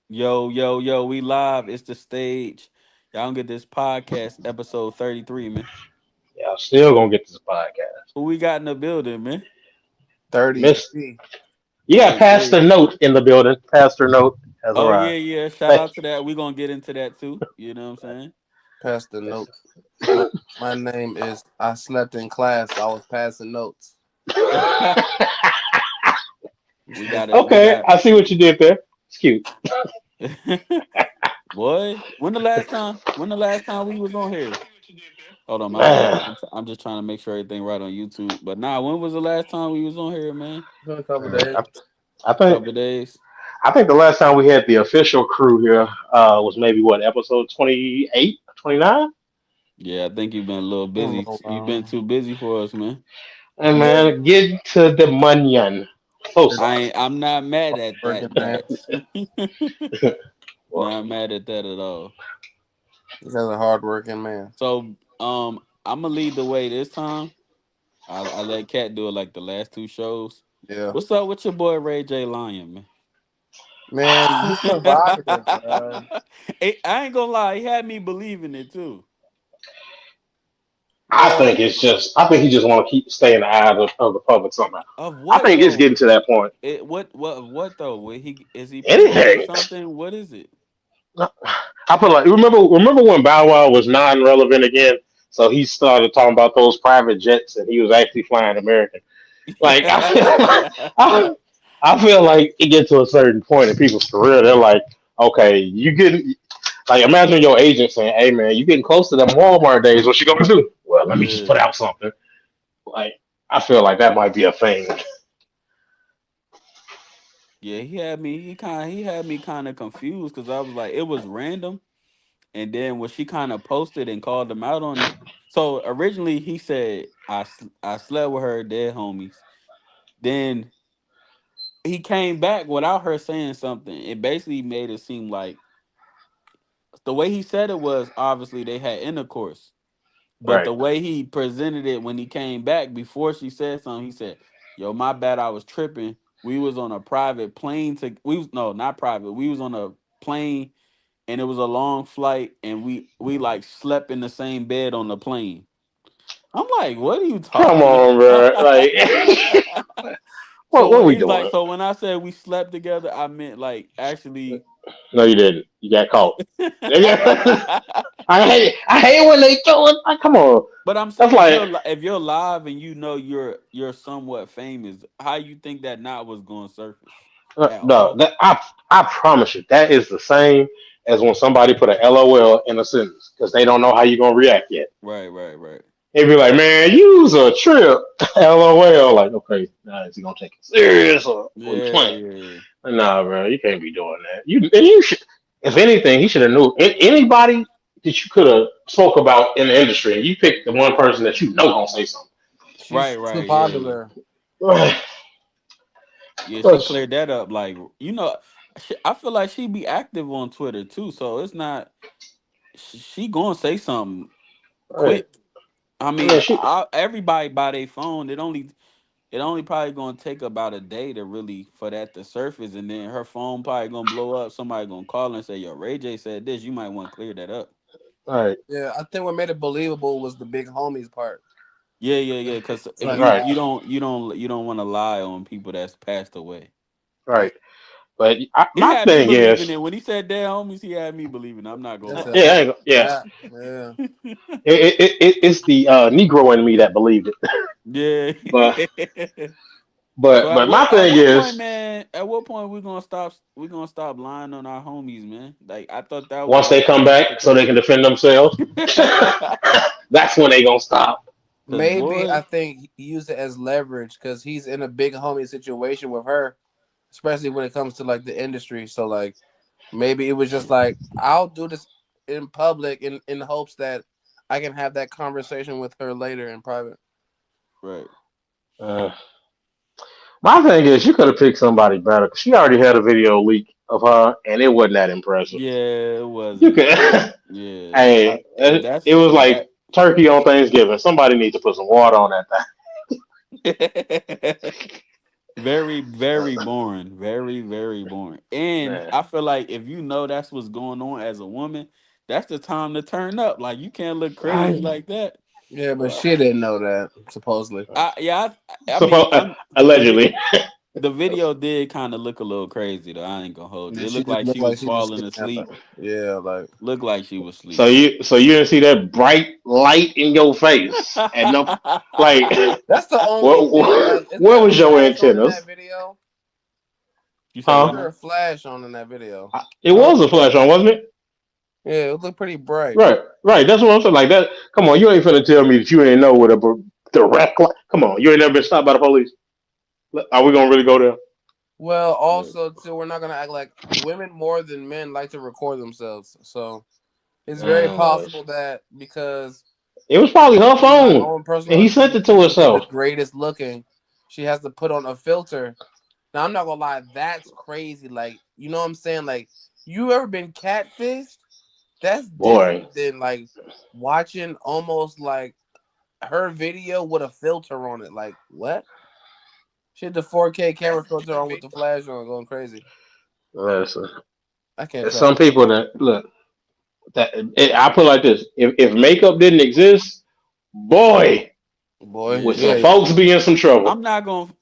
Yo, yo, yo, we live. It's the stage. Y'all gonna get this podcast episode 33, man. Yeah, still gonna get this podcast. Who we got in the building, man? Miss, 33. you got 33. Pastor Note in the building. Pastor Note has Oh, yeah, arrived. yeah. Shout Thank out to that. We gonna get into that too. You know what I'm Pass the you. note. My name is I slept in class. I was passing notes. saying? You we stupid. got it. We Okay, got I see what you did there. It's cute. boy. When the last time we was on here? Hold on, my bad. Man, I'm just trying to make sure everything right on YouTube. But nah, when was the last time we was on here, man? It's been a couple days. I, I think Couple of days. I think the last time we had the official crew here was maybe what episode 28, 29. Yeah, I think you've been a little I don't busy. know. You've been too busy for us, man. And Yeah. man, get to the money. So It's sorry. I'm not mad at working that, man. Dax. Well, Not mad at that at all. He's a hard working man. So I'm gonna lead the way this time. I let Cat do it like the last two shows. Yeah. What's up with your boy Ray J Lion, man? Man, he's provocative, bro. I ain't gonna lie, he had me believing it too. Bro, I think he just want to keep staying in the eyes of the public somehow. Of I what think it's though? getting to that point. What though? He is he promoting Anything. something? What is it? I feel like remember when Bow Wow was non-relevant again, so he started talking about those private jets and he was actually flying American. Like I feel like it gets to a certain point in people's career, they're like, okay, you getting like imagine your agent saying, "Hey man, you getting close to them Walmart days. What you gonna do?" Well, let me just Yeah. put out something. Like I feel like that might be a thing. Yeah, he had me kind of confused because I was like, it was random, and then when she kind of posted and called him out on it. So originally he said I slept with her dead homies. Then he came back without her saying something. It basically made it seem like the way he said it was obviously they had intercourse, but Right. the way he presented it when he came back before she said something, he said, "Yo, my bad, I was tripping. We was on a private plane to we was no not private. We was on a plane and it was a long flight and we like slept in the same bed on the plane." I'm like, what are you Come talking on, bro. about? Like what are we He's like, doing? so when I said we slept together, I meant like actually. No, you didn't. You got caught. I hate when they throw it. Like, come on. But I'm That's saying like if you're live and you know you're somewhat famous, how you think that not was going to surface at no. all? I promise you that is the same as when somebody put a LOL in a sentence because they don't know how you're gonna react yet. Right, right, right. They be like, "Man, use a trip." LOL. Like, okay, now is he gonna take it serious or he Yeah, playing? yeah, yeah. Like, nah, bro, you can't be doing that. You should. If anything, he should have knew anybody that you could have spoke about in the industry, and you picked the one person that you know gonna say something. Right, she's too right. Yeah, yeah. popular. Yeah, she But cleared that up. Like, I feel like she be active on Twitter too. So it's not she gonna say something right, quick. I yeah, mean, she everybody by their phone. It only probably gonna take about a day to really for that to surface, and then her phone probably gonna blow up. Somebody gonna call her and say, "Yo, Ray J said this." You might want to clear that up. right, Yeah, I think what made it believable was the big homies part. Yeah, yeah, yeah. Because It's if like, right, you don't want to lie on people that's passed away. right. But He my had me thing believing is, it when he said "dead homies." He had me believing. I'm not gonna that's lie. a yeah, yeah, yeah, yeah. it's the Negro in me that believed it. Yeah. But So but my at thing what point, is, man? At what point we gonna stop? We gonna stop lying on our homies, man. Like I thought that was once they like the come next back so they can defend themselves, because that's when they gonna stop. Maybe boy, I think he used it as leverage because he's in a big homie situation with her, especially when it comes to like the industry. So like maybe it was just like I'll do this in public in hopes that I can have that conversation with her later in private. right? Uh, my thing is, you could have picked somebody better. 'Cause she already had a video leak of her, and it wasn't that impressive. Yeah, it You wasn't. could, Yeah, hey, and it that's was like that. turkey on Thanksgiving. Somebody needs to put some water on that thing. Very, very boring. Very, very boring. And Man. I feel like if you know that's what's going on as a woman, that's the time to turn up. Like you can't look crazy Right. like that. Yeah, but she didn't know that supposedly. I mean, So the vid, allegedly. the video did kind of look a little crazy though. I ain't gonna hold you. Yeah, It she looked just like looked she like was she just falling kidnapped. asleep. Yeah, like Looked like she was So asleep. you didn't see that bright light in your face and no, like that's the only thing. what, Like, isn't where there a was your flash on in that antennas? video? You said Is what Huh? there now? a flash on in that video? It I don't was a know. flash on, wasn't it? Yeah, it looked pretty bright. Right, right. That's what I'm saying. Like that. Come on, you ain't finna tell me that you ain't know what a direct light. Come on, you ain't never been stopped by the police. Are we gonna really go there? Well, also too, we're not gonna act like women more than men like to record themselves. So it's very Uh, possible that because it was probably her in my phone, own and personal he sent opinion, it she to wants to be the herself. greatest looking. She has to put on a filter. Now I'm not gonna lie, that's crazy. Like, you know what I'm saying? Like, you ever been catfished? That's Boy, different than like watching almost like her video with a filter on it. Like, what? She had the 4K camera filter on with the flash on, going crazy. listen. I can't There's trust some people that look. I put it like this: if makeup didn't exist, boy, her. Boy. would Yeah. some Yeah, folks be in some trouble.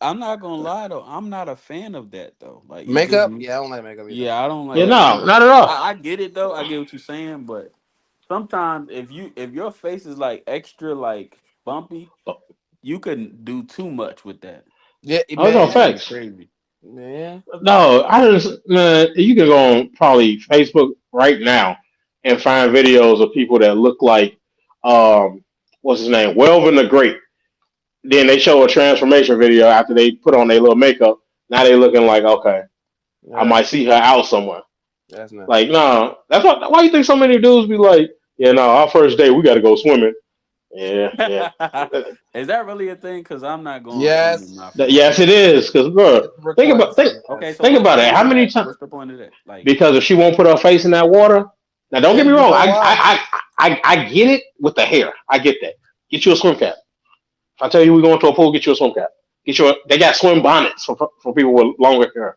I'm not gonna lie though. I'm not a fan of that though. Like you just makeup. Yeah, I don't like makeup either. yeah, I don't Yeah, like no, not at all. I get it though. I get what you're saying, but sometimes if your face is like extra like bumpy, you can do too much with that. Yeah, Oh, no It can man, be facts. crazy. man. No, I just man, you can go on probably Facebook right now and find videos of people that look like what's his name? Welvin the Great. Then they show a transformation video after they put on their little makeup. Now they looking like, okay, I Yeah, might see her out somewhere. that's not. Like, no, that's why you think so many dudes be like, yeah, no, our first date we gotta go swimming. Yeah, yeah. Is that really a thing? Because I'm not going swimming Yes, my first Yes, date. it is. Cause bro, it's think about request. think Okay, Yes. so think what's the about it. point How of many that? times? What's the point of that? Like, Because if she won't put her face in that water, now don't Yeah, get me you wrong. know why? I get it with the hair. I get that. Get you a swim cap. If I tell you we're going to a pool, get you a swim cap. They got swim bonnets for people with longer hair.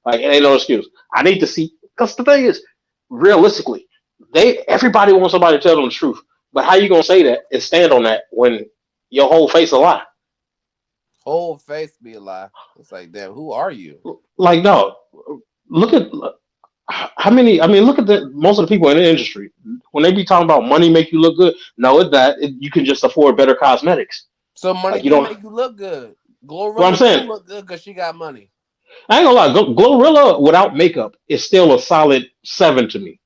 Like it ain't no excuse. I need to see because the thing is, realistically, everybody wants somebody to tell them the truth. But how you gonna say that and stand on that when your whole face a lie? Whole face be a lie. It's like, damn, who are you? Like no, look at how many. I mean, look at the most of the people in the industry when they be talking about money make you look good. No, it's that you can just afford better cosmetics. So money Like you do don't. make you look good. What I'm Glorilla do saying, look good because she got money. I ain't gonna lie. Glorilla without makeup is still a solid 7 to me.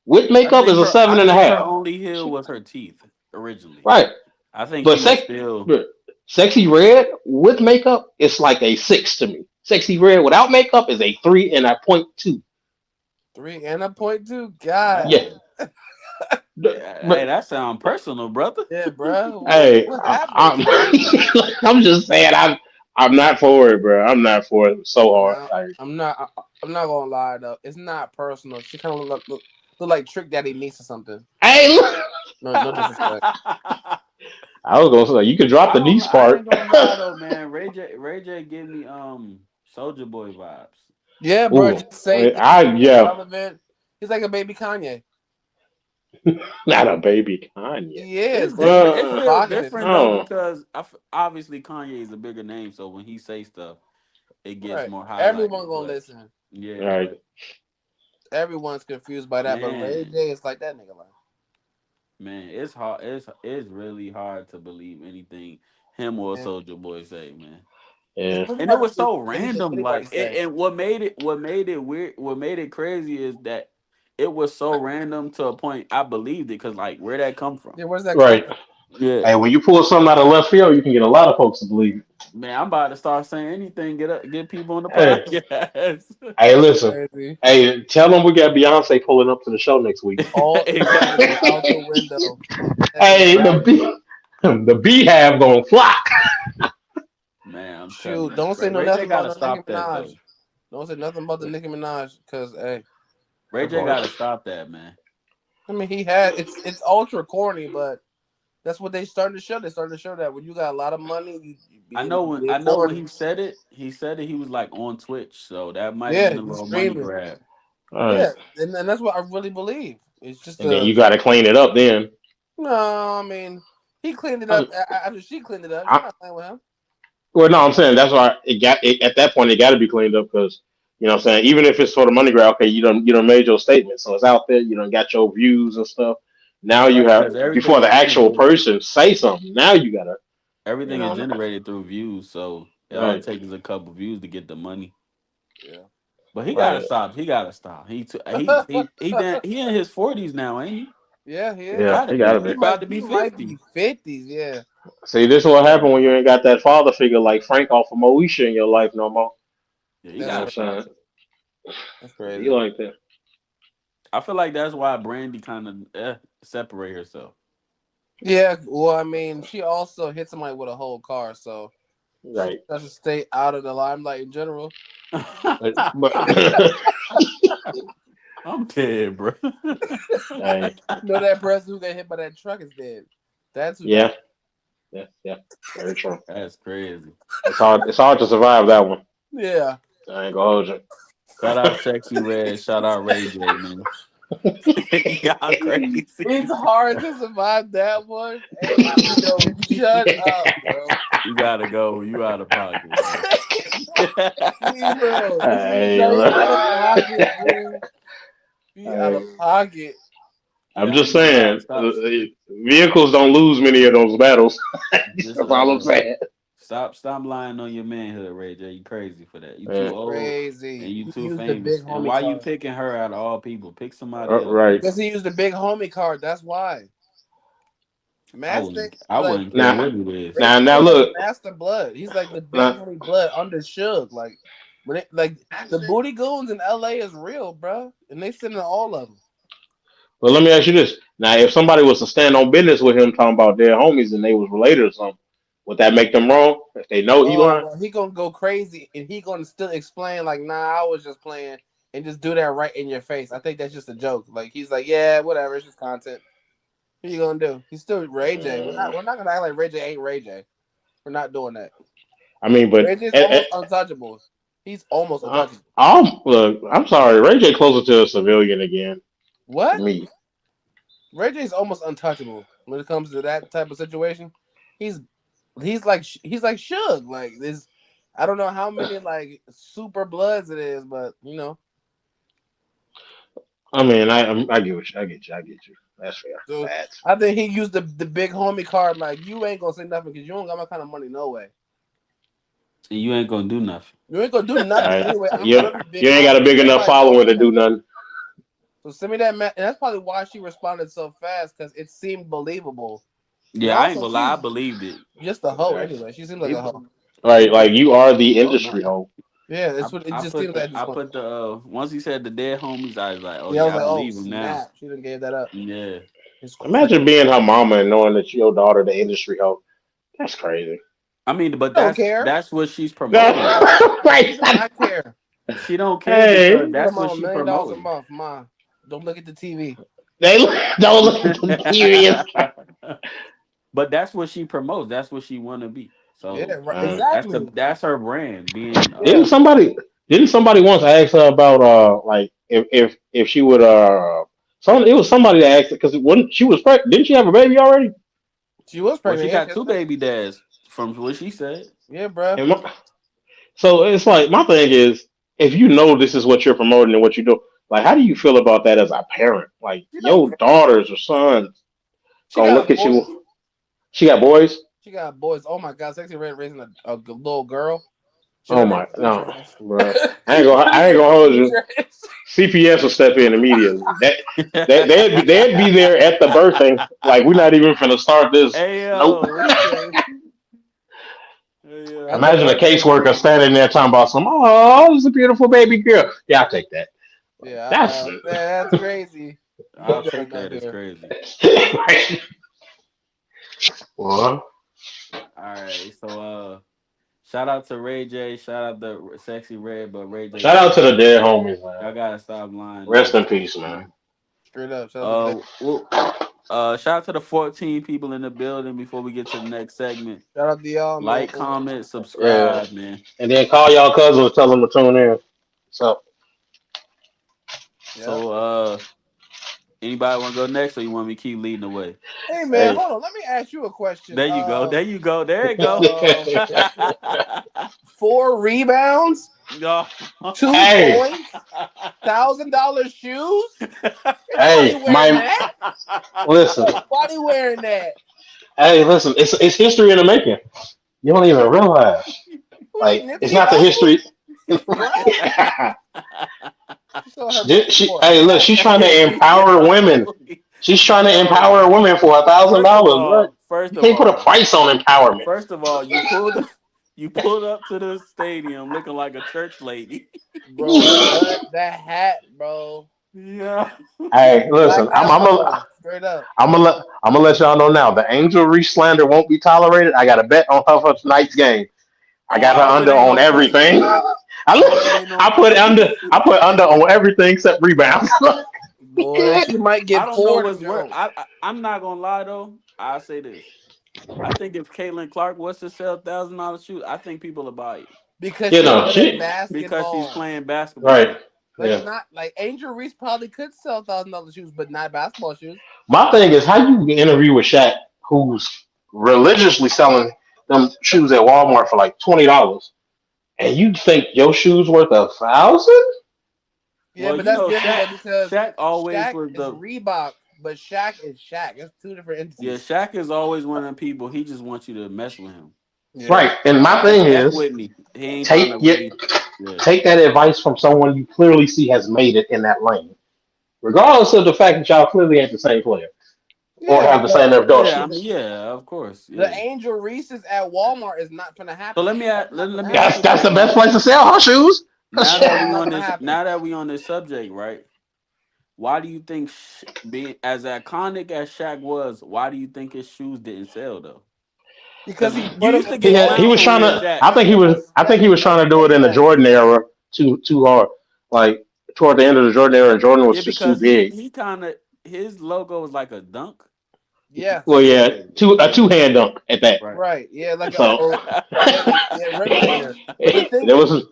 With makeup is a seven I and a think her half. only heel was her teeth originally. Right. I think But she was still. sexy red with makeup, it's like a 6 to me. Sexy red without makeup is a 3 and a 0.2. 3 and a 0.2. God. Yeah. Dang. Hey, But that sound personal, brother. Yeah, bro. hey, What happened? I'm just saying I'm not for it, bro. I'm not for it so hard. No, Like, I'm not. I'm not gonna lie though. It's not personal. She kind of look like Trick Daddy niece or something. hey, look, No, no disrespect. I was gonna say you could drop the niece I part. ain't gonna lie though, man. Ray J give me Soldier Boy vibes. Yeah, bro. Ooh, Just say things that's yeah, relevant. He's like a baby Kanye. not a baby Kanye. He is. It's That's different. just It Uh, feels provocative. different though oh, because obviously Kanye is a bigger name, so when he say stuff, it gets Right. more Everyone highlighted. gonna But listen. yeah, right. but Everyone's confused by that. But Ray man, J is like that nigga. Like, man, it's hard. It's really hard to believe anything him or man, Soldier Boy say, man. it's Yeah. really And it hard was to believe so anything random. anybody Like, say. and what made it weird, what made it crazy is that it was so random to a point I believed it because like where that come from? Yeah, where's that come Right. from? Yeah, Hey, when you pull something out of left field, you can get a lot of folks to believe it. man, I'm about to start saying anything. Get people on the Hey, podcast. hey, That's listen. crazy. Hey, tell them we got Beyonce pulling up to the show next week. All money Exactly. out the window. Heavy Hey, the handed. Right. bee, the beehive gonna fly. Man, I'm telling Shoot, you, don't say no Ray J nothing about gotta no Nicki stop that Minaj. though. Don't say nothing about the Nicki Minaj, cause hey, Ray J gotta stop that, man. I mean he had it's ultra corny, but That's what they starting to show. They starting to show that when you got a lot of money, you I be able know to when be I know when afforded. he said it. He said it. He was like on Twitch, so that might have Yeah, been a he's little money streaming. grab. All right, Yeah, and that's what I really believe. It's just and then a you got to clean it up. Then no. I mean, he cleaned it I, up after she cleaned it up. She's I, not playing with him. well, no, I'm saying that's why at that point it got to be cleaned up because what I'm saying, even if it's for the money grab, okay, you don't made your statement, so it's out there. You don't got your views and stuff. Now you Right, have because everything before the is actual generated. person say something. Now you gotta, you Everything is know, generated through views, so it all it right, takes is a couple views to get the money. Yeah. But he gotta right, stop. He gotta stop. He in his 40s now, ain't he? Yeah, he He is. yeah, gotta he be. gotta He be. about to He be might 50. be 50s. Yeah, See, this is what happened when you ain't got that father figure like Frank off of Moesha in your life no more. Yeah, he You that's know gotta crazy. what I'm stop. saying? That's Be crazy. like that. I feel like that's why Brandy kind of separate herself. Yeah, well, I mean, she also hit somebody with a whole car, so she Right. doesn't stay out of the limelight in general. But I'm dead, bro. hey, You know that person who got hit by that truck is dead. That's who yeah, died. yeah. Very true. That's crazy. It's hard to survive that one. Yeah. I ain't gonna hold you. Shout out Sexy Red. Shout out Ray J, man. Y'all crazy. It's hard to survive that one. Hey, yo, shut up, bro. You gotta go. You out of pocket, bro. Bro, this is Hey, straight look. out of pocket, bro. Be out of Hey, pocket. I'm Yeah, I just ain't gonna lie. saying, Stop. vehicles don't lose many of those battles. Just That's all I'm saying. stop lying on your manhood, Ray J. You crazy for that. You Yeah, too old and Crazy. you He too used the famous. big And homie why you card. picking her out of all people? Pick somebody else, right. bro. Because he used the big homie card. That's why. Master, I like, wouldn't care Now, what it is. Ray now, J has look. master blood. He's like the big Now, homie blood under Suge. Like, like the booty goons in LA is real, bro. And they sending all of them. well, let me ask you this. Now, if somebody was to stand on business with him talking about their homies and they was related or something, would that make them wrong if they know he Oh, lying? well, he gonna go crazy and he gonna still explain like, nah, I was just playing and just do that right in your face. I think that's just a joke. Like he's like, yeah, whatever, it's just content. What you gonna do? He's still Ray J. Uh, We're not gonna act like Ray J ain't Ray J. We're not doing that. I mean, but Ray J's almost untouchable. He's almost untouchable. look, I'm sorry. Ray J closer to a civilian again to What? me. Ray J's almost untouchable when it comes to that type of situation. He's he's like Suge. Like this, I don't know how many like super bloods it is, but you know. I mean, I get what you, I get you. That's fair. So That's I think he used the big homie card. Like you ain't gonna say nothing because you don't got my kind of money. No way. And you ain't gonna do nothing. You ain't gonna do fair. nothing anyway. I'm You really big you ain't got a homie. big enough Everybody knows following to do that. nothing. So send me that, and that's probably why she responded so fast because it seemed believable. And Yeah, I ain't also, gonna lie. I she's believe it. just a hoe Right. anyway. She seems like a People, hoe. Right, like people. you are the Oh no. industry hoe. Yeah, it's what it I just put seems the at this I point. put the once he said the dead homies, I was like, oh Yeah, I was yeah, I like, oh believe him now. snap, she done gave that up. Yeah. It's crazy. Imagine being her mama and knowing that your daughter the industry hoe. That's crazy. I mean, but Don't care. that's what she's promoting though. No, She right. does not care. She don't care because Hey, She got that's my what $1 she million a promoting. month, ma. Don't look at the TV. they don't look at them serious. But that's what she promotes. That's what she want to be. Yeah, So right. that's Exactly. that's her brand being Didn't Yeah. somebody didn't somebody once ask her about like if she would it was somebody that asked because when she was pregnant didn't she have a baby already? She was well, she pregnant. Yeah, got guess two that. baby dads from what she said. Yeah, bro. And so it's like my thing is if you know this is what you're promoting and what you do, like how do you feel about that as a parent? Like She don't your care. daughters or sons She gonna got look at boys. you. She got boys. She got boys. Oh my God, Sexy Red raising a little girl. She Oh don't need my the food no, trash. bro. She don't I need ain't the gonna hold food you. trash. CPS will step in immediately. They'd be there at the birthing. Like we're not even finna start this. Hey Nope. yo, what he say? Hey At the Imagine a yo. birthday. caseworker standing there talking about some. Oh, this is a beautiful baby girl. Yeah, I'll take that. Like, Yeah, that's man, that's crazy. He I'll does take not that as care. crazy. well, All right, so shout out to Ray J, shout out to Sexy Red, but Ray J, shout out to the dead homies, man. y'all gotta stop lying on Rest in this. peace, man. Man. Straight up. Shout out to the What Shout out to the 14 people in the building before we get to the next segment. Shout out to y'all, man. Like, comment, Yeah. subscribe, man. And then call y'all cousins, tell them to tune in. So, Yep. So anybody wanna go next or you want me to keep leading the way? Hey, man, hey. hold on. Let me ask you a question. There you go. There you go. There you go. Four, 4 rebounds, No. hey, $2 points, $1,000 shoes. Ain't nobody hey, wearing that. listen. Nobody wearing that. Hey, listen. It's history in the making. You don't even realize. Who this Like, it's Nipsey not the Hussle? history. What? She showing her booty for a Hey, look, hat. she's trying to empower women. Yo, She's trying to yo. empower women for $1,000, bro. First You of can't put a all, price on empowerment. you pulled up to the stadium looking like a church lady. Bro, that hat, bro. Yeah. Hey, Black listen, Alamo. Straight up. I'm gonna let y'all know now. The Angel Reese slander won't be tolerated. I got a bet on her for tonight's game. I Oh, got I her hope it under ain't on no points. everything. I hope it ain't no points. I put under on everything except rebounds. Boy, she might I get don't know four of them what's worse. Jones. I'm not gonna lie though. I'll say this. I think if Caitlin Clark was to sell $1,000 shoes, I think people will buy it Because You she's know, good at she because she's basketball. playing basketball. right. Like Yeah. not like Angel Reese probably could sell $1,000 shoes, but not basketball shoes. My thing is how you interview with Shaq, who's religiously selling them shoes at Walmart for like $20, and you think your shoes worth 1,000? Yeah, Well, but you that's know, different Shaq though because Shaq always Shaq was is the Reebok, but Shaq is Shaq. It's two different yeah. entities. Shaq is always one of them people. He just wants you to mess with him. Yeah. Right. And my F thing F is Whitney. He ain't trying take to your really. Yeah. take that advice from someone you clearly see has made it in that lane, regardless of the fact that y'all clearly ain't the same player or Yeah, have the but same Yeah. I mean, endorsements. yeah. Of course. the Yeah. Angel Reese's at Walmart is not gonna So happen. let me That's not gonna let me ask happen. you That's this the best now. place to sell her shoes. That's not gonna happen. Now that we on this subject, right? Why do you think being as iconic as Shaq was, why do you think his shoes didn't sell though? Because Because he you put them used to in get He clowned was for Payless. trying wearing to. I Shaqs. think he was. Yes, I think he was trying that's to do it in the Payless. Jordan era too hard. Like toward the end of the Jordan era, Jordan Yeah, was just too because big. he kind of his logo was like a dunk. Yeah, Well, yeah, a Yeah, two-hand dunk at that. right. right. Yeah, like a So yeah, rim hanger. But the thing there is, was.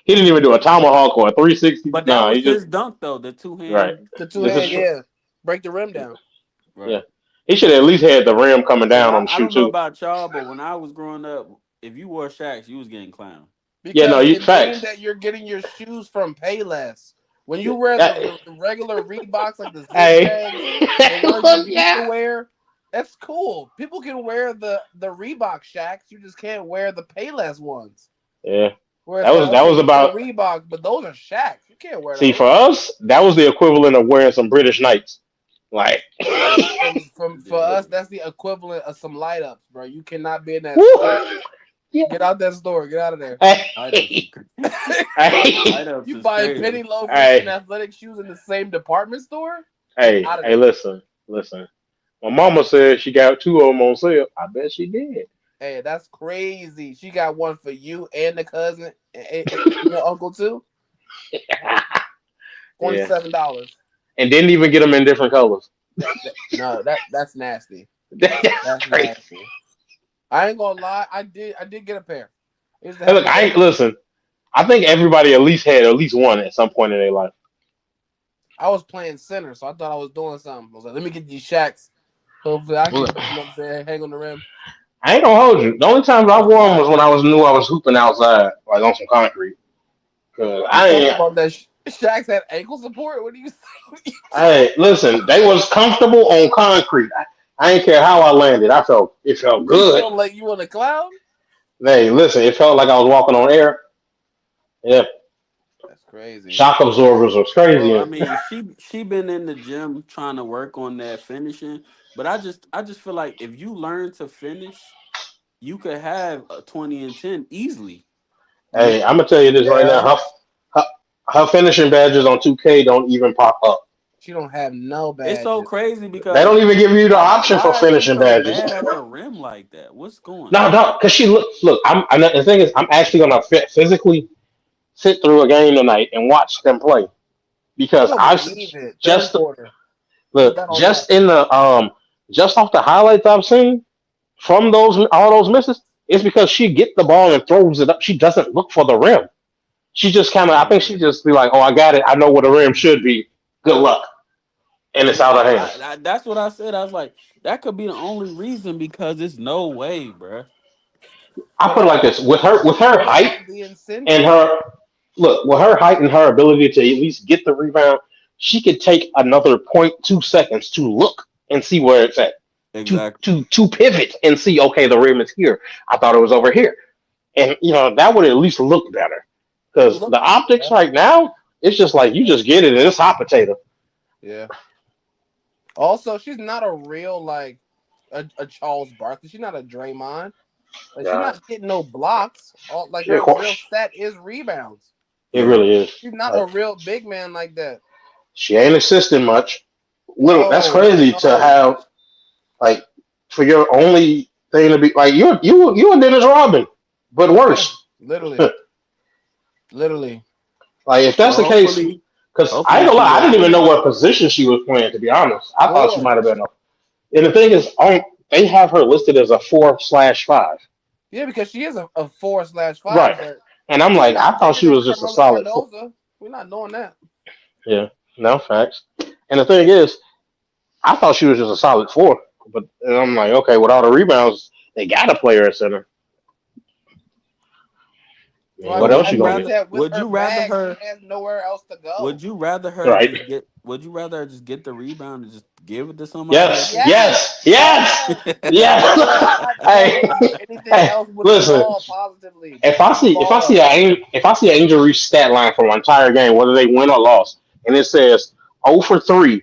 He didn't even do a tomahawk or a 360. But that No, he was just his dunk though, the two right. hand. the two This Yeah, is hand, yeah, break the rim down. yeah. right. He should have at least had the rim coming Because down on the I shoe don't know too. about y'all, but when I was growing up, if you wore Shaqs, you was getting clowned. Yeah, no, Because you it means facts. that you're getting your shoes from Payless. When you wear That, the regular Reeboks, like the hey, zigzags, the ones you used to yeah. wear, that's cool. People can wear the Reebok Shacks. You just can't wear the Payless ones. Yeah, Where it's like, that okay, was these are about. Reeboks, but those are Shacks. You can't wear See, those. for us, that was the equivalent of wearing some British Knights. Like, For Yeah. us, that's the equivalent of some light ups, bro. You cannot be in that store. woo, yeah. Get out that store. Get out of there. Light ups is Hey, light hey, ups You is buying crazy. penny loafers and hey, athletic shoes in the same department store? Get hey, out of hey, there. listen. My mama said she got two of them on sale. I bet she did. Hey, that's crazy. She got one for you and the cousin and your uncle too. Yeah, $27. and didn't even get them in different colors. No, that's nasty. That's That's crazy. nasty. I ain't gonna lie. I did get a pair. I used to Hey, have look, a I pair. ain't listen. I think everybody at least had at least one at some point in their life. I was playing center, so I thought I was doing something. I was like, let me get these shacks. Hopefully, I can, you know what I'm saying, hang on the rim. I ain't gonna hold you. The only times I wore them was when I knew I was hooping outside, like on some concrete. Cause You I talking ain't. about that shacks had ankle support? What do you say? Hey, listen, they was comfortable on concrete. I ain't care how I landed. It felt You good. feel like you on a cloud? Hey, listen, it felt like I was walking on air. Yeah, That's crazy. shock absorbers was Well, I crazy. mean, she been in the gym trying to work on that finishing, but I just feel like if you learn to finish, you could have a 20 and 10 easily. You Hey, know, I'm gonna tell you this right now. Yeah, Her, her finishing badges on 2K don't even pop up. she don't have no it's so badges. crazy They because don't even give you the option for why is she finishing so badges. bad at the rim like that? What's going No, on? no, because she look. The thing is, I'm actually gonna physically sit through a game tonight and watch them play I because don't believe it. Third just quarter. Put Look, that on lock. just off the highlights I've seen from those all those misses, it's because she get the ball and throws it up. She doesn't look for the rim. She just kind of, I think Yeah. she just be like, "Oh, I got it. I know where the rim should be. Good luck," and it's out Yeah, of hands. that's what I said. I was like, that could be the only reason because it's no way, bruh. I But put it like this: with her what height about the and incentive? her look, with her height and her ability to at least get the rebound, she could take another 0.2 seconds to look and see where it's at. Exactly. To pivot and see, okay, the rim is here. I thought it was over here, and that would at least look better. It Because the looked optics better. right now, it's just like you just get it and it's hot potato. Yeah. Also, she's not a real like a Charles Barkley. She's not a Draymond. Like she's Yeah, not getting no blocks. All like she, of her real course, stat is rebounds. it Yeah. really is. She's not a Like real big man like that. she ain't assisting much. Little, that's No, crazy to no. have like for your only thing to be like you a Dennis Rodman, but Yeah, worse. literally, literally. Like if that's Well, the case, because I ain't hopefully gonna she lie, I didn't even know improve. what position she was playing. To be honest, I thought she Four. might have been. And the thing is, they have her listed as a 4/5. Yeah, because she is a 4/5, Right, but and I'm she's like, I not thought bigger she than was just a Carmelo solid four. Cardoza. We're not doing that. Yeah, no facts. And the thing is, I thought she was just a solid four. But and I'm like, okay, with all the rebounds, they got to play her at center. I Well, mean, I what mean, else I you think gonna Would do? that with would her you rather bag, she her? has nowhere else to go. Would you rather her Right? just get? Would you rather her just get the rebound and just give it to somebody at Yes, the end? Yes, yes, yes, yes. yes. She does not care to Hey, do anything hey, else with the listen. ball positively. If Just I give me the see if I see ball. an Angel Reese stat line for an entire game, whether they win or lost, and it says 0 for 3,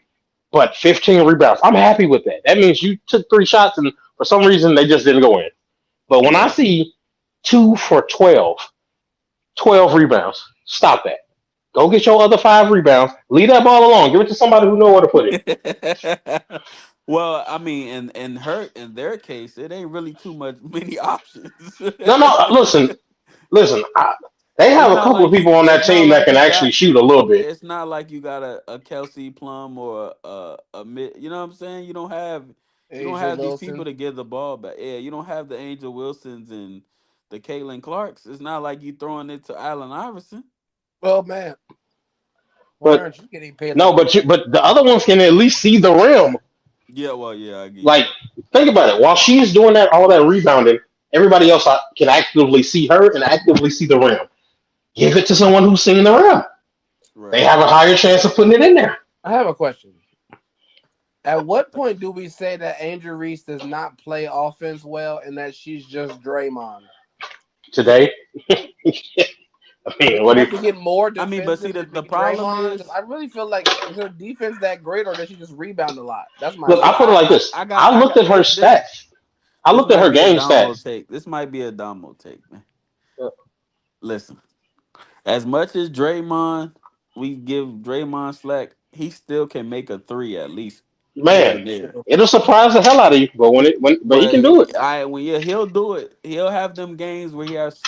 but 15 rebounds, I'm happy with that. That means you took 3 shots and for some reason they just didn't go in. But when I Yeah. see 2 for 12, 12 rebounds, stop that. Go get your other 5 rebounds. Leave that ball alone. Give it to somebody who know where to put it. Well, I mean, in their case, it ain't really too much many options. No, no. Listen. They have It's a not couple of like people on that it's not team that like can you actually got shoot a little bit. it's not like you got a Kelsey Plum or a mid. You know what I'm saying? You don't Asia have these people Wilson. to give the ball back. Yeah, you don't have the Angel Wilsons and the Caitlin Clarks. It's not like you throwing it to Allen Iverson. Well, man, why But aren't you getting paid no, like this? but the other ones can at least see the rim. Yeah, well, yeah, I give you Like that. think about it. While she's doing that, all that rebounding, everybody else can actively see her and actively see the rim. Give it to someone who's seeing the rim. They Right. have a higher chance of putting it in there I have a question. At what point do we say that Angel Reese does not play offense well and that she's just Draymond? today. I Does mean, she what do have you? to get more I mean, but see, defensive to the be problem Draymond? Because is, I really feel like is her defense that great or does she just rebound a lot? That's my Look, well, I issue. put it like this. I I looked got at her stats. I this looked at might her be a game Damo stats. take. This might be a Damo take, man. Listen, as much as Draymond, we give Draymond slack, he still can make a three at least here Man, and there. it'll surprise the hell out of you. But but he But can do it. when he'll do it. He'll have them games where he has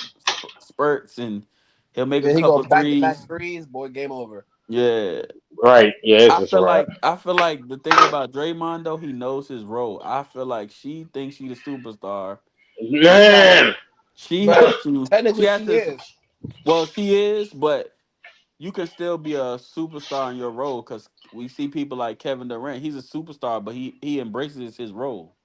spurts and he'll make a Yeah, he go couple back to back threes. threes. Boy, game over. Yeah, Right? Yeah, it's just right. I feel like the thing about Draymond though, he knows his role. I feel like she thinks she's the superstar. She has Man, But she technically, has she to. is. Well, she is, but you can still be a superstar in your role because we see people like Kevin Durant. He's a superstar, but he embraces his role.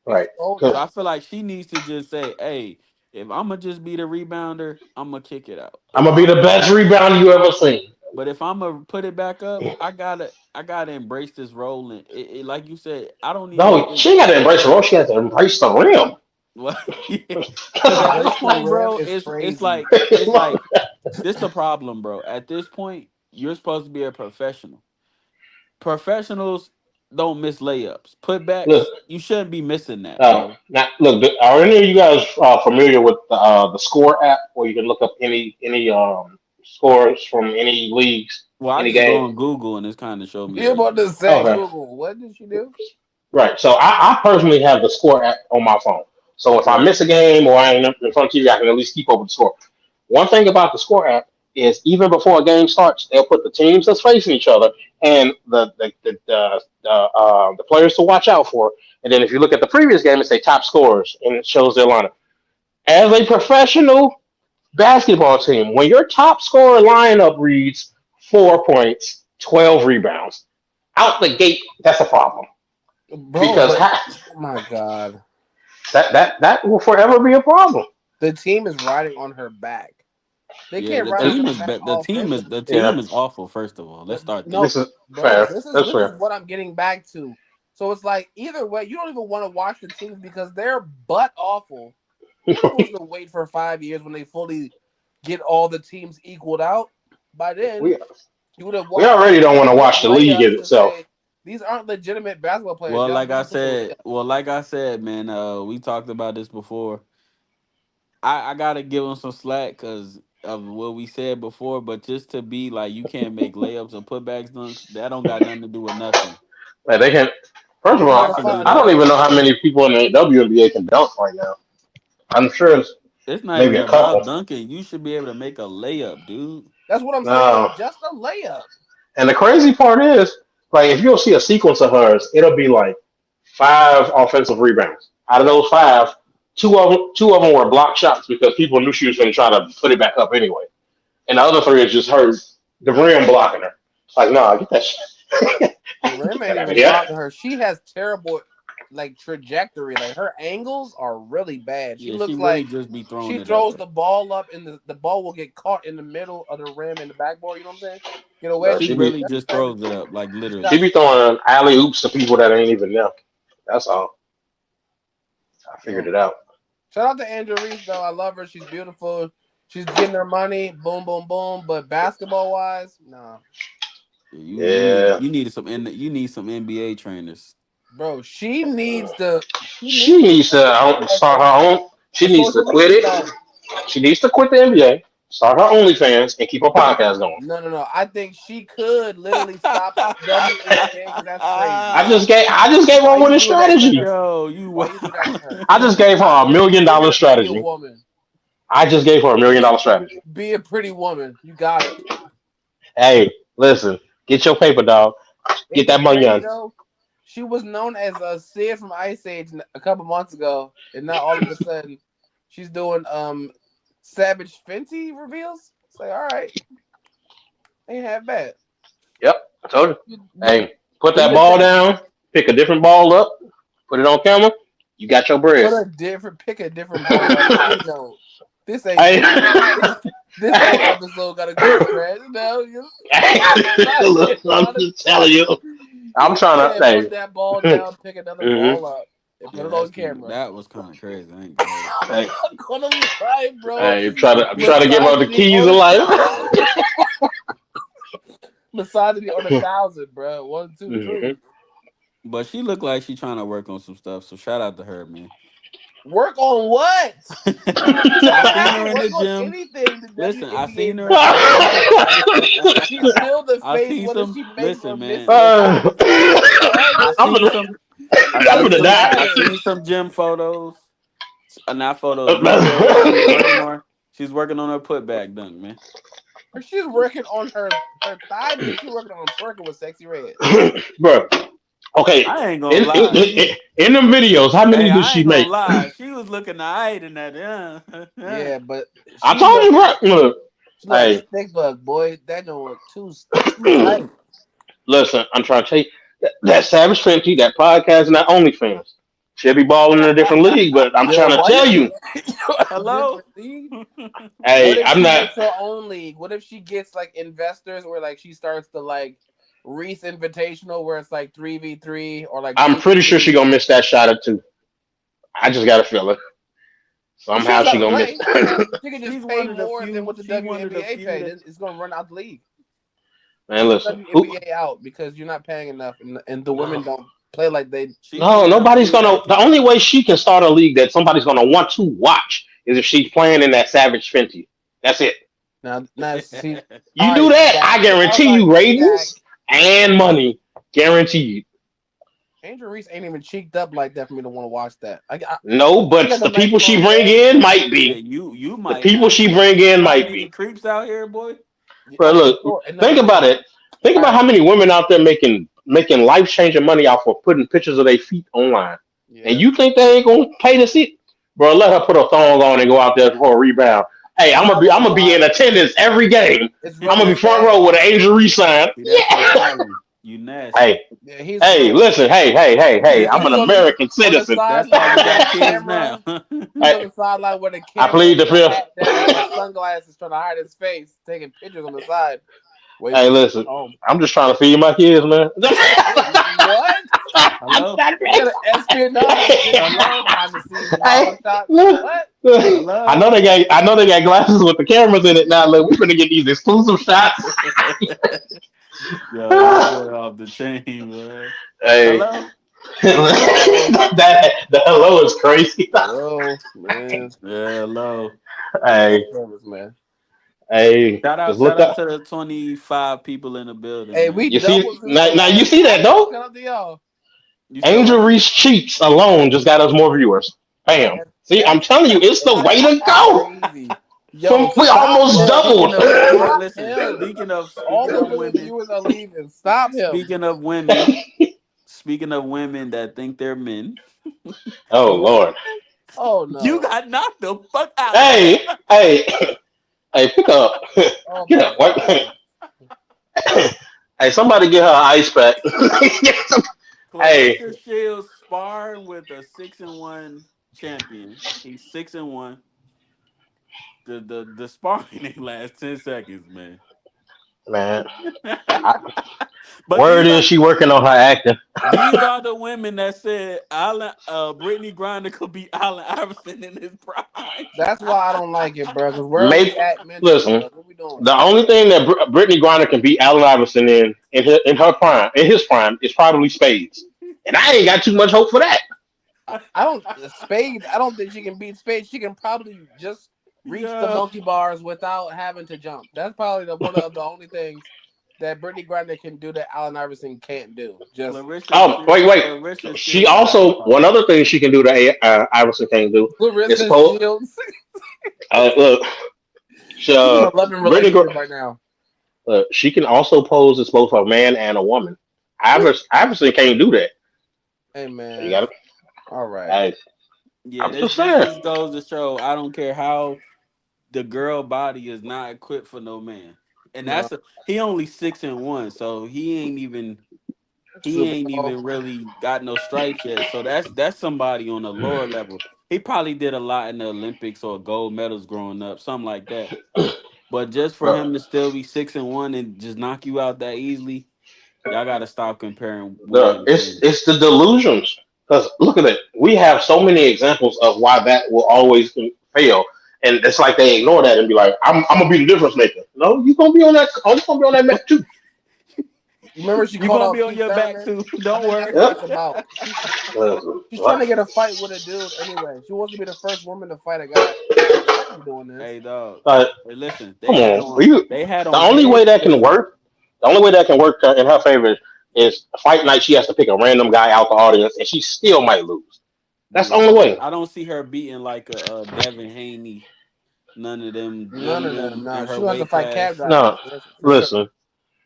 right? Older. So I feel like she needs to just say, "Hey, if I'm gonna just be the rebounder, I'm gonna kick it out. I'm If gonna be I'm the best rebounder you ever seen. but if I'm gonna put it back up, I gotta embrace this role. And like you said, I don't even No, think she ain't got to embrace the role. She has to embrace the rim. well, because at this Embracing the point, rim bro, is crazy. it's like this the problem, bro. At this point, you're supposed to be a professional. Professionals don't miss layups. Look, Putbacks, you shouldn't be missing that, bro. now look. Are any of you guys familiar with the Score app, where you can look up any scores from any leagues, Well, I any just go game? on Google and it's kind of show me You about to everything. say Okay. Google? What did she do? Right. So I personally have the Score app on my phone. So if I Right. miss a game or I ain't in front of TV, I can at least keep up with the score. One thing about the Score app is even before a game starts, they'll put the teams that's facing each other and the players to watch out for. And then if you look at the previous game, it say top scorers and it shows their lineup. As a professional basketball team, when your top scorer lineup reads 4 points, 12 rebounds, out the gate, that's a problem Bro, because but oh my God, that will forever be a problem. the team is riding on her back. They Yeah, can't the ride on team her is back the offensively. Yeah, team is awful. First of all, let's start there. No, this is bro, fair. this That's is fair. what I'm getting back to. So it's like either way, you don't even want to watch the teams because they're butt awful. You're supposed to wait for 5 years when they fully get all the teams equaled out. By then, we you would have we watched already don't want to legitimate watch the league in layups to itself. say these aren't legitimate basketball players. Y'all need to put the layup. like I said, man, we talked about this before. I gotta give him some slack because of what we said before, but just to be like, you can't make layups or putbacks dunks. That don't got nothing to do with nothing. Like they can. First of You I all, gotta can do find I don't that. even know how many people in the WNBA can dunk right now. I'm sure it's It's not maybe even a couple. about dunking. You should be able to make a layup, dude. That's what I'm saying. No, Just a layup. and the crazy part is, like, if you'll see a sequence of hers, it'll be like 5 offensive rebounds. Out of Yep. those five, two of them were block shots because people knew she was going to try to put it back up anyway, and the other three is just her, the rim blocking her. It's like, nah, get that shit. The rim Get ain't that out of even here. blocking her. She has terrible like trajectory. Like her angles are really bad. She Yeah, she looks really like just be throwing she it up. throws the ball up and the ball will get caught in the middle of the rim and the backboard. You know what I'm saying? Get a No, wedge. She really just That's throws it up, like she she got literally. be throwing alley oops to people that ain't even there. That's all. I figured yo. it out. Shout out to Angel Reese though. I love her. She's beautiful. She's getting her money. Boom, boom, boom. But basketball wise, nah. Yeah, You need some NBA trainers. Bro, she needs to she she needs to needs to start her own. She a needs to social quit media it. star. She needs to quit the NBA, start her OnlyFans, and keep her podcast going. No. I think she could literally stop at WNBA because that's crazy. I just gave her Why a you winning doing that to strategy. her? Yo, you Why wow. you do that to her? I just gave her Stop a million being dollar a pretty strategy. woman. I just gave her a million dollar strategy. Be a pretty woman. You got it. Hey, listen, get your paper, dog. Get Ain't that it money crazy on. though? She was known as a Sid from Ice Age a couple months ago, and now all of a sudden she's doing Savage Fenty reveals. It's like, all right, ain't half bad. Yep, I told you. Do Hey, put that your ball thing. down, pick a different ball up, put it on camera. You got your bread. Pick a different ball. Like, hey, no, this ain't Hey, this whole episode gotta go in the trash. No, look, I'm just telling you. I'm you trying to. can't Hey, put that ball down, pick another hmm ball up, and put Yeah, it on camera. that was kind of crazy. I ain't gonna hold hey, I'm gonna lie, bro. hey, I'm trying to give her the Misogyny keys on of a life. misogyny on 1,000, bro. One, two, hmm three. but she looked like she trying to work on some stuff. So shout out to her, man. Work on what? She I don't seen have to her in the work on gym. anything. The Listen, I WNBA seen her. brand. I seen some. She's still the I face, seen whether some. she makes or Listen, man. misses. Listen. I I'm seen gonna, some. I'm gonna Doesn't die. I matter. seen some gym photos. Not photos. Videos. She's working on her putback dunk, man. She's working on her thigh meat. She's working on twerking with Sexy Red. Bro, okay. I ain't gonna In, in, lie. in, in them videos, how many Hey, did I she ain't gonna make? lie. She was looking alright in that. Yeah. Yeah, but I she told you, look bro. Look, she look like a hey, stick bug, boy. That don't look too tight. listen, I'm trying to tell you that Savage Fenty, that podcast, and that OnlyFans. She'll be balling in a different league, but I'm Yo, trying to why tell you you, a Hello. different league? What hey, if I'm she not. makes her own league? What if she gets like investors where like she starts the like Reese Invitational where it's like 3v3 or like I'm pretty sure she 2v2? gonna miss that shot or two. I just got to feel it. Well, she Somehow don't she gotta gonna miss. play. She can just She's pay one of the more than few. what the She one of the WNBA few paid. that. It's gonna run out the league. Man, Put the listen. Who? WNBA out because you're not paying enough, and the women don't play like they. She's No, one of the nobody's few gonna. that The can. only way she can start a league that somebody's gonna want to watch is if she's playing in that Savage Fenty. That's it. Now see, all You do right, that, Dak. I All guarantee right, you Dak. ratings and money, guaranteed. Angel Reese ain't even cheeked up like that for me to want to watch that. No, She but got the them nice people she little bring legs. in might Yeah, be. you The might people not. she bring You in know how might many be. creeps out here, boy. Bro, Oh, for look, sure. And think about it. Think about right. how many women out there making life changing money off of putting pictures of their feet online. And Yeah. you think they ain't gonna pay to see? Bro, let her put a thong on and go out there for a rebound. Hey, I'm not I'm gonna gonna be in lie. attendance every game. It's I'm really gonna be front sad. row with an Angel Reese sign. See, that's your Yeah. problem. You nasty. Hey, Yeah, he's hey, grown. listen, hey. I'm He's an on American the citizen. That's why you sideline with got a kids now. camera. He's on the sideline with a I camera plead with the the fifth. hat down and sunglasses trying to hide his face, taking pictures on the side, waiting Hey, for listen, home. I'm just trying to feed my kids, man. What? I'm Hello? not You got an espionage Hello? behind the scenes Hey, hollow shots? look, What? look. Hello? I know they got glasses with the cameras in it now. Look, we're gonna get these exclusive shots. Yo, that boy off the chain, man. Hey, Hello? Hello, that the hello is crazy. hello, man. Yeah, hello. That's Hey, service, man. hey, just Shout look out up. to the 25 people in the building, Hey, we man. You see doubled since the now you last see that time. though? Shout out to y'all. You said Angel what now? Reese cheats alone just got us more viewers. Bam. See, I'm That's telling you, it's the hey, way to that's go. crazy. Yo, We stop almost him. doubled. Speaking, Stop listen, him. All speaking the of women women, viewers are leaving. Stop him. speaking of women, speaking of women that think they're men, Oh What? Lord. Oh you no. got knocked the fuck out. Hey, hey, hey, pick up. Oh Get my up. What? god. Hey, somebody get her ice pack. Hey, Claressa Shields sparring with a 6-1 champion. He's 6-1. The sparring ain't last 10 seconds, man. man. I, But word is she working on her acting. these are the women that said Brittany Griner could be Allen Iverson in his prime. That's why I don't like it, bro. Because where are Maybe we at mentally, listen. bro? What we doing? The only thing that Brittany Griner can beat Allen Iverson in her prime, in his prime, is probably spades, and I ain't got too much hope for that. I don't Spades. I don't think she can beat Spades. She can probably just reach the Yeah. monkey bars without having to jump. That's probably one of the only things that Brittany Griner can do that Allen Iverson can't do. Just Wait. Clarissa She Shields is also top one five. other thing she can do that Iverson can't do is Clarissa supposed. Shields. Look, She's in a she, loving Brittany, relationship right now. she can also pose as both a man and a woman. Iverson can't do that. Hey You man. got it. All right. I, Yeah, I'm this just this saying. just goes to show I don't care how the girl body is not equipped for no man. And No. he only 6-1, so he Super ain't Bowl. even really got no stripes yet. So that's somebody on a lower level. He probably did a lot in the Olympics or gold medals growing up, something like that. But just for Bro, him to still be 6-1 and just knock you out that easily, y'all gotta stop comparing women to men. it's the delusions. Because look at it, we have so many examples of why that will always fail, and it's like they ignore that and be like, I'm gonna be the difference maker." No, you gonna be on that. I'm gonna be on that mat too. You remember she You called gonna out be on Keith your back Thurman? too. I Don't think that's worry. what Yep. it's about. She's trying What? to get a fight with a dude anyway. She wants to be the first woman to fight a guy. Like, we ain't doing this. Hey dog. Like, Hey, listen, come on. they had The on only way heads that can today. work, the only way that can work in her favor is fight night. She has to pick a random guy out the audience, and she still might lose. That's the Yeah, only way. I don't see her beating like a Devin Haney. None None of of them. them in No, her she wants to weight fight cab class drivers No, for sure. listen.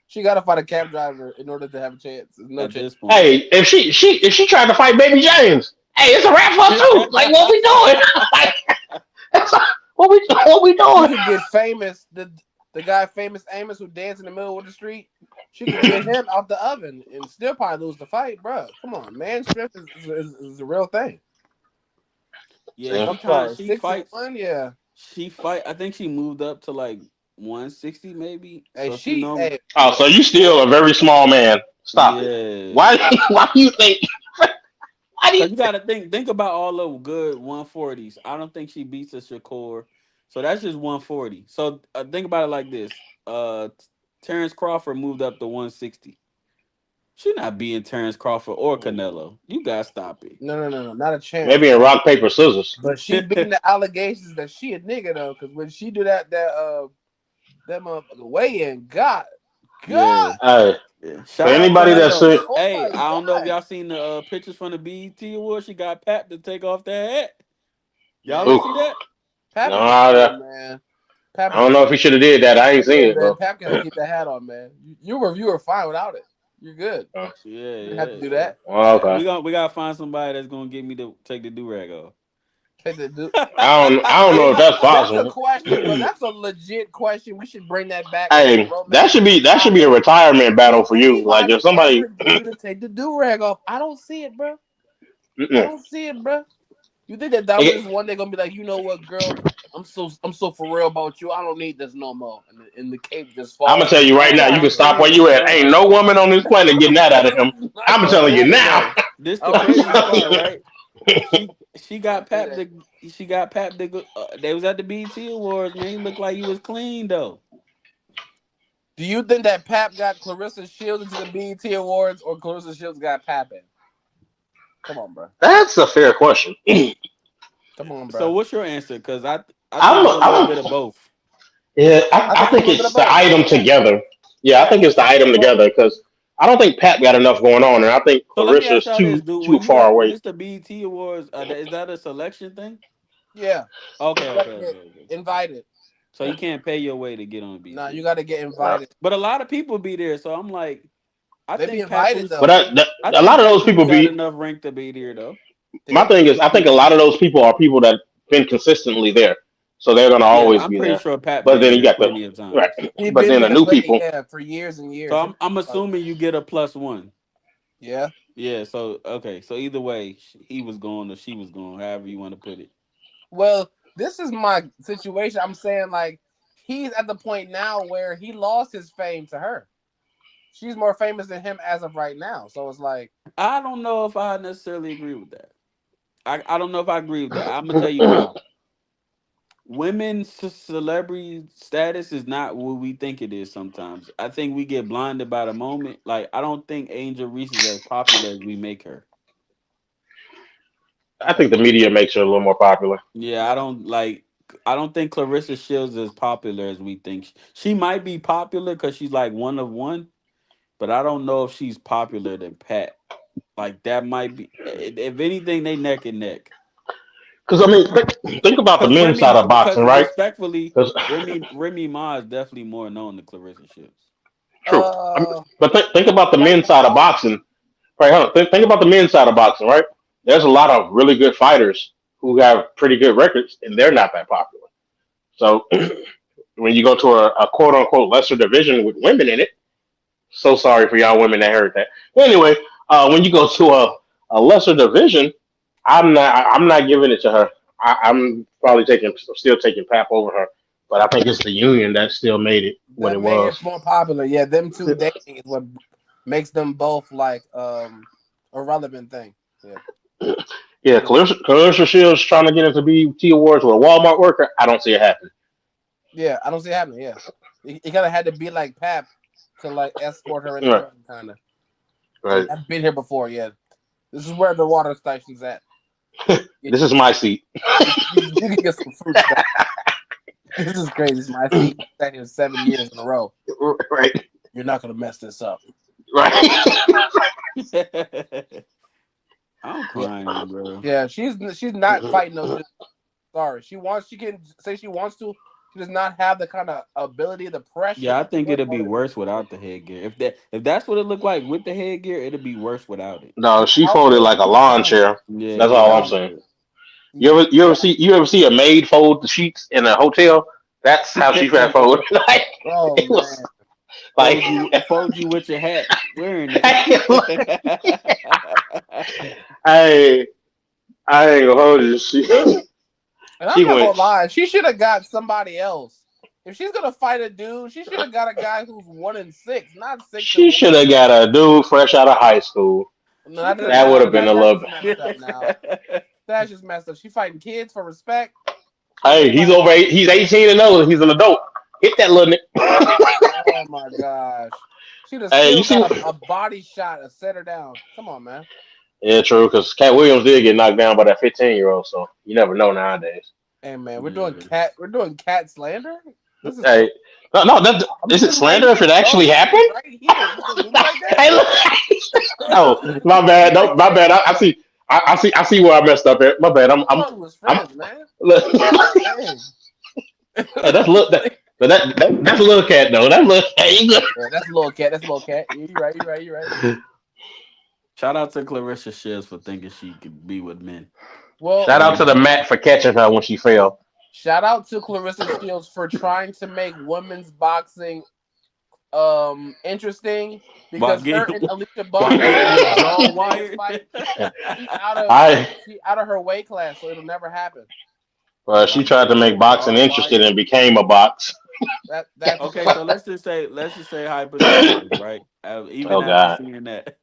She got to fight a cab driver in order to have a chance. There's no at chance. this point. Hey, if she tried to fight Baby James, hey, it's a wrap for her too. Like, what we doing? Like, that's what we She doing? could get famous. The guy famous Amos who danced in the middle of the street. She could get him out the oven and still probably lose the fight, bro. Come on, man. Strength is a real thing. Yeah, See? I'm sorry, she six and fights. one. Yeah. I think she moved up to like 160 maybe. Hey, So she know. Oh, so you still what? a very small man. Stop it. Yeah. Why? Why do you think? Why do you Cause you think? gotta think about all the good 140s. I don't think she beats a Shakur. So that's just 140. So think about it like this. Terrence Crawford moved up to 160. She not beating Terrence Crawford or Canelo. You gotta stop No, not a chance. Maybe in rock paper scissors. But she beating it. the allegations that she a nigga though, because when she do that motherfucker weigh in, Yeah. God, Hey, Yeah. for Shout out anybody that's Canelo. oh Hey, my I don't know if God, y'all seen the pictures from the BET Awards. She got Pap to take off that hat. Y'all man, ain't ooh, see that? Pap no, is a pro, man. Pap I can don't know if he should have did that. I ain't seen yeah, it, man. bro. Pap can keep that hat on, man. You were fine without it. You're good. Uh, Yeah, You didn't have yeah, to do yeah. that. well, okay. We gotta find somebody that's gonna get me to take the do rag off. Take the do. I don't know if Hey, that's that's a possible. question, bro. That's a legit question. We should bring that back as a Hey, romantic that should be a topic. retirement battle Will for you. Like if anybody somebody, ever get you to take the do rag off? I don't see it, bro. I mm-mm. don't see it, bro. You think that Diamond It- is one day gonna be like, you know what, girl? I'm so for real about you. I don't need this no more. And the cape just I'm falls gonna from tell his you right I'm now. arm. You not can stop where saying, you at. bro. Ain't no woman on this planet getting that out of him. I'm I telling don't you Hey, see it. now. bro. This I the don't crazy see it. part, right? She I don't got see Pap that. the she got Pap the they was at the BET Awards, man. He looked like he was clean though. Do you think that Pap got Clarissa Shields into the BET Awards or Clarissa Shields got Pap in? Come on, bro. That's a fair question. Come on, So bro. what's your answer? Because I think it's a little I'm bit of both. yeah. I I think it's a think little bit of it's the both. item together. Yeah, I Yeah, think I it's think the it's a little bit item of both. together because I don't think Pat got enough going on, and I think So let me ask Clarissa's y'all this: Do too when you far at when away. it's the BET Awards, is that a selection thing? Yeah, Okay, you okay, gotta get okay, okay. invited. So you can't pay your way to get on Nah, BET you Awards. gotta get Uh, invited. But a lot of people be there, so I'm like, I They be think invited Papoose, but though. I a lot think of those Papoose people got be. enough rank to be there though. My They thing is, I think a lot of those people are people that been consistently there, so they're gonna Yeah, always I'm be pretty there. sure Pap But been then you there got the plenty of right. times. he But been then the there new plenty, people. yeah, for years and So years. I'm assuming you get a plus one. Yeah. Yeah. So okay. So either way, he was going or she was going, however you want to put it. Well, this is my situation. I'm saying like he's at the point now where he lost his fame to her. She's more famous than him as of right now. So it's like, I don't know if I necessarily agree with that. I don't know if I agree with that. I'm gonna tell you why. Women's celebrity status is not what we think it is sometimes. I think we get blinded by the moment. Like, I don't think Angel Reese is as popular as we make her. I think the media makes her a little more popular. Yeah, yeah, I don't think Clarissa Shields is popular as we think. She might be popular because she's like one of one, but I don't know if she's popular than Pat. Like that might be if anything, they neck and neck. Because I mean, think about the Because men's side of because boxing, right? respectfully, Because Remy Ma is definitely more known than Clarissa Shields. true. uh, But think about the right men's side of now, boxing, right? Hold on. Think about the men's side of boxing, right? There's a lot of really good fighters who have pretty good records, and they're not that popular. So when you go to a quote unquote lesser division with women in it, so sorry for y'all women that heard that. But anyway, when you go to a lesser division, I'm not giving it to her. I'm probably still taking Pap over her, but I think it's the union that still made it what that it made it was. more popular. Yeah, them two dating is what makes them both like a relevant thing. Yeah, Yeah, Clarissa Shields trying to get into BT Awards with a Walmart worker. I don't see it happening. yeah, I don't see it happening. Yeah, it kind of had to be like Pap to like escort her in the Right, ring, kind of. right. I've been here before. Yeah, this is where the water station's at. This is my seat. You can get some fruit stuff. This is crazy. It's my seat. I've sat here 7 years in a row. Right, You're not gonna mess this up. right. I'm Yeah, crying, bro. yeah. She's not fighting no dude. Sorry. She can say she wants to. She does not have the kind of ability, the pressure Yeah, I to think win it'll be on worse without the headgear. If that's what it looked like with the headgear, it'll be worse without it. No, she without folded it. like a You lawn don't. chair. Yeah, That's You yeah, all I'm don't. saying. yeah. You ever see a maid fold the sheets in a hotel? That's how she had folded. Like Oh it was man. like Fold you with your hat wearing I it. I ain't gonna hold you. And I'm She not went gonna lie, she should have got somebody else. If she's gonna fight a dude, she should have got a guy who's 1-6, not 6-1. she should have got a dude fresh out of high school. No, She could have That would got have been a that's little. just messed up now. That's just messed up. She fighting kids for respect. She should Hey, have fight. he's 18 and old. He's an adult. Hit that little nigga. Oh my gosh. She'd have Hey, you still see? got a body shot to set her down. Come on, man. Yeah, true. Because Cat Williams did get knocked down by that 15-year-old, so you never know nowadays. Hey man, Yeah. we're doing cat slander? This is crazy. Hey, no, that I'm is it sitting right slander if here, it bro. actually I'm sitting happened? right here. You gonna do me like that? Hey, look. Oh, my You bad. gonna do No, me my like bad. that? I see where I messed up at. My bad. I thought we was I'm friends, man. look. Dang. That's that's a little cat though. That's little cat. Yeah, that's a little cat. That's a little cat. You're right. You're right. You're right. Shout out to Claressa Shields for thinking she could be with men. Well, Shout out to the mat for catching her when she fell. shout out to Claressa Shields for trying to make women's boxing interesting While because her getting and Alicia while Bumgarner getting your are jaw the biggest wired. fight. I She out of her weight class, so it'll never happen. She While tried to getting make your boxing jaw interesting wired. and became a box. That's Okay, so let's just say hypothetically, right? Even Oh after God. seeing that,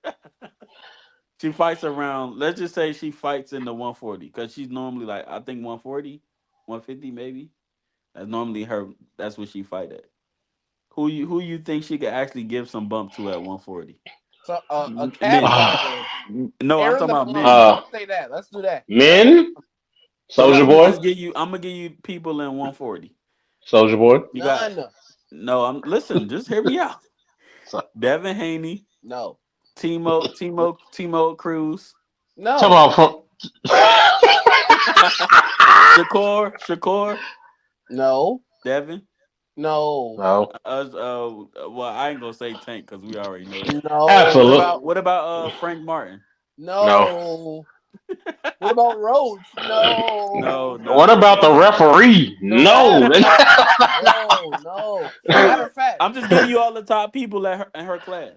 she fights around. Let's just say she fights in the 140 because she's normally like I think 140, 150 maybe. That's normally her. That's what she fight at. Who you think she could actually give some bump to at 140? so a cat Men. fighter. No, I'm Aaron talking the about men. plumber. Let's say that. Let's do that. Aaron. Men, So Soldier I'm gonna Boy, just give you. I'm gonna give you people in 140. Soldier Boy. You got None. no. I'm listen. Just hear me out. So, Devin Haney, No. Timo Cruz, talk No. about from. Shakur, No. Devin. No. No, Well, I ain't gonna say Tank because we already know that. What absolute. about No. what about Frank Martin? No. No. What about Rhodes? No, No. no, What no. about the referee? No. No. No. No. Matter of fact, I'm just giving you all the top people at her class.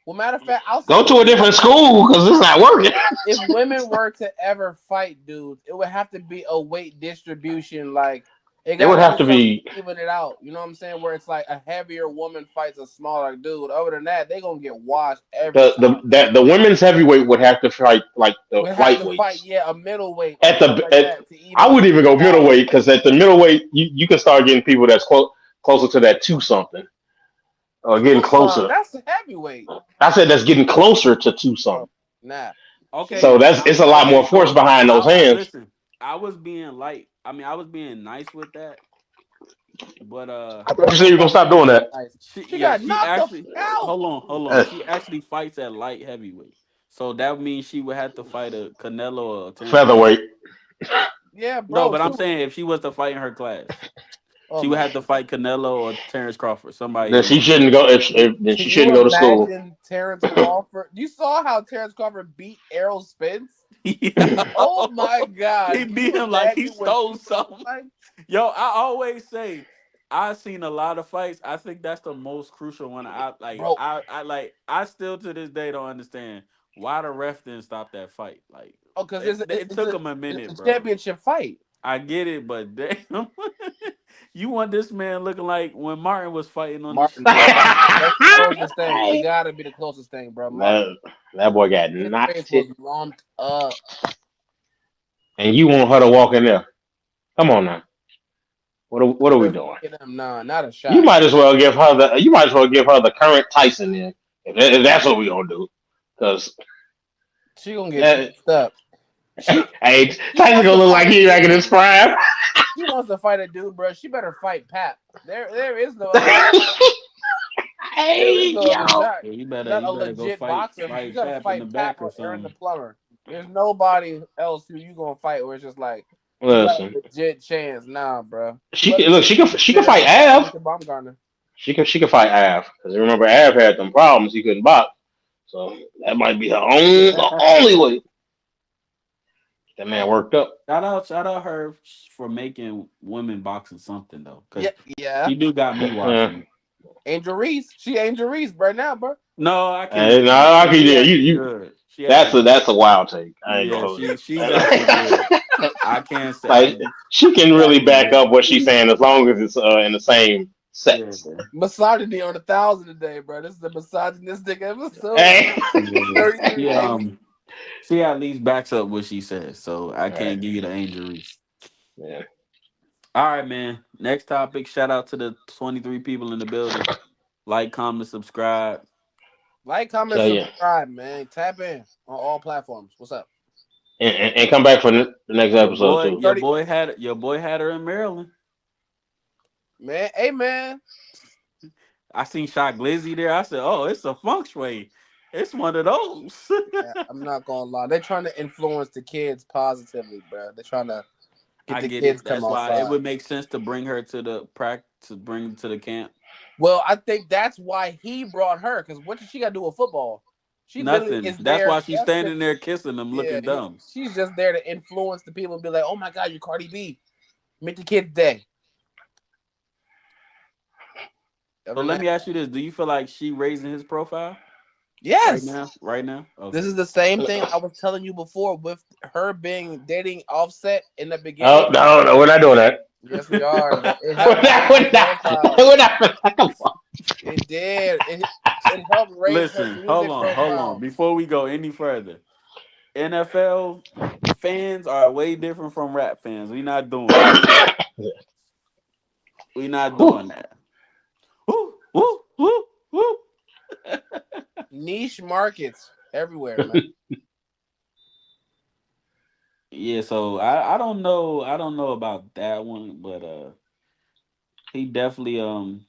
well, matter of fact, I'll Go say to a this. different school because it's not working. If women were to ever fight dudes, it would have to be a weight distribution. Like it It would gotta have be to something be to even it out. You know what I'm saying? Where it's like a heavier woman fights a smaller dude. Other than that, they gonna get washed every time. the women's heavyweight would have to fight like the We have to fight, lightweights yeah, a middleweight or at something the like that to I even would even go balance. middleweight because at the middleweight you can start getting people that's closer to that two something or getting Two some, closer. that's heavyweight. I said that's getting closer to two Oh, something. nah. Okay, So that's it's a lot okay. more force So behind those hands. listen. I was being light. I mean, I was being nice with that, but I thought you said Oh you were gonna my stop doing goodness, that. nice. she She yeah got she knocked the actually fuck out. hold on. Uh, She actually fights at light heavyweight. So that means she would have to fight a Canelo or a Terrence Crawford. Featherweight. Yeah, No, bro. but She I'm was. saying if she was to fight in her class, Oh she would my. have to fight Canelo or Terrence Crawford. Somebody, Then she shouldn't go. If then Can she you shouldn't go to school. imagine Terrence Crawford? You saw how Terrence Crawford beat Errol Spence? yeah, Oh my he God. Can beat you him like he imagine what she stole would look something. like? Yo, I always say I've seen a lot of fights. I think that's the most crucial one. I like. Bro, I like. I still to this day don't understand why the ref didn't stop that fight. Like oh, because it took him a it's minute, a bro. championship fight. I get it, but damn, you want this man looking like when Martin was fighting on the Martin, show. bro. That's the closest thing. It gotta be the closest thing, bro. Martin. that, that boy got His face knocked it, was lumped up. and you want her to walk in there? Come on now. What are we Ref doing? get him, nah, not a You shot. might as well give her the. You might as well give her the current Tyson then. If that's what we gonna do, because She gonna get that messed up. She hey she Tyson wants gonna to look fight like a he back in dude. his prime. She wants to fight a dude, bro. She better fight Pap. There is no other shot. There is Hey no other yo. shot. Yeah, you Not a better go legit fight boxer. You fight gotta Pap in the fight Pap back or or Aaron the something. Plumber. There's nobody else who you gonna fight where it's just like you got a Listen, legit chance. Nah, bro. she Let can her look. She can sit fight down and fight Av. Alicia Baumgartner. She can fight Av because remember Av had them problems. He couldn't box, so that might be her own the only way. That man Hey, worked up. Shout out her for making women boxing something though, yeah, because yeah. she do got me Yeah. watching. Angel Reese. She Angel Reese right now, bro. No, I can't Hey, give no, you that I because can, she yeah, actually you good. She that's actually a good. that's a wild take. I ain't gonna Yeah, hold you. she's actually good. I can't say Like she can she really actually back up good. what she's saying as long as it's in the same Yeah, sets. Misogyny on 1,000 today, bro. This is the misogynistic episode. Hey. yeah. 33, She baby. she at least backs up what she says, so I All right. can't give you the injuries. Yeah. All right, man. Next topic. Shout out to the 23 people in the building. Like, comment, subscribe. Like, comment, So yeah, subscribe, man. Tap in on all platforms. What's up? and come back for the next Your episode boy, too. your 30, boy had her in Maryland. man. Hey, man. I seen Shot Glizzy there. I said, "Oh, it's a feng shui. It's one of those." Yeah, I'm not gonna lie. They're trying to influence the kids positively, bro. They're trying to I the get kids it. come That's why it outside. would make sense to bring her to the to bring to the camp. Well, I think that's why he brought her. Because what does she got to do with football? She literally Nothing. is That's there why she's just to, standing there kissing them, yeah. looking dumb. She's just there to influence the people and be like, "Oh my God, you Cardi B, meet the kids day." So Other than let that, me ask you this: do you feel like she raising his profile right yes, now? Right now? this Okay. is the same thing I was telling you before with her being dating Offset in the beginning. Oh no, no, we're not doing that. Yes, we are. It We're helped raise not. her We're not. profile. We're not. Come on. It did. It helped raise her Listen, music hold on. profile. Before we go any further, NFL fans are way different from rap fans. We not doing that. We not Whew. doing that. Woo, woo, woo, woo. Niche markets everywhere, man. Yeah, so I don't know. I don't know about that one, but he definitely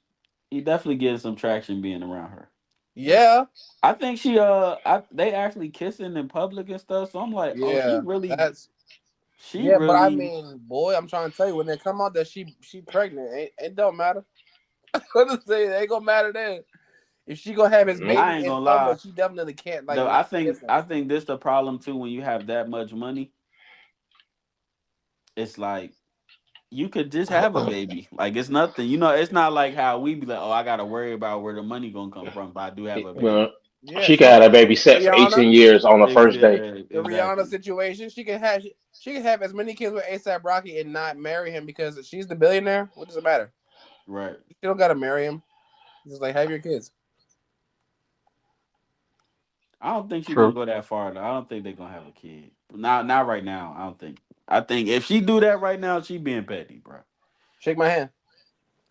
he definitely gets some traction being around her. Yeah, I think they actually kissing in public and stuff. So I'm like, oh, yeah. That's she yeah, but I really. mean, boy, I'm trying to tell you, when they come out that she pregnant, it don't matter. What to say, it ain't gonna matter then. If she gonna have his Mm, baby I ain't in gonna lie. public, she definitely can't like Though not kiss him. I think this the problem too when you have that much money. It's like you could just have a baby. Like it's nothing. You know, it's not like how we be like, oh, I gotta worry about where the money gonna come from if I do have a baby. well, Yeah, she could have that baby set for Rihanna, 18 years on the first day. the Rihanna Exactly. situation, she can have as many kids with ASAP Rocky and not marry him because she's the billionaire. What does it matter? Right. She don't gotta marry him. Just like have your kids. I don't think she's gonna True. go that far though. I don't think they're gonna have a kid. Not right now. I don't think. I think if she do that right now, she being petty, bro. Shake my hand.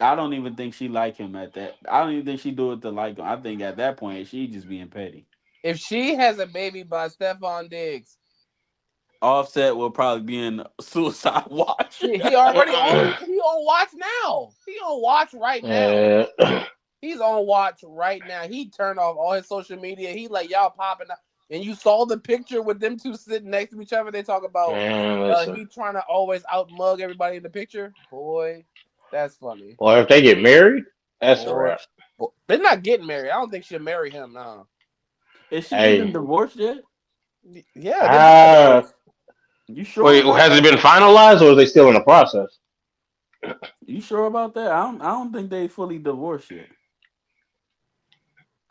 I don't even think she like him at that. I don't even think she do it to like him. I think at that point she just being petty. If she has a baby by Stefon Diggs, Offset will probably be in suicide watch. he already on. He on watch now. He on watch right now. Uh, He's on watch right now. He turned off all his social media. He like y'all popping up. And you saw the picture with them two sitting next to each other. They talk about man, listen. he trying to always outmug everybody in the picture. Boy, that's funny. Boy, if they get married, that's a Boy, wrap. they're not getting married. I don't think she'll marry him. No. Is she even Hey, divorced yet? Yeah, they've been uh, divorced. You sure wait, about has it that? been finalized or is they still in the process? You sure about that? I don't think they fully divorced yet.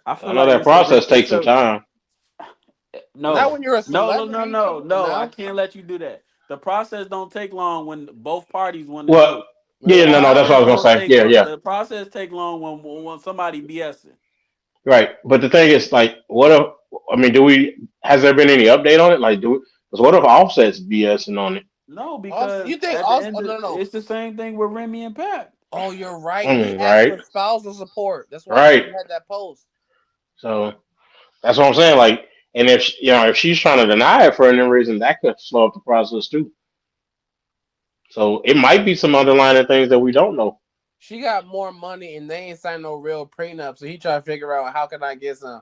I I feel know like that it's a process takes it's some a time. Not no. when you're a celebrity. Come on No. I now. can't let you do that. The process don't take long when both parties want to do Well, it. yeah, The no, no, that's what I process was gonna don't say. take Yeah, long. yeah, The process take long when somebody BSing. right. But the thing is, like, what if? I mean, do we? Has there been any update on it? Like, do we? Because what if Offset's BSing on it? No, You because think at the also? end Oh, of, no, no. it's the same thing with Remy and Pat. Oh, you're right. I He mean, asked right? for spousal support. That's why he Right. had that post. So that's what I'm saying. Like, and if if she's trying to deny it for any reason, that could slow up the process too. So it might be some underlying things that we don't know. She got more money and they ain't signed no real prenup. So he tried to figure out how can I get some.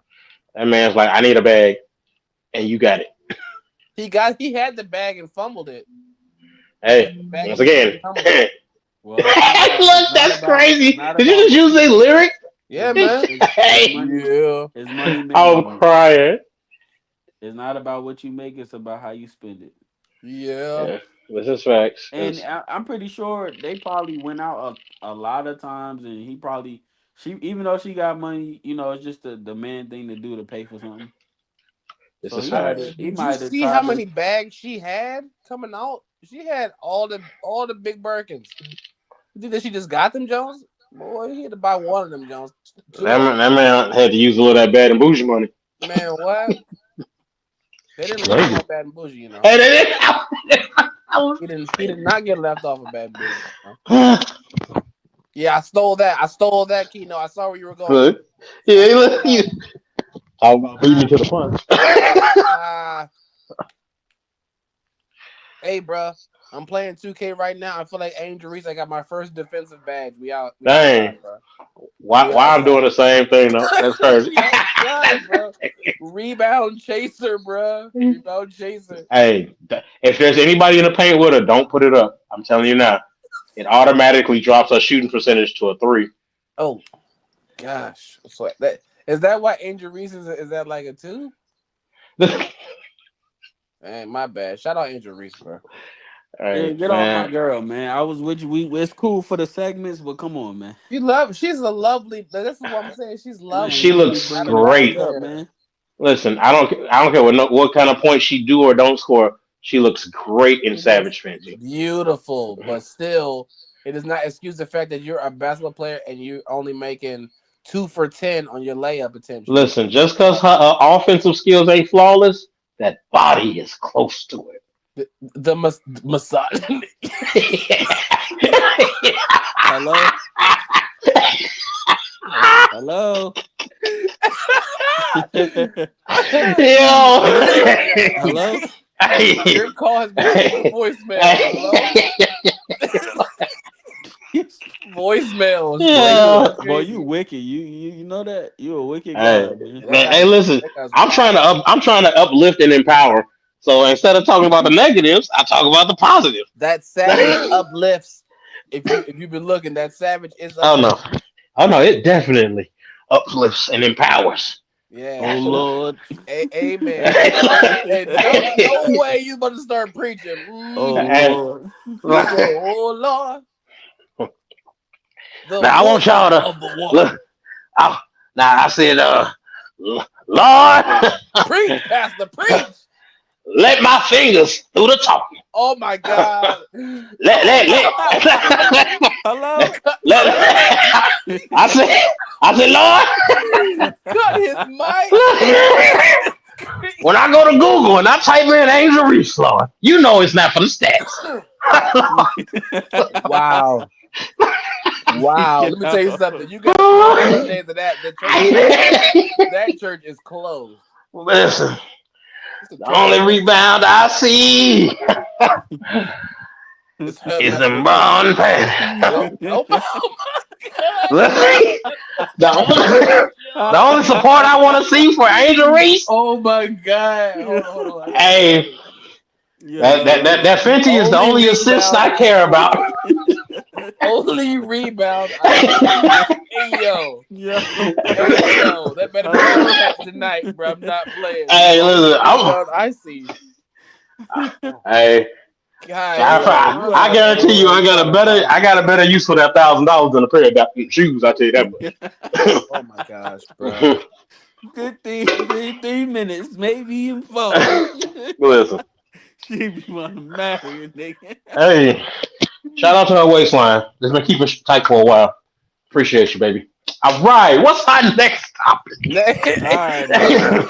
That man's like, I need a bag, and you got it. He had the bag and fumbled it. He had Hey, the bag once and again, he fumbled it. Well, look, that's it's crazy. not Did you about just what use you a make. lyric? Yeah, man. It's Hey, money. Yeah. It's money I'm management. crying. It's not about what you make. It's about how you spend it. Yeah. Yeah, this is facts. And 'Cause, I'm pretty sure they probably went out a lot of times, and he probably she even though she got money, it's just the man thing to do to pay for something. this So is I facts. mean, he did you might have see how tried to. many bags she had coming out? She had all the big Birkins. You think that she just got them Jones? Boy, he had to buy one of them Jones. Two of them. That man had to use a little of that bad and bougie money. Man, what? They didn't leave him Maybe. on Bad and Bougie, you know. Hey, I was- He did not get left off of Bad and Bougie. You know? Yeah, I stole that. I stole that, Keno. I saw where you were going. Look, I yeah, stole look, that. talk about beat me to the punch. Ah, hey, bro. I'm playing 2K right now. I feel like Angel Reese. I got my first defensive badge. We outside, Dang, bro. why? We Why I'm outside. doing the same thing though? That's crazy. We outside. God, bro. Rebound chaser, bro. Rebound chaser. Hey, if there's anybody in the paint with her, don't put it up. I'm telling you now. It automatically drops her shooting percentage to a 3. Oh gosh, so that is that why Angel Reese is that like a 2? Man, my bad. Shout out Angel Reese, bro. Yeah, Hey, get off my man. girl, man. I was with you. It's cool for the segments, but come on, man. She's a lovely. This is what I'm saying. She's Man, She lovely. you be looks Not a bringing niggas bad great. up, player. man. Listen, I don't care what kind of points she do or don't score. She looks great in She looks Savage Fenty. beautiful, but still, it does not excuse the fact that you're a basketball player and you're only making 2 for 10 on your layup attempts. You know, Listen, just because her offensive skills ain't flawless, that body is close to the massage. it. Hello, hello, Yo. hello. Your call has been sent to voicemail. Hello, voicemails. Boy, Yeah. That's you crazy. wicked. You know that you a wicked Hey, guy, man. Yeah, man, hey, listen. that guy's I'm trying to wild. uplift and empower. So instead of talking about the negatives, I talk about the positive. That savage uplifts. If you've been looking, that savage is Oh no, uplifting. oh no, it definitely uplifts and empowers. Yeah. Oh Absolutely. Lord, Amen. And no way you about to start preaching. oh Hey, Lord. He said, "Oh Lord, the now I want y'all woman to of the woman." look. I, now I said, Lord, Preach, Pastor, preach. let my fingers do the talking. Oh my God. let let let Hello. let. I said, Cut his mic. Lord. When I go to Google and I type in Angel Reese, Lord, you know it's not for the stats. Wow. Wow. Let me tell you Yo. something. You got 21 days of that. That church is closed. Listen, It's a the church only closed. rebound I see It's her is messing the with me. brown pants. Yo, oh my God. Listen, the only, the only support I want to see for Angel Reese, Oh my God. Yo. Hold on. I gotta hey, say. Yo. that The Fenty is the only only assist rebound I I care see. about. Only rebound I see. Hey yo. Yo. Hey yo. That better be my Hello. catch tonight, bro. I'm not playing. The Hey, only listen, rebound I see. hey, God Yo, damn. you I'm I not asking guarantee for playing. you, a lot of I got a better use for that $1,000 than a pair of shoes. I tell you that Oh my gosh, bro. much. 15 minutes, maybe even 4. Listen, She be want to marry a nigga. hey, shout out to her waistline. It's been keeping tight for a while. Appreciate you, baby. All right, what's our next topic? All right, man.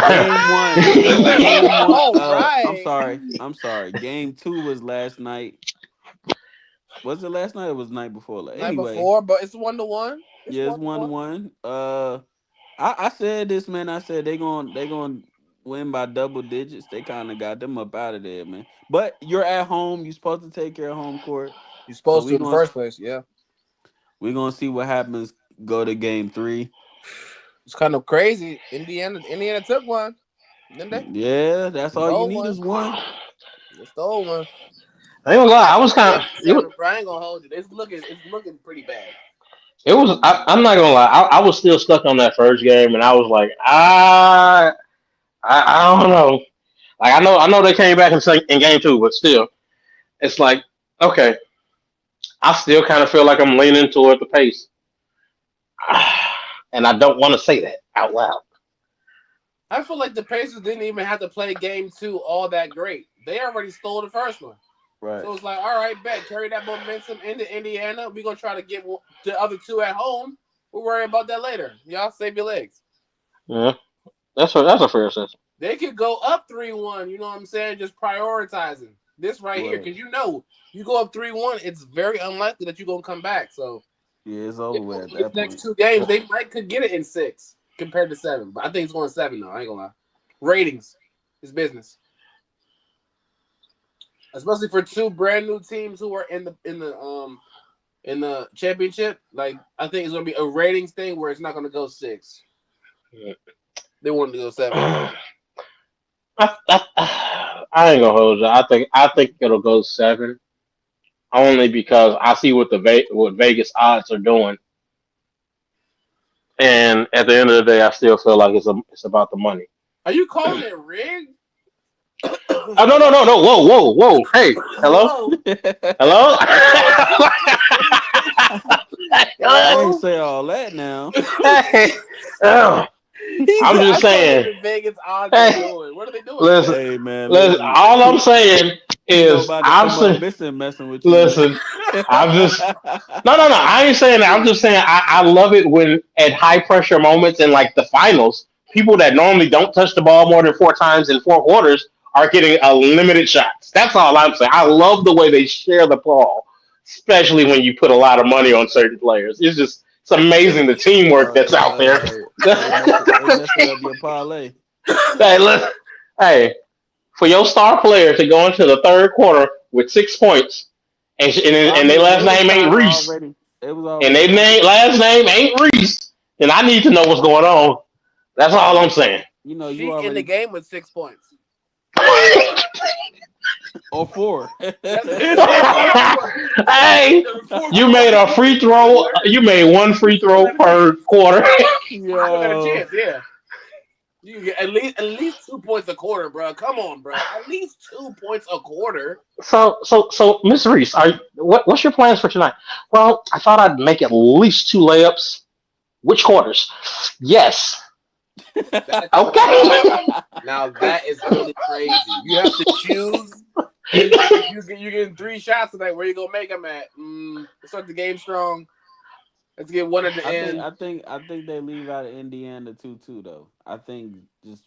Game one. Game one. All I'm right. sorry. I'm sorry. Game two was last night. Was it last night or was the night before? Night Anyway, before, but it's 1-1. It's yeah, it's 1-1. 1-1. I said this, man. I said they going to win by double digits. They kind of got them up out of there, man. But you're at home. You're supposed to take care of home court. You're So supposed to in the first place, yeah. we gonna see what happens. Go to game three. It's kind of crazy. Indiana took one, didn't they? Yeah, that's all you Stole need is one. one. They stole one. I ain't gonna I'm lie, not I was gonna give kind it of it. 7, bro. I ain't gonna hold you. It's looking pretty bad. It was. I'm not gonna lie. I was still stuck on that first game, and I was like, I don't know. Like I know they came back in game two, but still, it's like okay. I still kind of feel like I'm leaning toward the pace, and I don't want to say that out loud. I feel like the Pacers didn't even have to play game two all that great. They already stole the first one. Right. So it's like, all right, bet, carry that momentum into Indiana. We're gonna try to get the other two at home. We'll worry about that later. Y'all save your legs. Yeah, that's a fair assessment. They could go up 3-1, you know what I'm saying? Just prioritizing this right here. Right. Because you go up 3-1, it's very unlikely that you're gonna come back. So Yeah, it's they over with win at these that next point. two games, they could get it in 6 compared to 7. But I think it's going 7 though. I ain't gonna lie. Ratings is business. Especially for two brand new teams who are in the championship. Like I think it's gonna be a ratings thing where it's not gonna go 6. They wanted to go 7. I ain't gonna hold you. I think it'll go 7 only because I see what what Vegas odds are doing, and at the end of the day, I still feel like it's about the money. Are you calling it rigged? Oh no! Whoa! Hey, hello, Hello. hello, I ain't hello. say all that now. Hey, oh, He I'm said, just "I saw what saying. the Vegas odds are Hey, doing. What are they doing?" listen, Hey man, listen. listen. All I'm saying Keno is about to I'm come up saying. missing messing with you, man. Listen, I'm just no. I ain't saying that. I'm just saying I love it when at high pressure moments in like the finals, people that normally don't touch the ball more than 4 times in 4 quarters are getting a limited shots. That's all I'm saying. I love the way they share the ball, especially when you put a lot of money on certain players. It's amazing the teamwork that's out there. They messing up your parlay. Hey, look, hey, for your star player to go into the third quarter with 6 points, Well, I and their mean, last they was name kind ain't of Reese, already. They was and already their kind of. last name ain't Reese, then I need to know what's going on. That's all I'm saying. You Sheik in the already game with 6 points. or four. That's only 4. Hey, There were 4 you made quarters. a free throw. You made one free You still throw got a per chance. quarter. You still got a Yo, chance. Yeah. You can get at least 2 points a quarter, bro. Come on, bro. At least 2 points a quarter. So, Miss Reese, what's your plans for tonight? Well, I thought I'd make at least 2 layups. Which quarters? Yes. That's Okay. now that is really crazy. You have to choose. If you getting 3 shots tonight, where you gonna make them at? Let's start the game strong. Let's get one at the I think end. I think I think they leave out of Indiana 2-2 though. I Mm. just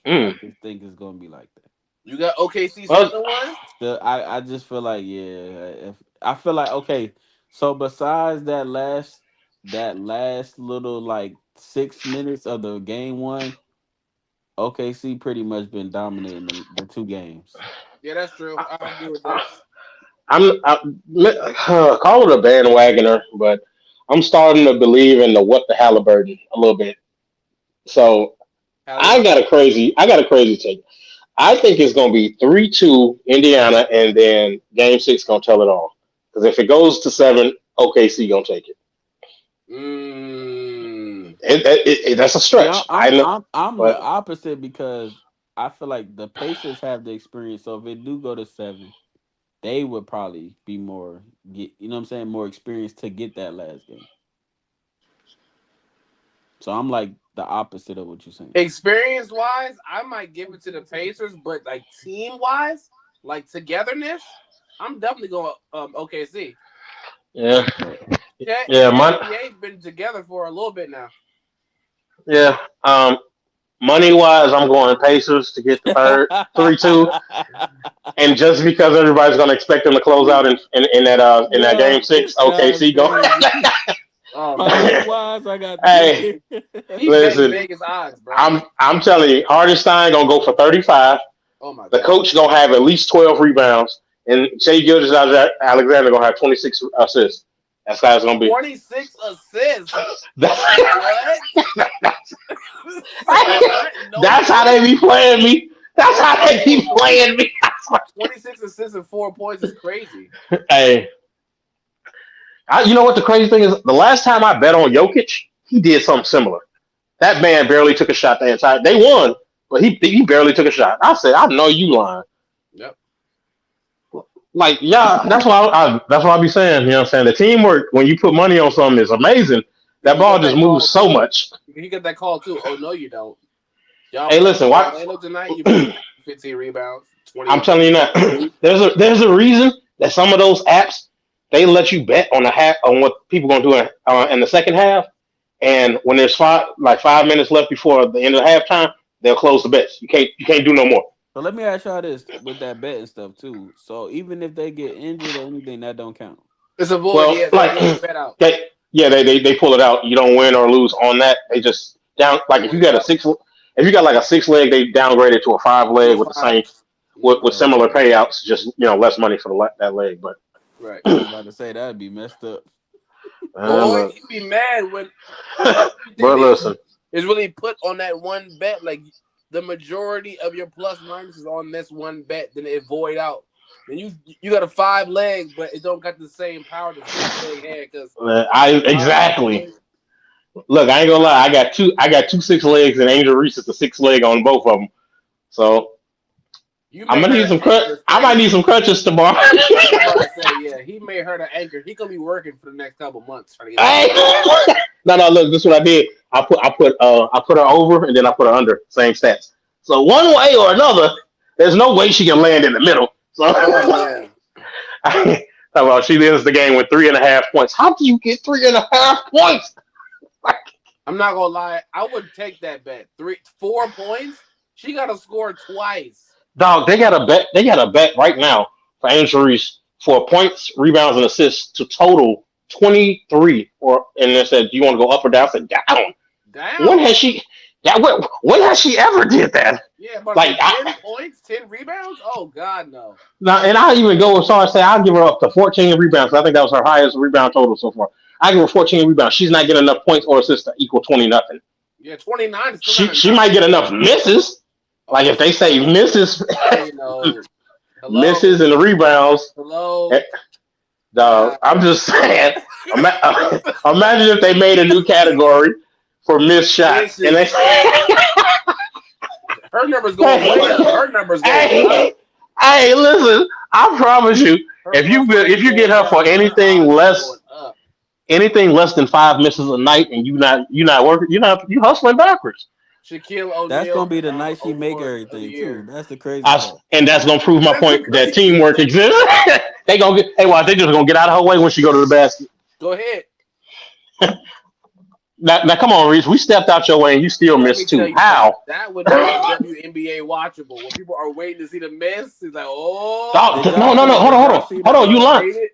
think it's gonna be like that. You got OKC Well, stealing one. Still, I just feel like if I feel like okay. So besides that last little like 6 minutes of the game one, OKC pretty much been dominating the two games. Yeah, that's true. I, I agree with that. call it a bandwagoner, but I'm starting to believe in the what the Halliburton a little bit. So Halliburton. I got a crazy take. I think it's going to be 3-2 Indiana, and then Game 6 going to tell it all. Because if it goes to 7, OKC going to take it. Mm. That's a See, I- stretch. I I'm know, I'm I'm the but opposite because I feel like the Pacers have the experience. So if it do go to 7, they would probably be more what I'm saying, more experienced to get that last game. So I'm like the opposite of what you're saying. Experience wise, I might give it to the Pacers, but like team wise, like togetherness, I'm definitely going OKC. yeah, yeah, Chet and BA been together for a little bit now. yeah. Money wise, I'm going Pacers to get the third 3-2, and just because everybody's going to expect them to close out in that Yo, Game 6, that's OKC go. crazy. Oh Money man, wise, I got Hey, BA. he bet listen, Vegas odds, bro. I'm telling you, Hardenstein gonna go for 35. Oh my The god, coach gonna have at least 12 rebounds, and Shea Gildas Alexander gonna have 26 assists. That's how it's gonna be. 26 assists. That's, What? Say what? No that's how they points. be playing me. That's Hold how on, they be hold on. playing me. 26 assists and 4 points is crazy. Hey, you know what the crazy thing is? The last time I bet on Jokic, he did something similar. That man barely took a shot the entire. They won, but he barely took a shot. I said, I know you lying. Yep. Like, yeah, that's what I be saying. You know what I'm saying? The teamwork when you put money on something is amazing. That He ball got just that moves call so too. much. He got that call too. Oh no, you don't. Y'all Hey, playing listen, why? Orlando tonight? You better 15 rebounds, I'm 20 telling you now, there's a reason that some of those apps they let you bet on the half on what people gonna do in the second half, and when there's 5 minutes left before the end of the halftime, they'll close the bets. You can't do no more. So let me ask y'all this with that bet and stuff too. So even if they get injured or anything, that don't count. It's a void. Well, Yeah, they like void the bet out. they pull it out. You don't win or lose on that. They just down like Yep. if you got like a 6 leg, they downgrade it to a 5 leg To a with the five. same Yep. with Oh, similar okay. payouts, just less money for that leg. But Right. I was about to say that'd be messed up. Boy, look, he'd be mad when you think but they listen. is really put on that one bet. Like the majority of your plus minus is on this one bet, then it void out. Then you got a 5 leg, but it don't got the same power the 6 leg had because Exactly. Look, I ain't gonna lie. I got two 6 legs, and Angel Reese is the 6 leg on both of them. So you I'm made gonna her need some the crutch. anchor. I might need some crutches tomorrow. I'm about to say, yeah, he made her the anchor. He gonna be working for the next couple months trying to get Hey. No. Look, this is what I did. I put her over, and then I put her under. Same stats. So one way or another, there's no way she can land in the middle. So Oh yeah. talk about she ends the game with 3.5 points. How do you get 3.5 points? I'm not gonna lie. I would take that bet. 4 points. She got to score twice. Dog, they got a bet. They got a bet right now for Angel Reese for points, rebounds, and assists to total 23. And they said, "Do you want to go up or down?" I said, "Down." When Down. has she? That when has she ever did that? Yeah, but Like 10 points, 10 rebounds. Oh God, no. now, and I even go as far as say I'll give her up to 14 rebounds. I think that was her highest rebound total so far. I give her 14 rebounds. She's not getting enough points or assists to equal 20 nothing. Yeah, 29 is still not She enough. might get enough misses. Like if they say misses, You know, misses and rebounds. hello. Dog, I'm just saying. Imagine if they made a new category for missed shots, and they her numbers going way up. Her numbers going up. hey, listen, I promise you, Her if you get her for anything less than 5 misses a night, and you not working, you hustling backwards. Shaquille That's O'Neal gonna be the night she make award of the everything too. year. That's the crazy part. And that's gonna prove my That's the point that crazy teamwork exists. They gonna get. Hey, watch, they just gonna get out of her way when she go to the basket. Go ahead. Now, come on, Reese. We stepped out your way, and you still Let me missed tell too. you, How? that would make the WNBA watchable. When people are waiting to see the miss, it's like, Dog, oh, Did y'all no. see? Hold Did y'all on. see the? Hold on. You learn. rated.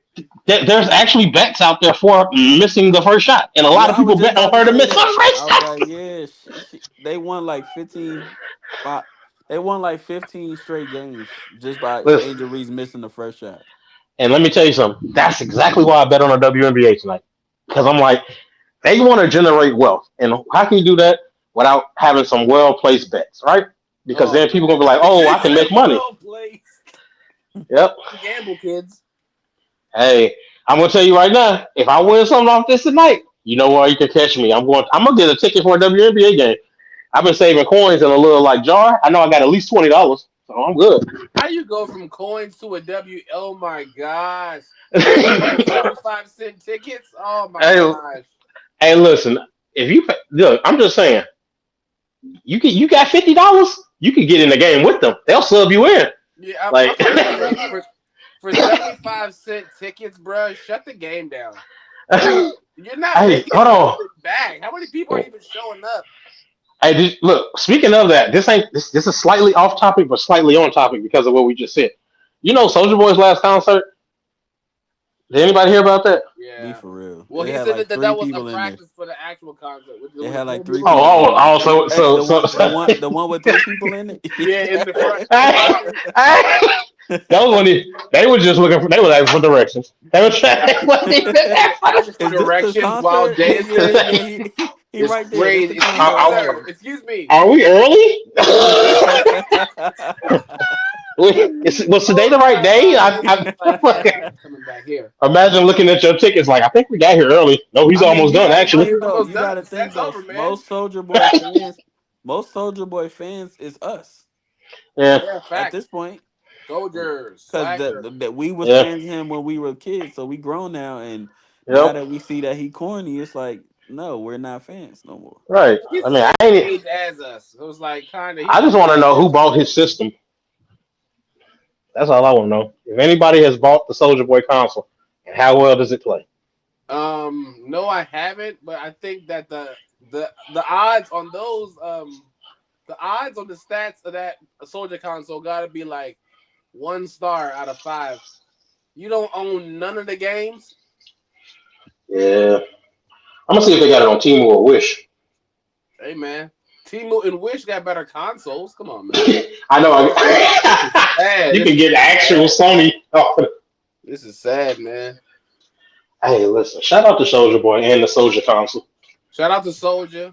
There's actually bets out there for missing the first shot, and a lot Yeah, of I was people just bet on about to her to say miss the that. first I was shot. like, yeah, they won like 15. They won like 15 straight games just by Listen, Angel Reese missing the first shot. and let me tell you something. That's exactly why I bet on the WNBA tonight, because I'm like, they want to generate wealth, and how can you do that without having some well placed bets, right? Because Oh then people gonna man, be like, oh, I can make money. well played. Yep. Gamble, kids. Hey, I'm gonna tell you right now, if I win something off this tonight, you know where you can catch me. I'm gonna get a ticket for a WNBA game. I've been saving coins in a little like jar. I know I got at least $20, so I'm good. How you go from coins to a W? Oh my gosh! And you got 75-cent tickets. Oh my Hey, gosh! hey, listen, if you look, I'm just saying, you got $50, you can get in the game with them. They'll sub you in. Yeah, I'm Like, about to say for 75-cent tickets, bro. Shut the game down. You're not hey, making hold on. nothing back. How many people are even showing up? Hey, look. Speaking of that, this is slightly off topic, but slightly on topic because of what we just said. You know, Soldier Boy's last concert. Did anybody hear about that? Be Yeah. for real. Well, They he had said like that three that was the people in there. practice for the actual concert. With They with had like nobody three was people in showing there. up. So Hey, so the one with 3 people in it. Yeah, in the front. I, I, that was when they were just looking for they were like for directions. They were trying Looking for Is this the directions while concert? Yeah, Day is yeah, saying yeah. He it's right there. This great. the Excuse me, concert right sir. are, here. Excuse me. are we early? Was today Oh the right my day? God! This is like, man, I'm coming back here. Imagine looking at your tickets like I think we got here early. No, he's I mean, almost you done got to No, actually. you're think though. almost You got done. to think Set's though. over, man. Most Soldier Boy fans is us Yeah, Yeah, at facts. this point. Soldiers, Because swagger. that we was yeah, fans of him when we were kids, so we grown now, and now yep, that we see that he corny, it's like no, we're not fans no more. right. He's I the mean, same age as us. It was like kind of. He's I just like want to know who 10 bought his system. That's all I want to know. If anybody has bought the Soldier Boy console, and how well does it play? No, I haven't, but I think that the odds on those the odds on the stats of that Soldier console got to be like 1 star out of 5. You don't own none of the games. Yeah, I'm gonna see if they got it on Team or Wish. Hey man, Temu and Wish got better consoles. Come on, man. I know. This is sad. You This can is get actual sad. Sony. Oh, This is sad, man. hey, listen! Shout out to Soldier Boy and the Soldier console. Shout out to Soldier.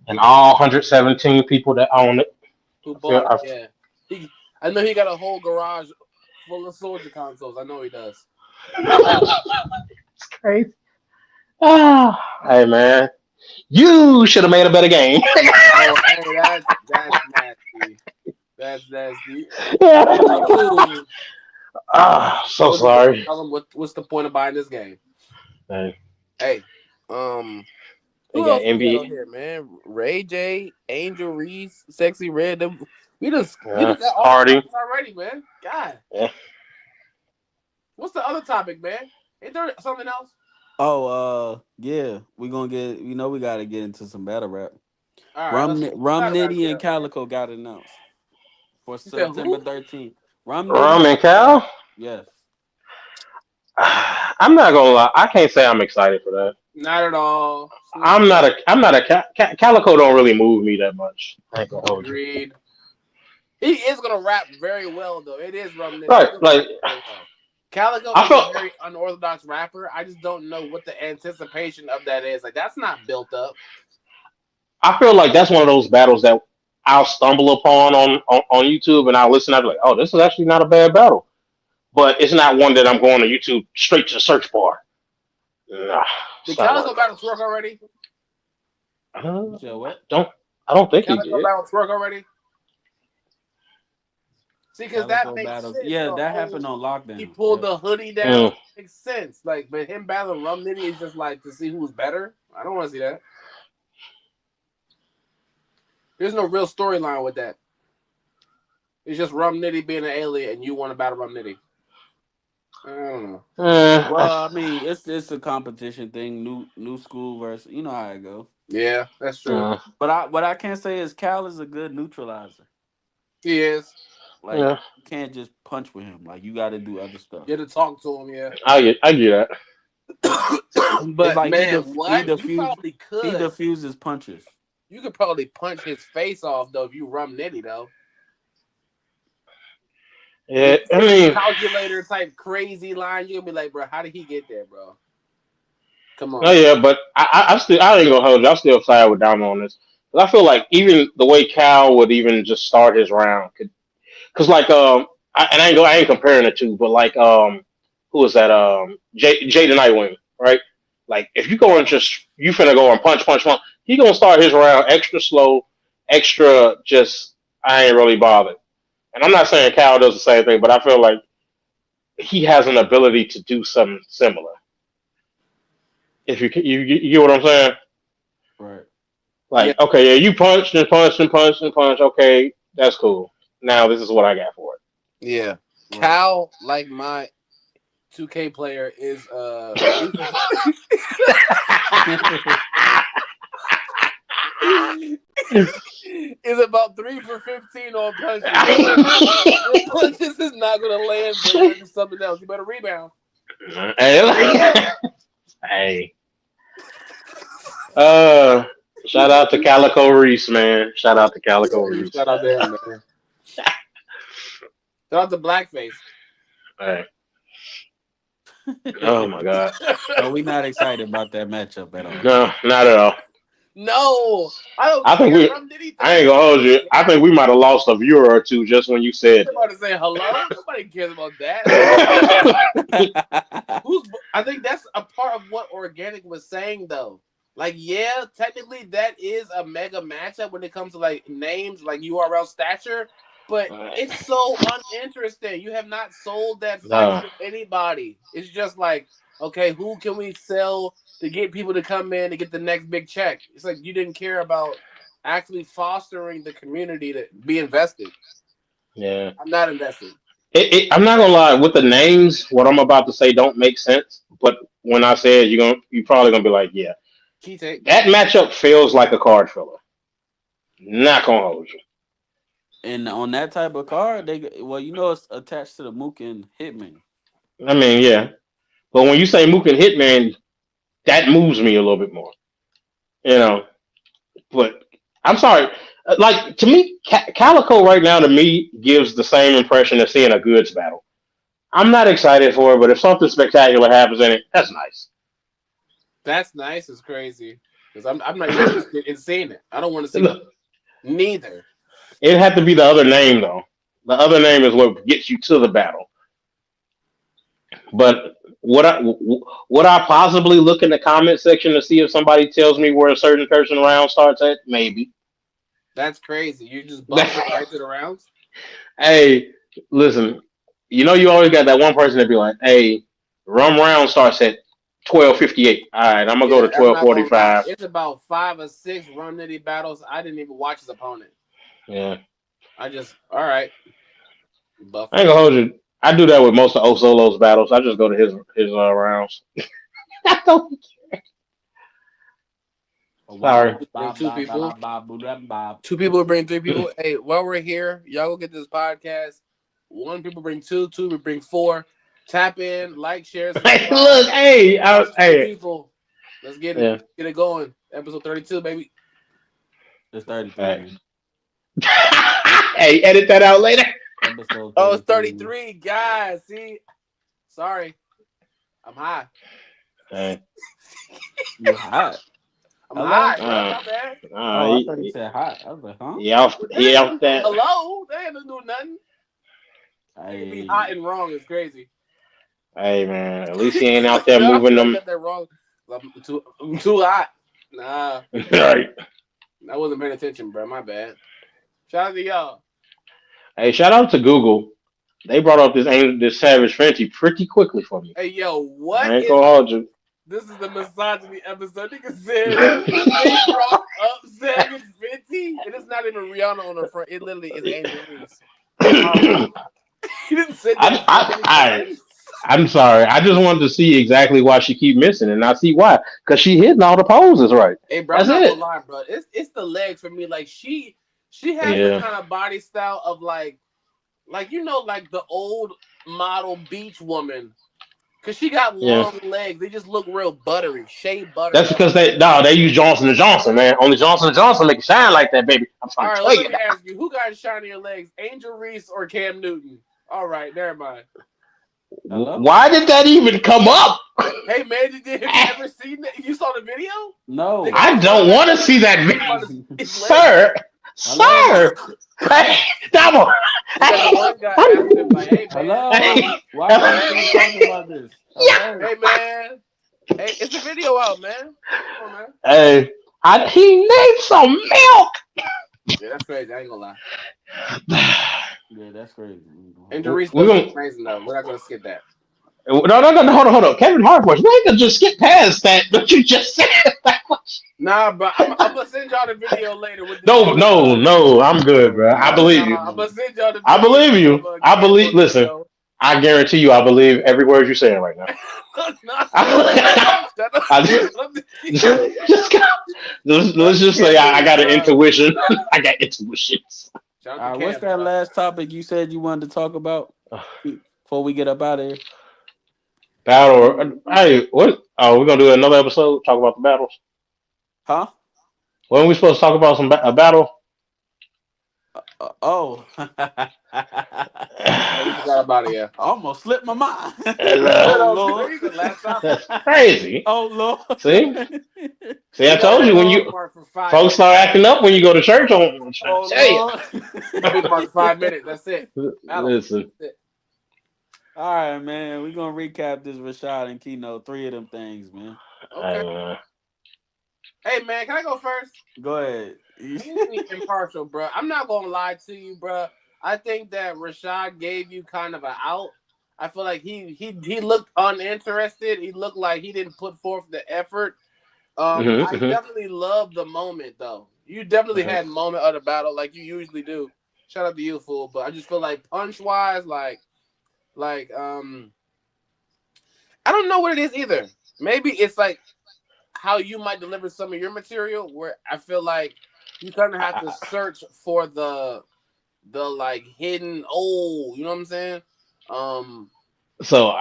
and all 117 people that own it. Who I feel, bought it? Yeah. He, I know he got a whole garage full of soldier consoles. I know he does. it's crazy. Ah, hey man, you should have made a better game. Oh, hey, that's nasty. That's nasty. Ooh. So Soldier Boy, sorry. tell him what's the point of buying this game? Hey, Hey, um, they who got else we got NBA. on here, man? Ray J, Angel Reese, Sexy Red. We Yeah, just got all the Cardi. topics already, man. God, Yeah. what's the other topic, man? Ain't there something else? Yeah, we gonna get. We gotta get into some battle rap. All right, let's Rum battle rap Nitty and shit. Calicoe got announced for You said September who? 13th. Rum Rum Nitty and and Cal. Cal. Yes. I'm not gonna lie. I can't say I'm excited for that. Not at all. Snoop I'm not Dogg. a. I'm not a. Calico don't really move me that much. I ain't gonna hold you. Agreed. He is gonna rap very well, though. It is Rum Nitty. Right. He's gonna rap Like very well. Calico I is a felt. very unorthodox rapper. I just don't know what the anticipation of that is. Like that's not built up. I feel like that's one of those battles that I'll stumble upon on YouTube and I'll listen. I'll be like, oh, this is actually not a bad battle, but it's not one that I'm going to YouTube straight to the search bar. Nah, it's Did not one Calico of battle those. twerk already? You said what? Don't. I don't Did think he Calico did. battle twerk already? See, because that Calicoe makes battles. sense. Yeah, The that whole happened on he lockdown. pulled Yep. the hoodie down Mm. makes sense. Like, but him battling Rum Nitty is just like to see who's better. I don't want to see that. There's no real storyline with that. It's just Rum Nitty being an alien, and you want to battle Rum Nitty. I don't know. Eh, Well, I mean, it's a competition thing. New school versus. You know how it go. Yeah, that's true. mm, But what I can say is Cal is a good neutralizer. He is. Like yeah, you can't just punch with him. Like you got to do other stuff. Get to talk to him, yeah. I get that. It's But like man, he what? You diffused probably he could. diffuses punches. You could probably punch his face off though if you Rum Nitty though. Yeah, If you I say some mean, calculator type crazy line, you'll be like, bro, how did he get there, bro? Come oh on. yeah, but I ain't gonna hold you. I still side with Damo on this. 'Cause I feel like even the way Cal would even just start his round could, cause like I ain't comparing the two, but like who was that Jay the Nightwing, right? Like if you go and just you finna go and punch, he gonna start his round extra slow, extra just I ain't really bothered. And I'm not saying Cal does the same thing, but I feel like he has an ability to do something similar. If you get what I'm saying, Right. Yeah, like okay, yeah, you punched and punched and punched and punched. Okay, that's cool. Now this is what I got for it. yeah. Right. Cal, like my 2K player, is is about 3 for 15 on punches. Your punches is not gonna land, bro. You better do something else. You better rebound. hey, hey. Uh, shout out to Calico Reese, man. Shout out to Calico Reese. Shout out to him, man. Shout out to Blackface. Hey. Oh my god. So we not excited about that matchup at all. No, not at all. No, I don't I think care. we. Rum Diddy I throw ain't his gonna hold you. I think we might have lost a viewer or two just when you said I'm about to say hello. Nobody cares about that. that. Who's? I think that's a part of what Organic was saying, though. Like, yeah, technically that is a mega matchup when it comes to like names, like URL stature, but it's so uninteresting. You have not sold that fight No, to anybody. It's just like, okay, who can we sell to get people to come in to get the next big check? It's like you didn't care about actually fostering the community to be invested. yeah. I'm not invested. I'm not gonna lie. With the names, what I'm about to say don't make sense. But when I say it, you probably gonna be like, yeah, Key take. that matchup feels like a card filler. Not gonna hold you. And on that type of card, it's attached to the Mook and Hitman. I mean, yeah. But when you say Mook and Hitman, that moves me a little bit more. You know. But I'm sorry. Like to me, Calico right now to me gives the same impression of seeing a goods battle. I'm not excited for it, but if something spectacular happens in it, that's nice. That's nice. It's crazy. Because I'm not even interested in seeing it. I don't want to see Look, neither. it had to be the other name though. The other name is what gets you to the battle. But would I possibly look in the comment section to see if somebody tells me where a certain person round starts at? Maybe. That's crazy. You just buffing right to the rounds. Hey, listen. You know you always got that one person that be like, "Hey, rum round starts at 12:58. All right, I'm gonna go Yeah, to I'm not gonna lie. 12:45." It's about 5 or 6 Run Nitty battles. I didn't even watch his opponent. Yeah, I just all right, I ain't buffing. gonna hold you. I do that with most of O Solo's battles. I just go to his rounds. I don't. Wow, Sorry. Bring bob, two bob, people. bob, bob, bob, bob, bob. 2 people bring 3 people. Hey, while we're here, y'all go get this podcast. 1 people bring 2, 2 we bring 4. Tap in, like, share, Hey, look, subscribe. hey, Watch 20 hey, people. Let's get it. yeah, Get it going. Episode 32, baby. It's 33, hey, man. hey, edit that out later. Episode Oh, it's 33, man. 33, guys. See, sorry, I'm high. Hey, You hot? I'm Hello? high, bro. My bad. Oh, I thought you said hot. I was like, huh? he off that. Hello, they ain't doing nothing. They can be Hey, hot and wrong. It's crazy. Hey man, at least he ain't out there No, I moving feel like I them. got that wrong. I'm too hot. Nah, Right. I wasn't paying attention, bro. My bad. Shout out to y'all. Hey, shout out to Google. They brought up this Savage Fenty pretty quickly for me. Hey, yo, I what ain't is? gonna hold you. This is the misogyny episode. Nigga said they brought up Savage 50, and it's not even Rihanna on the front. It literally is Angel Reese. He didn't say that so many I, times. I'm sorry. I just wanted to see exactly why she keep missing, and I see why. Cause she hitting all the poses right. Hey, bro, I'm That's not gonna it. lie, bro. It's the legs for me. Like she has the Yeah. kind of body style of like you know like the old model beach woman. Cause she got Yeah. long legs. They just look real buttery, shea butter. That's because they use Johnson and Johnson, man. Only Johnson and Johnson make it shine like that, baby. I'm All trying to right, tell well, let you me ask you, who got shinier legs, Angel Reese or Cam Newton? All right, never mind. hello? Why did that even come up? Hey man, have you ever seen that? You saw the video? Nigga, No. I that's one don't guy want to see that talking about video. his legs. Sir, Hello? sir. Hey, double. You got the one guy asking him like, "Hey man, Hello? Why are we still talking about this? Yeah. Hello? hey man, hey, it's a video out, man. Come on, man. Hey, he needs some milk. Yeah, that's crazy. I ain't gonna lie. Yeah, that's crazy. Angel Reese We're does look gonna amazing though. We're not gonna skip that. no, hold on. Kevin Hart voice. We ain't gonna just skip past that. What you just said. Nah, bro, I'm gonna send y'all the video later with the No, dude. no, no. I'm good, No, bro. I no, believe you. Nah, I'm gonna send y'all the I video believe of you. I Cam believe. on the Listen, show. I guarantee you. I believe every word you're saying right now. Nah, I, shut up. just, Shut up. just, Nah, let's just say Cam I Newton, got an bro. intuition. I got intuitions. Shout out All to right, what's Cam, that bro. last topic you said you wanted to talk about before we get up out of here? Battle. Hey, what? Oh, we're gonna do another episode. Talk about the battles. Huh? When are we supposed to talk about a battle? Oh. Oh, you forgot about it, yeah. Almost slipped my mind. That Oh, was Lord. crazy. Last topic. That's crazy. Oh, Lord. See, see, I We got told that you when dog you mark for 5 folks minutes. start acting up when you go to church. I'm trying Oh, to tell you. Lord. That big mark 5 minutes. That's it. Battle. Listen, That's it. All right, man. We're going to recap this Rashaad and Keynote. 3 of them things, man. Okay. Hey man, can I go first? Go ahead. Me and me impartial, bro. I'm not gonna lie to you, bro. I think that Rashaad gave you kind of an out. I feel like he looked uninterested. He looked like he didn't put forth the effort. I hmm definitely love the moment though. You definitely hmm had moment of the battle like you usually do. Shout out to you, fool. But I just feel like punch wise, like I don't know what it is either. Maybe it's like how you might deliver some of your material where I feel like you kind of have to search for the like hidden you know what I'm saying? Um so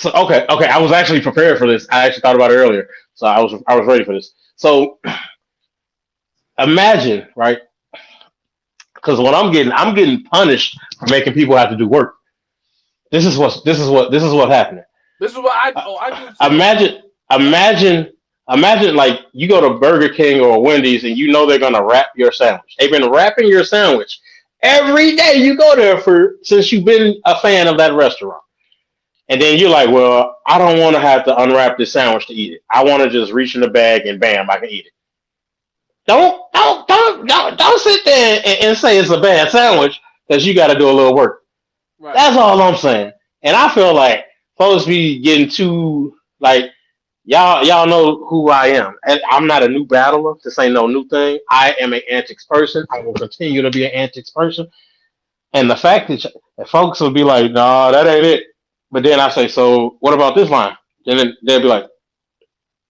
okay. I was actually prepared for this. I actually thought about it earlier, so I was ready for this. So imagine, right? Because what I'm getting punished for making people have to do work. This is what's happening. this is what Uh, I do too. imagine, imagine. Imagine like you go to Burger King or Wendy's and you know they're gonna wrap your sandwich. They've been wrapping your sandwich every day you go there for since you've been a fan of that restaurant. And then you're like, well, I don't want to have to unwrap this sandwich to eat it. I want to just reach in the bag and bam, I can eat it. Don't sit there and say it's a bad sandwich because you got to do a little work. Right. That's all I'm saying. And I feel like folks be getting too like y'all know who I am. And I'm not a new battler. This ain't no new thing. I am an antics person. I will continue to be an antics person. And the fact that folks will be like, "No, that ain't it." But then I say, "So what about this line?" And then they'll be like,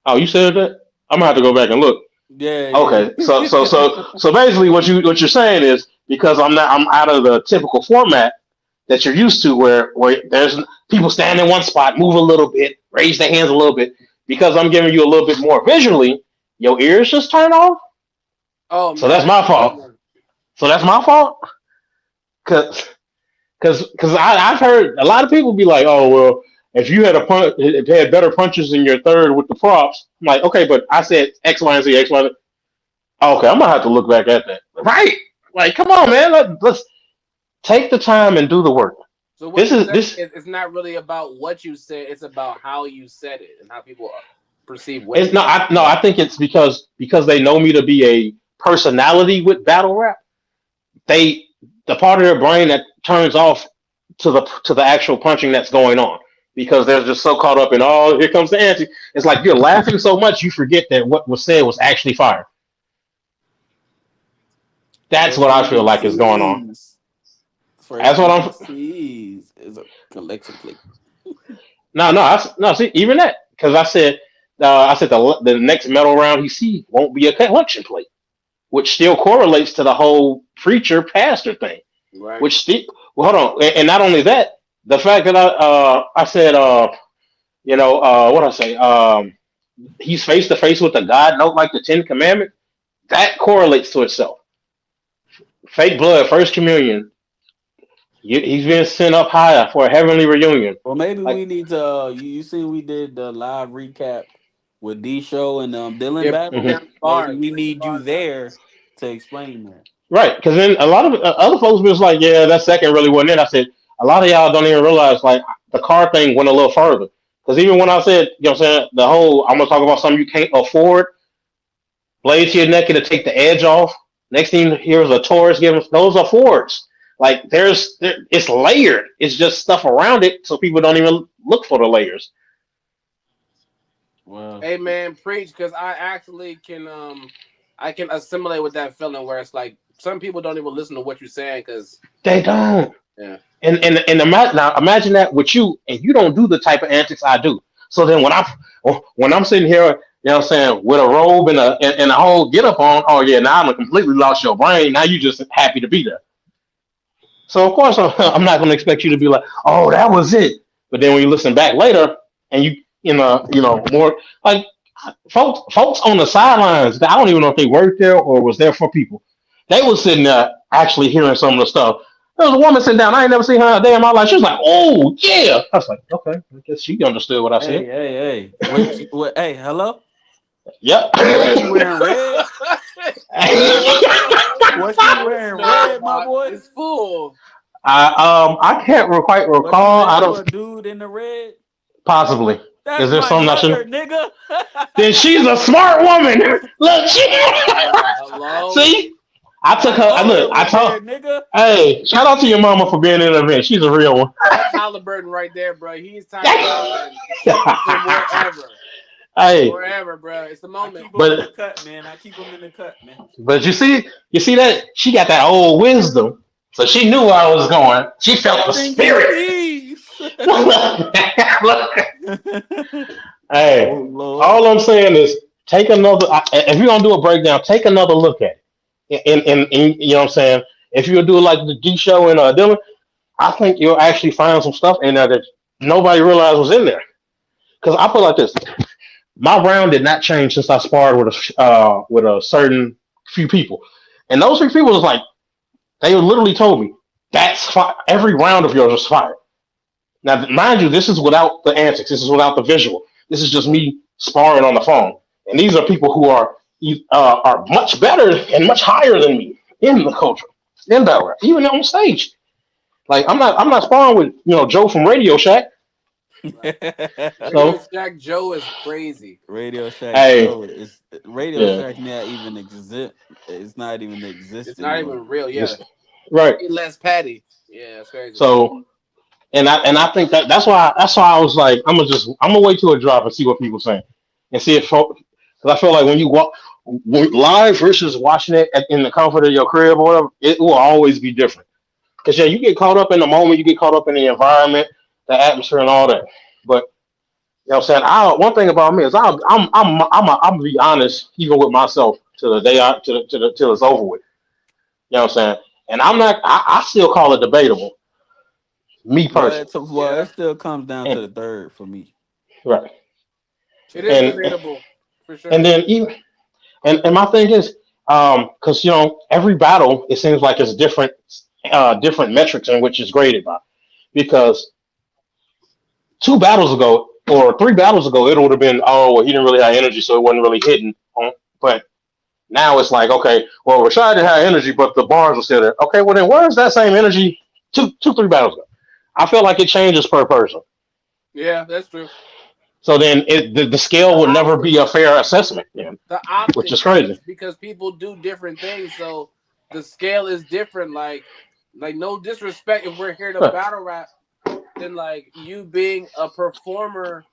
"Oh, you said that? I'm gonna have to go back and look." Yeah, yeah. Okay, so basically, what you're saying is because I'm out of the typical format that you're used to, where there's people stand in one spot, move a little bit, raise their hands a little bit, because I'm giving you a little bit more visually. Your ears just turn off. Oh So man, that's that's my a good fault. one. So that's my fault. Cause I've heard a lot of people be like, oh well, if you had a punch, if you had better punches in your third with the props, I'm like, okay, but I said X, Y, and Z, X, Y, and Z. Okay, I'm gonna have to look back at that. Right? Like, come on, man. Let's take the time and do the work. So what This you're is saying this. is it's not really about what you said; it's about how you said it and how people perceive what It's you said. no, I think it's because they know me to be a personality with battle rap. They the part of their brain that turns off to the actual punching that's going on because they're just so caught up in oh here comes the anti. It's like you're laughing so much you forget that what was said was actually fire. That's For what I feel like is going on. MCs. For That's what I'm. MCs is a collection plate. No. See, even that because I said the next metal round he see won't be a collection plate, which still correlates to the whole preacher pastor thing. Right. Which still, well, hold on, and not only that, the fact that I said what I say he's face to face with a God note like the Ten Commandments that correlates to itself. Fake blood, first communion. He's being sent up higher for a heavenly reunion. Well, maybe Like we need to. You see, we did the live recap with D Show and Dylan Yeah, break battle. mhm. down the Maybe bars. we Break the need you bars down. there to explain that. Right, because then a lot of other folks was like, yeah, that second really wasn't it. I said a lot of y'all don't even realize like the car thing went a little further. Because even when I said, you know what I'm saying, the whole I'm gonna talk about something you can't afford, blade to your neck and to take the edge off. Next thing here's a Taurus giving those are Fords. Like it's layered. It's just stuff around it, so people don't even look for the layers. Well, Hey man, preach because I actually I can assimilate with that feeling where it's like some people don't even listen to what you're saying because They don't. yeah. Now imagine that with you, and you don't do the type of antics I do. So then when I'm sitting here, you know what I'm saying, with a robe and a whole get up on, oh yeah, now I'm completely lost your brain. Now you just happy to be there. So of course I'm not going to expect you to be like, oh, that was it. But then when you listen back later, and you know more like folks on the sidelines, I don't even know if they worked there or was there for people. They was sitting there actually hearing some of the stuff. There was a woman sitting down. I ain't never seen her a day in my life. She was like, "Oh yeah." I was like, "Okay, I guess she understood what I hey, said." hey, hey. What? Hey, hello. Yep. Was she wearing red? Was she Oh wearing no, red, my Mark, boy? it's full. I can't quite Was she recall. I next to don't a dude in the red? possibly. Is That's there my something I mother, should? nigga. Then she's a smart woman. Look, Hello. see, I took My her. mother Look, I was told. there, nigga. Hey, shout out to your mama for being in the event. She's a real one. That's Halliburton right there, bro. He's Tyrese Halliburton. Shoot him from wherever. Hey, Wherever, bro. It's the I moment. keep them in the but cut, man. I keep them in the cut, man. you see that she got that old wisdom, so she knew where I was going. She felt the Thank you, spirit. peace. Hey, Oh Lord. all I'm saying is take another. If you're gonna do a breakdown, take another look at it. And you know what I'm saying. If you do like the G show and Dylan, I think you'll actually find some stuff in there that nobody realized was in there. Because I put it like this: my round did not change since I sparred with a certain few people, and those few people was like they literally told me that's every round of yours was fire. Now, mind you, this is without the antics. This is without the visual. This is just me sparring on the phone. and these are people who are much better and much higher than me in the culture, in battle rap, even on stage. Like I'm not sparring with Joe from Radio Shack. Right. Radio So Shack Joe is crazy. Radio Shack hey, Joe is Radio yeah, Shack not even exist. It's not even It's exist not anymore. even real. Yeah. just right. Say less Patty. Yeah, it's crazy. So and I think that's why I was like I'm gonna wait till it drop and see what people saying and see if because I feel like when you walk live versus watching it in the comfort of your crib or whatever, it will always be different. Because yeah, you get caught up in the moment, you get caught up in the environment, the atmosphere, and all that. But you know what I'm saying? One thing about me is I'm gonna be honest, even with myself, to the day till it's over with. You know what I'm saying? And I'm not. I still call it debatable, me personally. It Yeah, still comes down to And the third for me. right, it So is and debatable for and sure. then even and my thing is, because every battle it seems like it's different metrics in which it's graded by. Because 2 battles ago or 3 battles ago, it would have been, oh, well, he didn't really have energy, so it wasn't really hitting. But now it's like, okay, well, Rashaad didn't have energy, but the bars were still there. Okay, well then where's that same energy 3 battles ago? I feel like it changes per person. Yeah, that's true. So then the scale The would never be optics, a fair assessment, the which optics is crazy. because people do different things, so the scale is different. Like no disrespect, if we're here to Huh. battle rap, then like you being a performer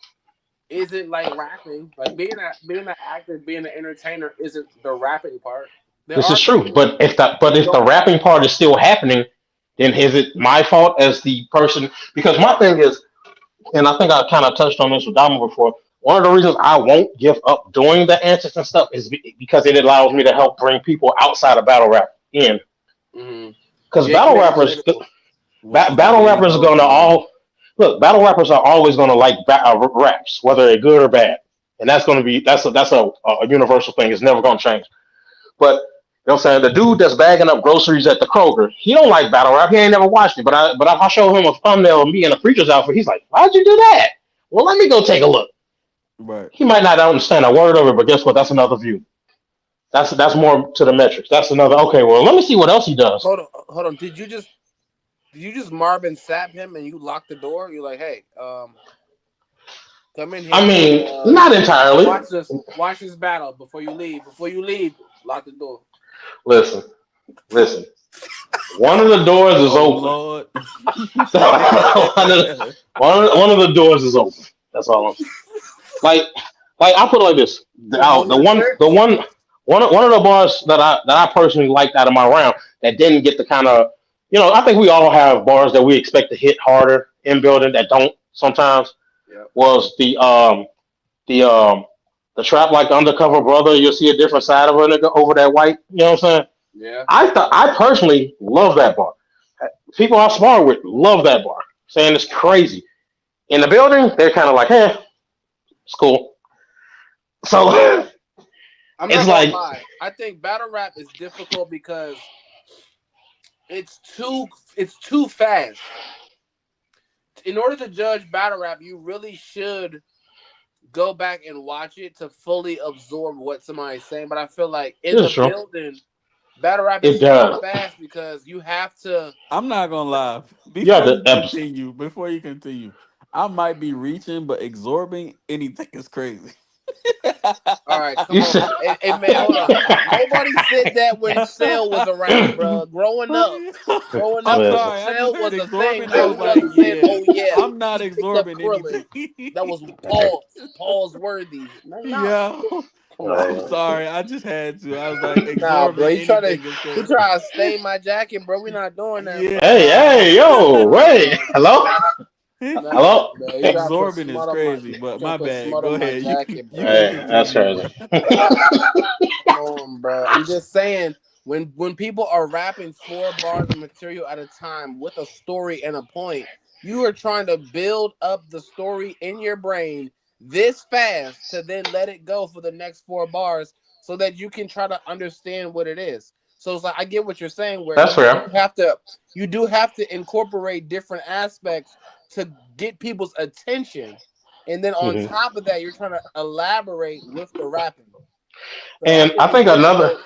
isn't like rapping. Like being an actor, being an entertainer isn't the rapping part. There This is are true. people But if the don't. rapping part is still happening, then is it my fault as the person? Because my thing is, and I think I kind of touched on this with Dama before. One of the reasons I won't give up doing the antics and stuff is because it allows me to help bring people outside of battle rap in. Mhm. Because Yeah, you battle make it rappers, relatable. what battle do you rappers are go gonna to? all look. Battle rappers are always gonna like raps, whether they're good or bad, and that's gonna be that's a universal thing. It's never gonna change. But you know what I'm saying? The dude that's bagging up groceries at the Kroger, he don't like battle rap. He ain't never watched it. But if I show him a thumbnail of me in a preacher's outfit, he's like, "Why'd you do that?" Well, let me go take a look. Right. He might not understand a word of it, but guess what? That's another view. That's more to the metrics. That's another. Okay, well, let me see what else he does. Hold on. Did you just Marvin Sapp him and you lock the door? You're like, hey, come in I here and mean, not entirely. watch this battle before you leave. Before you leave, lock the door. Listen, listen. One of the doors is Oh open. Lord. one of the doors is open. That's all I'm saying. Like, I put it like this: The door one of the bars that I personally liked out of my round that didn't get the kind of I think we all have bars that we expect to hit harder in building that don't sometimes Yep. was the the trap like undercover brother. You'll see a different side of a nigga over that white. You know what I'm saying? Yeah. I personally love that bar. People I spar with love that bar, saying it's crazy. In the building, they're kind of like, it's cool. So I'm it's not gonna like, lie. I think battle rap is difficult because it's too it's too fast. In order to judge battle rap, you really should go back and watch it to fully absorb what somebody's saying. But I feel like in this the is true. building, battle rap It is too does. fast because you have to. I'm not gonna lie. You have to abs- Before you continue, I might be reaching, but absorbing anything is crazy. All right, come you on, said, man. Hey, man, hold on. Nobody said that when Cell was around, bro. Growing up, I'm when listen, sorry. I just Cell heard was a thing, absorbing. I bro, was we like, wasn't saying, yeah, "Oh yeah, I'm not he picked up absorbing Krillin." anything. That was pause worthy. No, Yeah, come on, I'm uh, bro. sorry. I just had to. I was like, Nah, bro. absorbing anything is He crazy. try to stain my jacket, bro. We not doing that, bro. hey, Yeah. hey, yo, wait, Nah, hello, nah, hello. bro. He try to put Absorbing is smut on my. crazy, but Trying to my put bad. smut Go on my ahead. jacket, You can bro. Hey, that's continue, bro. crazy. Come on, bro. I'm just saying when people are rapping 4 bars of material at a time with a story and a point, you are trying to build up the story in your brain this fast to then let it go for the next 4 bars so that you can try to understand what it is. So it's like I get what you're saying where That's fair. you do have to incorporate different aspects to get people's attention. and then on Mhm. top of that, you're trying to elaborate with the rapping. So I And think I it's think another, difficult.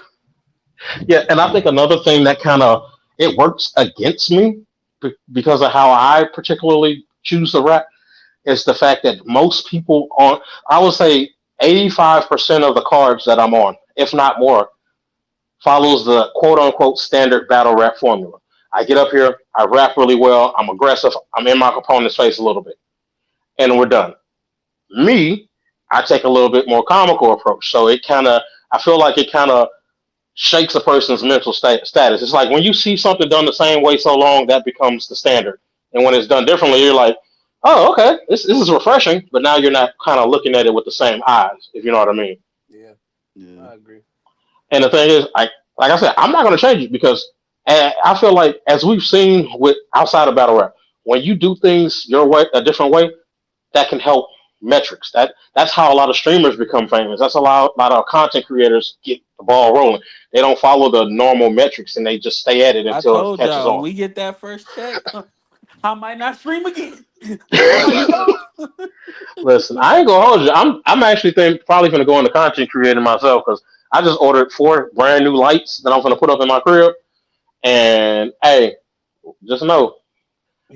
yeah, and I think another thing that kind of it works against me because of how I particularly choose to rap is the fact that most people on, I would say 85% of the cards that I'm on, if not more, follows the quote unquote standard battle rap formula. I get up here, I rap really well, I'm aggressive, I'm in my opponent's face a little bit, and we're done. Me, I take a little bit more comical approach. So it kind of, I feel like it kind of shakes a person's mental status. It's like when you see something done the same way so long, that becomes the standard. And when it's done differently, you're like, oh, okay, this is refreshing. But now you're not kind of looking at it with the same eyes, if you know what I mean. Yeah, Yeah. I agree. And the thing is, like I said, I'm not going to change it because I feel like, as we've seen with outside of battle rap, when you do things your way, a different way, that can help metrics. That's how a lot of streamers become famous. That's a lot of content creators get the ball rolling. They don't follow the normal metrics and they just stay at it I until it told catches y'all when on. we get that first check, I might not stream again. I might be off. Listen, I ain't gonna hold you. I'm actually probably gonna go into content creating myself because I just ordered 4 brand new lights that I'm gonna put up in my crib. And hey, just know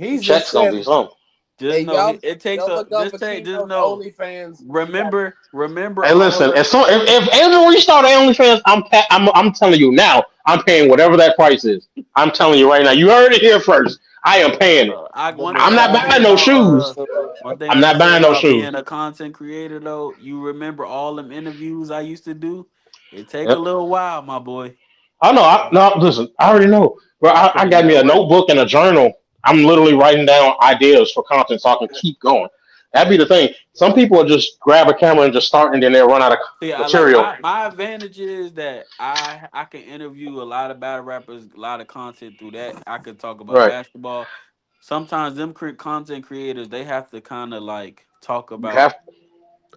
the He's just check's gonna said, be something. Just "Hey, know y'all, it takes y'all a look out just for take just Kino's know. OnlyFans. He got Remember Hey, all listen. the If ever we start OnlyFans, I'm telling you now. I'm paying whatever that price is. I'm telling you right now. You heard it here first. I am paying it. I the one thing I'm I not can say buying no Rashaad about shoes. episode." one thing I'm I can not say buying no about shoes. being a content creator though, you remember all them interviews I used to do? It take a Yep. little while, my boy. I know. No, listen. I already know. Bro, I I put in got me that a work. notebook and a journal. I'm literally writing down ideas for content so I can keep going. That'd be the thing. Some people will just grab a camera and just start, and then they'll run out of See, I like material. my advantage is that I can interview a lot of battle rappers, a lot of content through that. I could talk about Right. basketball. Sometimes them content creators they have to kind of like talk You about have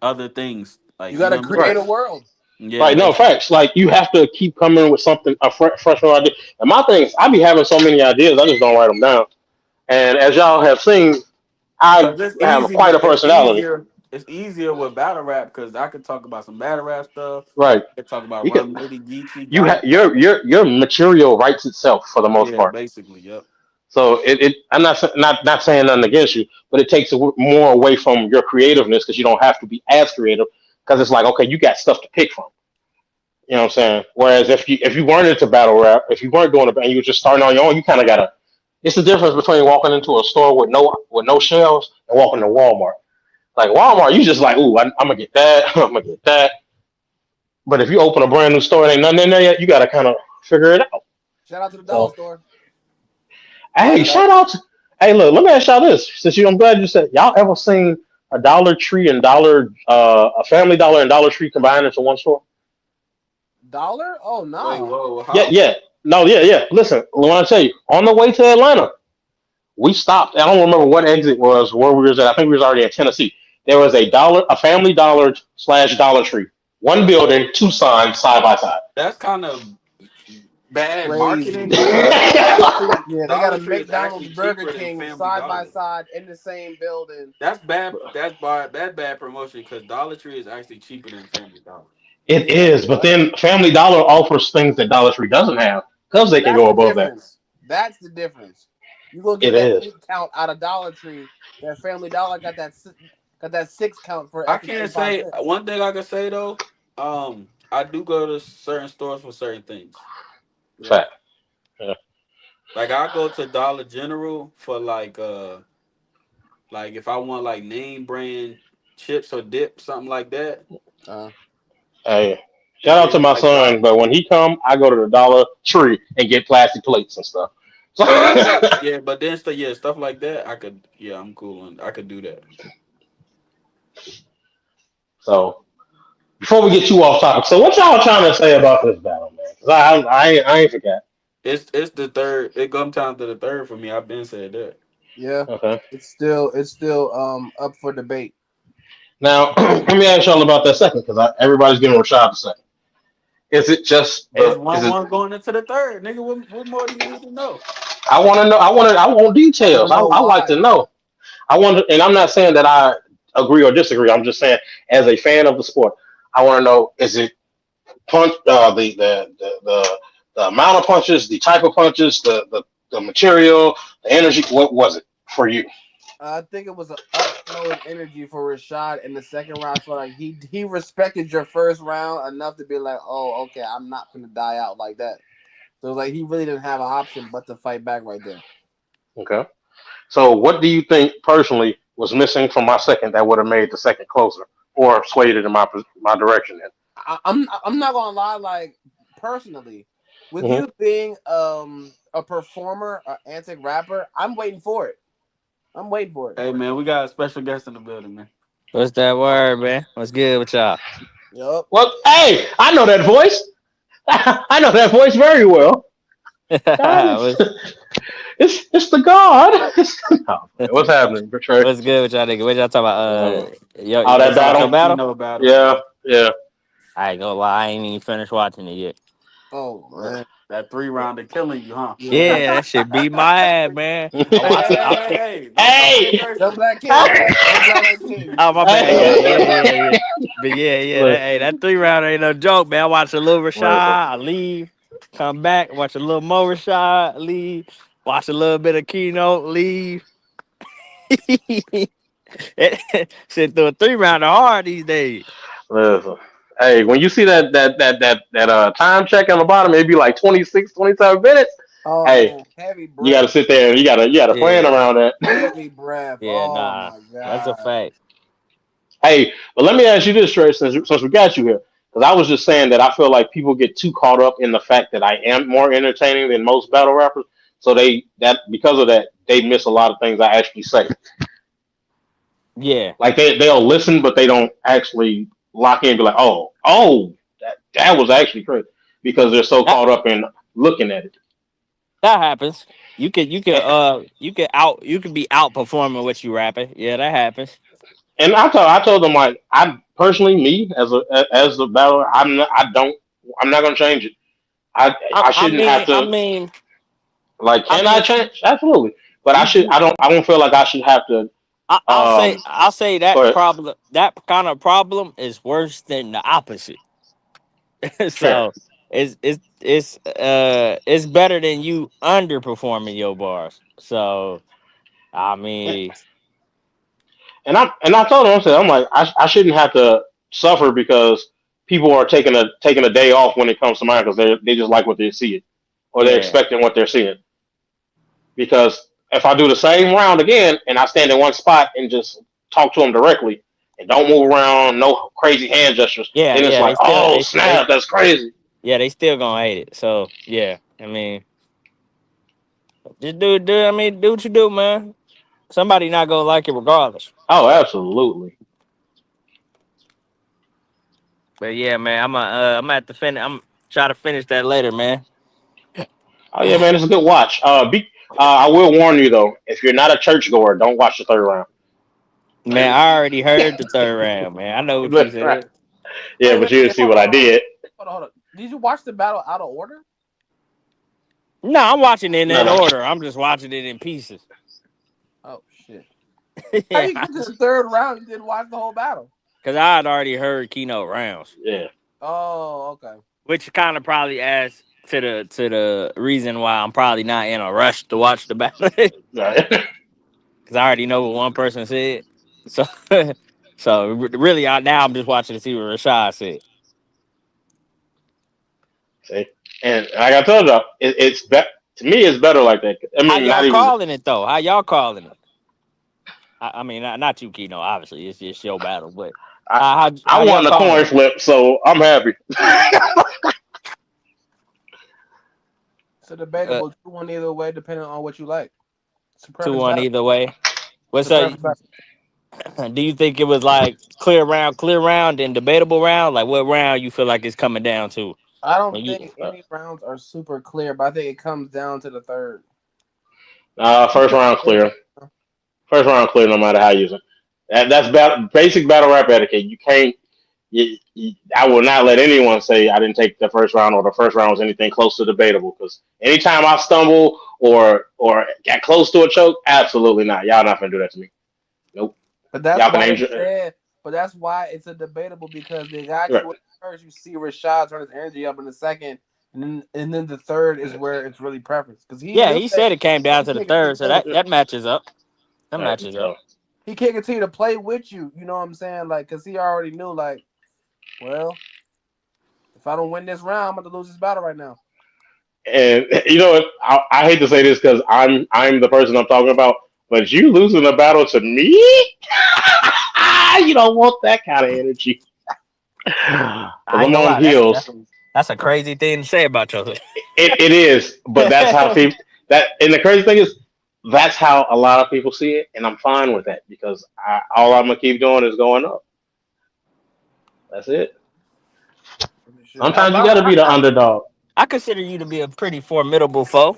other things, You like you got know to what I'm saying? right. create a world. Yeah, Right, no basically. facts. Like you have to keep coming with something, a fresh new idea. And my thing is, I be having so many ideas, I just don't write them down. And as y'all have seen, I Cause it's have easy quite a with it's personality. easier. It's easier with battle rap because I could talk about some battle rap stuff. Right, I could talk about you can, Rum Nitty, Geechee, you Gotti, your material writes itself for the most yeah, part. basically, yep. So I'm not saying nothing against you, but it takes more away from your creativeness because you don't have to be as creative because it's like, okay, you got stuff to pick from. You know what I'm saying? Whereas if you weren't into battle rap, if you weren't doing it and you were just starting on your own, you kind of gotta. It's the difference between walking into a store with no shelves and walking to Walmart. Like Walmart, you just like, ooh, I'm gonna get that, I'm gonna get that. But if you open a brand new store and ain't nothing in there yet, you gotta kind of figure it out. Shout out to the dollar So, store. hey, Shout out. shout out to, hey, look, let me ask y'all this. I'm glad you said, y'all ever seen a Dollar Tree and a Family Dollar and Dollar Tree combined into one store? Dollar? Oh, Wait, nah. whoa, Yeah, how? yeah. No, yeah, yeah. Listen, I want to tell you, on the way to Atlanta, we stopped. I don't remember what exit was where we was at. I think we was already in Tennessee. There was a Family Dollar slash Dollar Tree. One building, two signs side by side. That's kind of bad marketing Crazy. because Yeah, they got a Dollar Tree is McDonald's, actually Burger cheaper than King Family side by Dollar. side in the same building. That's bad. That's bad. That's bad promotion because Dollar Tree is actually cheaper than Family Dollar. It Yeah, is, but but then Family Dollar offers things that Dollar Tree doesn't have because they can that's go the above that. difference. That's the difference. You gonna get It that is. 8 count out of Dollar Tree. That Family Dollar got that 6 count for I extra can't 25 say cents. one thing I can say though. I do go to certain stores for certain things. Yeah. Fact. Yeah. Like I go to Dollar General for like if I want like name brand chips or dip something like that, Uh, Hey, shout and out to then my like son, but when he come, I go to the Dollar Tree and get plastic plates and stuff. So, yeah, but then stuff like that I could I'm cool and I could do that. so before we get too off topic, so what y'all trying to say about this battle, man? 'Cause I ain't forgot. It's the third. It come time to the third for me. I've been said that. yeah. Okay. It's still up for debate. Now, let me ask y'all about that second, because everybody's giving Rashaad a second. Is it just It's is one it? one going into the third, nigga. What more do you need to know? I want to know. I want I want details. to know I like to why. know. I want, and I'm not saying that I. agree or disagree. I'm just saying, as a fan of the sport, I want to know: is it punch the amount of punches, the type of punches, the material, the energy? What was it for you? I think it was an upflow of energy for Rashaad in the second round. I feel like he respected your first round enough to be like, oh, okay, I'm not gonna die out like that. So like he really didn't have an option but to fight back right there. Okay. So, what do you think personally was missing from my second that would have made the second closer or swayed it in my direction? Then. I'm not gonna lie, like personally, with Mm-hmm. you being a performer, an antic rapper, I'm waiting for it. I'm waiting for it. Hey man, we got a special guest in the building, man. What's that word, man? What's good with y'all? Yup. Well, hey, I know that voice. I know that voice very well. God, what's, it's the God. Oh, man, what's happening, Trey? what's good with y'all nigga? What y'all talking about? Uh, Yo, all you that talking about Talking your battle. about battle? Keno battle. Yeah, yeah. I ain't gonna lie, I ain't even finished watching it yet. Oh man. That 3 rounder killing you, huh? Yeah. Yeah, that shit beat my ass, man. Hey, I watched it. don't get Hey, The thirsty. Black King. The Black King. Oh my bad, hey. yeah, yeah. But yeah, Look, that 3 rounder ain't no joke, man. I watch a little Rashaad, listen. I leave, come back, watch a little more Rashaad, leave, watch a little bit of keynote, leave. Shit through a 3 rounder hard these days. Listen. Hey, when you see that time check on the bottom, it'd be like 26, 27 minutes. Oh Hey, man, heavy you got to breath. sit there and you got to plan Yeah, around that. Heavy breath. yeah, Oh nah, my that's a god. fact. Hey, but let me ask you this, Trey, since we got you here, because I was just saying that I feel like people get too caught up in the fact that I am more entertaining than most battle rappers, so because of that they miss a lot of things I actually say. Yeah, Like they'll listen, but they don't actually lock in and be like, oh, that was actually crazy because they're so that caught up in looking at it. that happens. You can be outperforming what you rapping. Yeah, that happens. And I told them like I personally me as a battler I'm not gonna change it. I, I I shouldn't have mean, I to mean, like I can I mean, change? Absolutely. But you, you I don't feel like I should have to I'll say go that ahead. problem, that kind of problem is worse than the opposite. Fair. So it's better than you underperforming your bars. So I mean, And I told him I said I'm like I shouldn't have to suffer because people are taking a day off when it comes to mine because they just like what they see it or they're yeah, expecting what they're seeing. Because if I do the same round again and I stand in one spot and just talk to them directly and don't move around, no crazy hand gestures, then it's yeah, like, oh snap, that's crazy. yeah, they still gonna hate it. So yeah, I mean, just I mean, do what you do, man. Somebody not gonna like it regardless. Oh, absolutely. But yeah, man, I'm at the finish. I'm try to finish that later, man. Oh yeah, man, it's a good watch. I will warn you though, if you're not a churchgoer, don't watch the third round. Man, I already heard the 3rd round, man. I know what you Right. said. Yeah, but you didn't see Hold what on, I hold on, did. hold on. Did you watch the battle out of order? No, I'm watching it No, in no. order. I'm just watching it in pieces. Oh shit. How Yeah, you get to the third round? You didn't watch the whole battle. because I had already heard keynote rounds, Yeah. Oh, okay. which kind of probably adds to the reason why I'm probably not in a rush to watch the battle because Right. I already know what one person said. So, really, now I'm just watching to see what Rashaad said. See, and like I told you, to me. It's better like that. I How mean, not y'all even. calling it though? How y'all calling it? I mean, not you, Keno. Obviously, it's just your battle, but I how I y'all won the calling coin it? flip, so I'm happy. So Uh, debatable. 2-1 either way, depending on what you like. It's a two preference one battle. either way. It's What's a preference battle. do you think it was like clear round, and debatable round? Like what round you feel like it's coming down to? I don't When you think any rounds are super clear, but I think it comes down to the third. First round clear. First round clear, no matter how you use it. Basic battle rap etiquette. You can't. I will not let anyone say I didn't take the first round or the first round was anything close to debatable. Because anytime I stumble or got close to a choke, absolutely not. Y'all not gonna do that to me. Nope. But that's Y'all been why they injured. said. But that's why it's a debatable because they got Right. you at first. You see Rashaad turn his energy up in the second, and then the third is where it's really preference because he Yeah, knew he that said it came down he to the can't continue third, to so play with. that matches up. That Right. matches up. So He can't continue to play with you. You know what I'm saying? Like, cause he already knew. Like, well, if I don't win this round, I'm about to lose this battle right now. and you know what? I hate to say this because I'm the person I'm talking about, but you losing a battle to me, you don't want that kind of energy. Because I ain't I'm gonna on lie. heels. That's a crazy thing to say about yourself. It is, but that's how people that. And the crazy thing is, that's how a lot of people see it, and I'm fine with that because all I'm gonna keep doing is going up. That's it. Sure. Sometimes you got to be the underdog. I consider you to be a pretty formidable foe.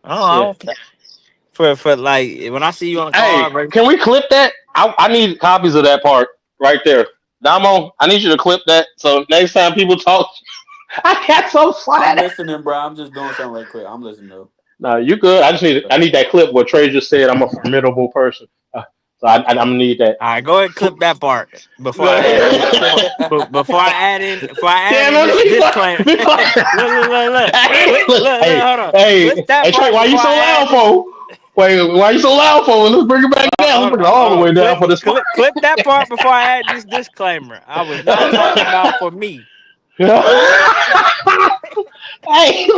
I Shit. don't, for like when I see you on the Hey, card, right? can we clip that? I need copies of that part right there. Damo, I need you to clip that so next time people talk, I got so fun I'm at it. listening, bro. I'm just doing something right quick. I'm listening though. No, you good. I need that clip where Trey just said I'm a formidable person. So I'm gonna need that. All right, go ahead and clip that part before I add in. Before I add in, Damn, this disclaimer. before, Look. hey, look, Hold on. Clip hey, that hey, Trey, part why you before so I add loud this. for? Wait, why you so loud for? Let's bring it back down. Let's bring it all the Hold on. way down for this part. Clip that part before I add this disclaimer. I was not talking about for me. Hey,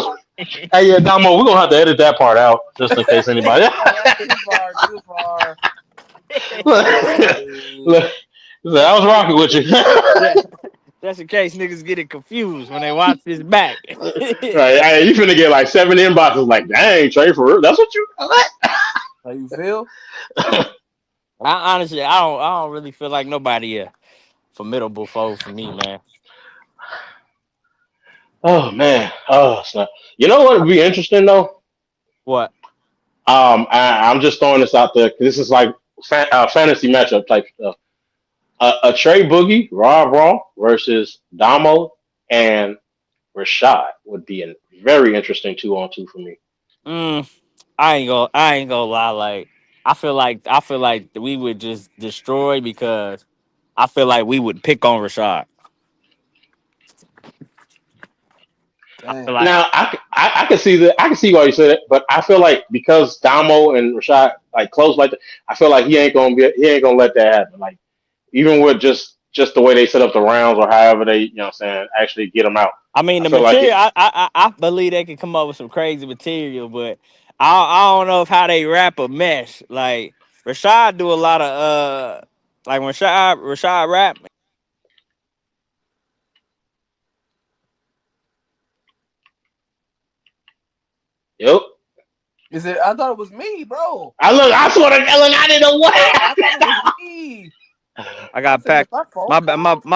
hey, yeah, Damo, we're gonna have to edit that part out just in case anybody. Oh, that's too far. Too far. Too look, far. look, Just I in was case, rocking with you. just in case niggas get it confused when they watch this back. Right, hey, you finna get like 7 inboxes. Like, dang, Trey, for real? That's what you? What? How you feel? I honestly, I don't really feel like nobody a formidable foe for me, man. Oh man, oh snap. You know what would be interesting though? What? I'm just throwing this out there 'cause this is like fantasy matchup type stuff. A Trey Boogie, Raw versus Damo and Rashaad would be a very interesting 2-on-2 for me. Mm, I ain't gonna lie. Like, I feel like we would just destroy because I feel like we would pick on Rashaad. I feel Damn. like, Now I can see that. I can see why you said it, but I feel like because Damo and Rashad like close like that, I feel like he ain't gonna let that happen. Like even with just the way they set up the rounds or however they you know what I'm saying actually get them out. I mean, I the feel like material. it. I believe they could come up with some crazy material, but I don't know if how they rap a mesh. Like Rashaad do a lot of like when Rashad rap. Yep. Is it? I thought it was me, bro. I look. I swear to God, I didn't know what. I thought it was me. I I got said, it's packed. my fault. My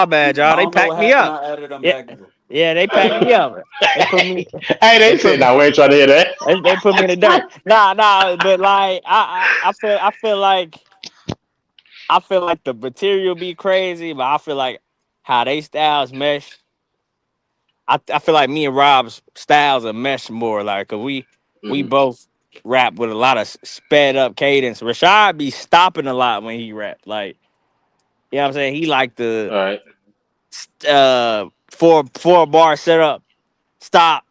bad, I y'all. They don't know packed what me happened. up. I added them Yeah, back though. yeah, they packed me up. They put me. Hey, They they put said, me. "No, we ain't trying to hear that." They put me in the dirt. Nah. But like, I feel like the material be crazy, but I feel like how they styles mesh. I feel like me and Rob's styles are mesh more. Like, 'cause we Mhm. both rap with a lot of sped up cadence. Rashaad be stopping a lot when he rap. Like, you know what I'm saying? He like the All right. four bar setup, stop,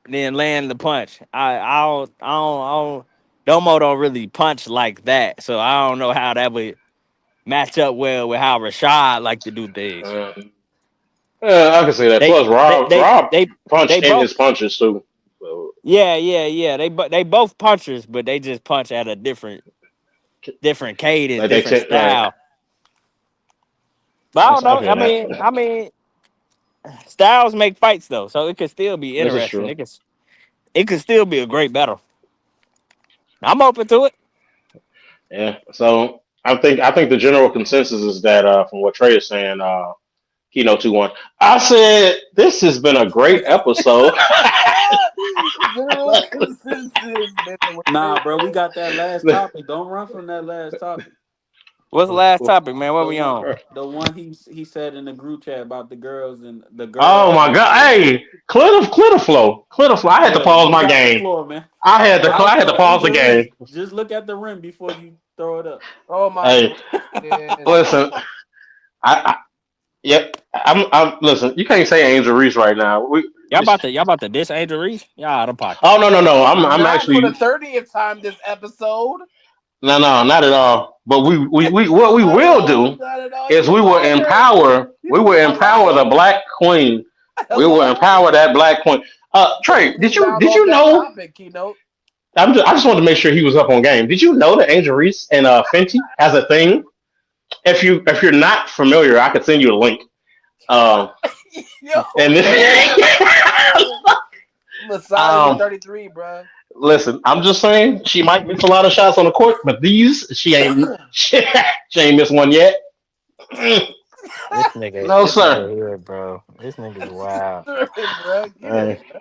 then land the punch. I don't Domo don't really punch like that, so I don't know how that would match up well with how Rashaad like to do things. Uh, yeah, I can see that. They Plus, they they Rob they punch they in both his punches too. So yeah. They both punchers, but they just punch at a different cadence, like they different said, right? style. But I don't I know. feel that. I mean, styles make fights though, so it could still be This is interesting. true. It could still be a great battle. I'm open to it. Yeah. So I think the general consensus is that from what Trey is saying, Keynote 2-1. I said this has been a great episode. General consensus. That's what they Nah, bro, we say. got that last topic. Don't run from that last topic. What's the last topic, man? What The we one, on? the one he said in the group chat about the girls and the Oh girls my and god! Hey, Clitter flow. I had to yeah, pause you my got the game. floor, man. I But had to pause the the game. rim. Just look at the rim before you Throw it up. Oh my Hey, goodness. listen, I yep, I'm listen. You can't say Angel Reese right now. Y'all about to diss Angel Reese? Y'all out of pocket. Oh no, I'm Not for the actually 30th time this episode. no, not at all. But we what we Not at will all. do Not at all. is You a liar. we You will a empower the liar. black queen. We will Hello. empower that black queen. Trey, Let's bounce did off you that know? topic, Keynote. I just wanted to make sure he was up on game. Did you know that Angel Reese and Fenty has a thing? If you're not familiar, I could send you a link. Um, Yo, and Misogyny um, 33, bro. listen, I'm just saying she might miss a lot of shots on the court, but these she ain't missed one yet. No, This sir. nigga here, bro. This nigga's wild. Bro, get it, Hey, bro.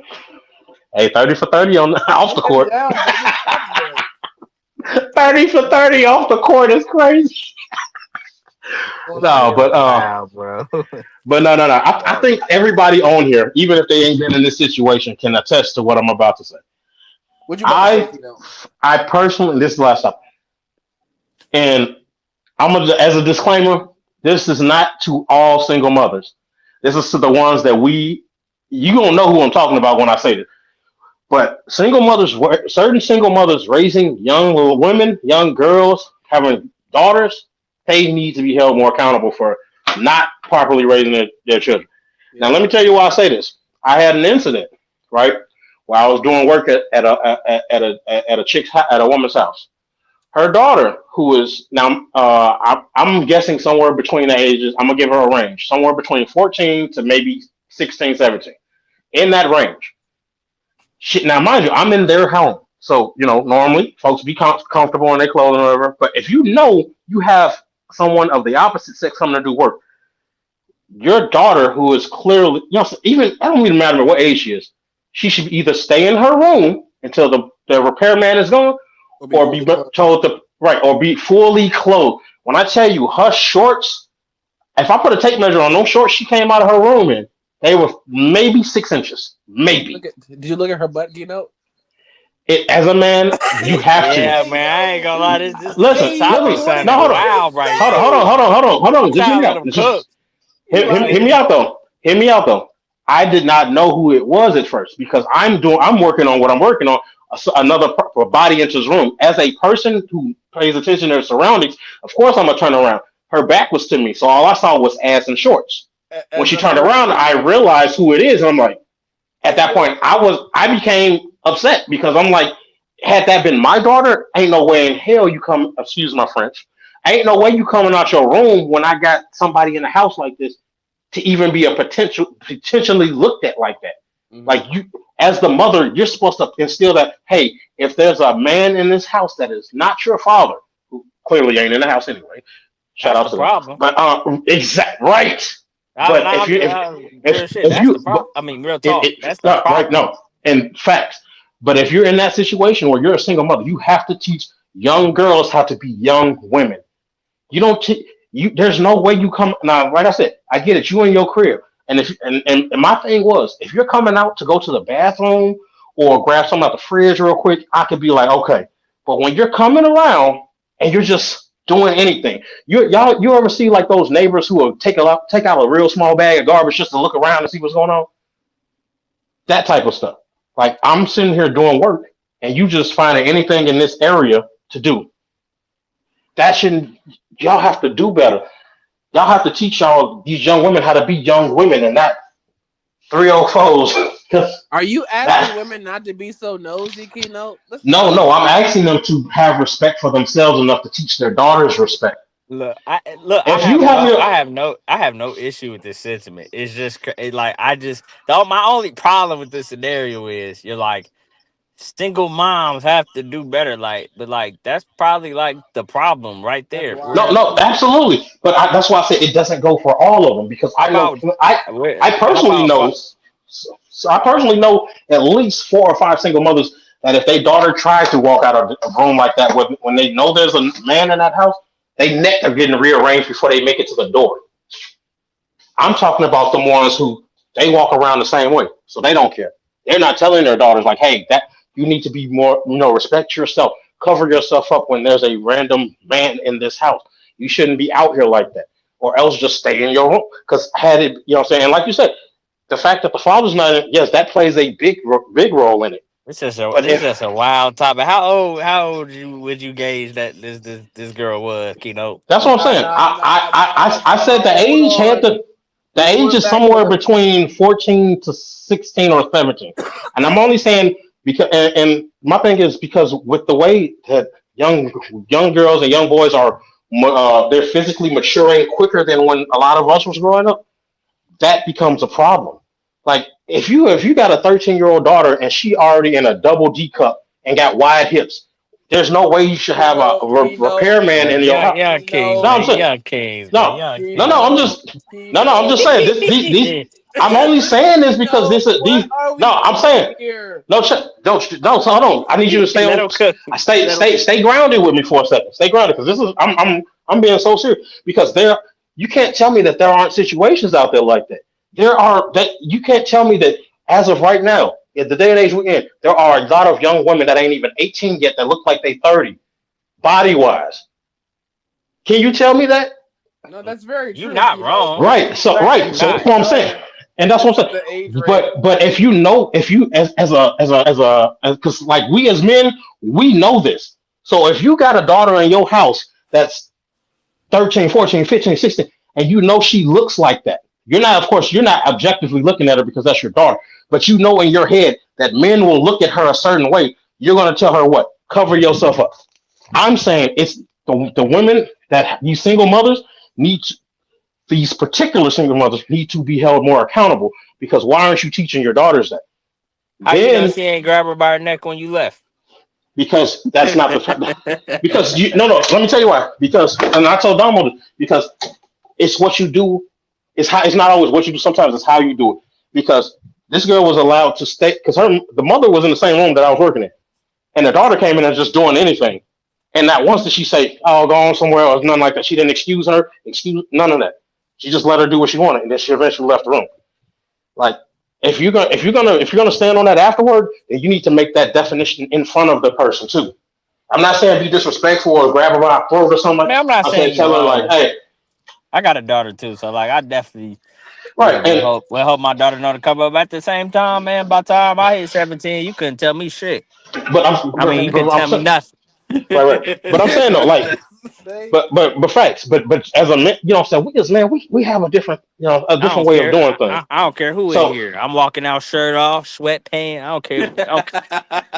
hey, 30 for 30 on off the Man court. down, baby. Stop there. 30 for 30 off the court is crazy. Going This on No, here. nigga's but wild, bro. no. I think everybody on here, even if they ain't been in this situation, can attest to what I'm about to say. What you about to say, I Keynote? I personally, this is the last time, and as a disclaimer, this is not to all single mothers. This is to the ones that you gonna know who I'm talking about when I say this. But certain single mothers raising young women, young girls, having daughters, they need to be held more accountable for not properly raising their children. Now, Yeah. let me tell you why I say this. I had an incident, right, while I was doing work at a woman's house. Her daughter, who is now, I'm guessing somewhere between the ages. I'm gonna give her a range, somewhere between 14 to maybe 16, 17, in that range. Now, mind you, I'm in their home. So, normally folks be comfortable in their clothing or whatever. But if you know you have someone of the opposite sex coming to do work, your daughter, who is clearly, even, I don't even matter what age she is, she should either stay in her room until the repairman is gone Will be or be fully clothed. told to, right, or be fully clothed. When I tell you her shorts, if I put a tape measure on those shorts she came out of her room in, they were maybe 6 inches. Maybe. Did you look at her butt, Keynote? As a man, you have to. Yeah, Hey man, I ain't gonna lie. yo. Listen, This let topic me. What did No, sounding hold you on. wild just right Hold on, now. hold on, say? hold on, hold on, hold on. I'm Just trying hear to me let out. them cook. You Hear right. me out though. Hear me out though. I did not know who it was at first because I'm working on what I'm working on. Another body enters room. As a person who pays attention to their surroundings, of course I'm gonna turn around. Her back was to me, so all I saw was ass and shorts. When As she a turned man. around, I realized who it is, and I'm like, at Hey that yo. point, I became upset because I'm like, had that been my daughter, ain't no way in hell you come. Excuse my French. Ain't no way you coming out your room when I got somebody in the house like this to even be a potentially looked at like that. Mhm. Like you, as the mother, you're supposed to instill that. Hey, if there's a man in this house that is not your father, who clearly ain't in the house anyway, shout That's out the to them. problem. But exact right. But if you Real shit. if That's the you problem. I mean, real it, talk. it That's the no, right, problem. no, and facts. But if you're in that situation where you're a single mother, you have to teach young girls how to be young women. You don't you. There's no way you come now. Like I said, I get it. You in your crib, and if and my thing was, if you're coming out to go to the bathroom or grab something out the fridge real quick, I could be like, okay. But when you're coming around and you're just doing anything, you ever see like those neighbors who will take out a real small bag of garbage just to look around and see what's going on? That type of stuff. Like I'm sitting here doing work, and you just finding anything in this area to do. That shouldn't. Y'all have to do better. Y'all have to teach y'all these young women how to be young women and not 304s. Because Are you asking that. women not to be so nosy, Keynote? Let's No, stop. no, I'm asking them to have respect for themselves enough to teach their daughters respect. Look. If you have your I have no issue with this sentiment. It's just like I just my only problem with this scenario is you're like single moms have to do better. Like, but like that's probably like the problem right That's there. no, wild. Where no, absolutely. But that's why I say it doesn't go for all of them because how I know about I how personally about know. So I personally know at least 4 or 5 single mothers that if their daughter tries to walk out of a room like that, when they know there's a man in that house, they neck are getting rearranged before they make it to the door. I'm talking about the ones who they walk around the same way, so they don't care. They're not telling their daughters like, "Hey, that you need to be more, respect yourself." cover yourself up when there's a random man in this house. You shouldn't be out here like that, or else just stay in your home. Because had it, you know what I'm saying, and like you said, the fact that the father's not in, yes, that plays a big role in it. But This is just a wild topic. How old would you gauge that this girl was, Keynote? that's what I'm saying. I said the Hold age had on. the We're age going is back somewhere to between 14 to 16 or 17, and I'm only saying because and my thing is because with the way that young girls and young boys are they're physically maturing quicker than when a lot of us was growing up, that becomes a problem. Like if you got a 13-year-old daughter and she already in a double D cup and got wide hips, there's no way you should have a repairman in your house. Young kings, No, I'm man. saying Young kings, man. no, Young no. I'm kings. just no. I'm just saying these. I'm only saying this because this is what these. are we No, I'm doing saying here? no. No. So hold on. I need you to stay Let on. him cook. I stay Let him. stay grounded with me for a second. Stay grounded because this is I'm being so serious because there you can't tell me that there aren't situations out there like that. There are that you can't tell me that as of right now, in the day and age we're in, there are a lot of young women that ain't even 18 yet that look like they 30 body wise. Can you tell me that? No, that's very You true, not Keynote. wrong. Right. The So fact that right. You So you that's not. what I'm saying, know and that's this what I'm is saying. the age range. But if you know if you as a because like we as men we know this. So if you got a daughter in your house that's 13, 14, 15, 16, and you know she looks like that, you're not of course you're not objectively looking at her because that's your daughter, but you know in your head that men will look at her a certain way. You're gonna tell her what? Cover yourself up. I'm saying it's the women that you single mothers need these particular single mothers need to be held more accountable because why aren't you teaching your daughters that? How you know Then she ain't grab her by her neck when you left? because that's not the because you no let me tell you why because and I told Domo this, because it's what you do it's how it's not always what you do sometimes it's how you do it because this girl was allowed to stay because her the mother was in the same room that I was working in and the daughter came in and just doing anything and not once did she say oh go on somewhere or nothing like that she didn't excuse none of that she just let her do what she wanted and then she eventually left the room. Like if you're gonna stand on that afterward, then you need to make that definition in front of the person too. I'm not saying be disrespectful or grab her by the throat or something. I mean, I'm not I'm saying saying you tell her like, wrong. hey, I got a daughter too, so like I definitely right, and will help my daughter know to come up. At the same time, man, by the time I hit 17, you couldn't tell me shit. but I'm I mean, you couldn't but I'm tell me saying nothing. right, but I'm saying though, like, They- but facts, but as a man, you know, what I'm saying we as men, we have a different, you know, a I different don't way of care. doing things. I don't care who in So here. I'm walking out, shirt off, sweatpants. I don't care.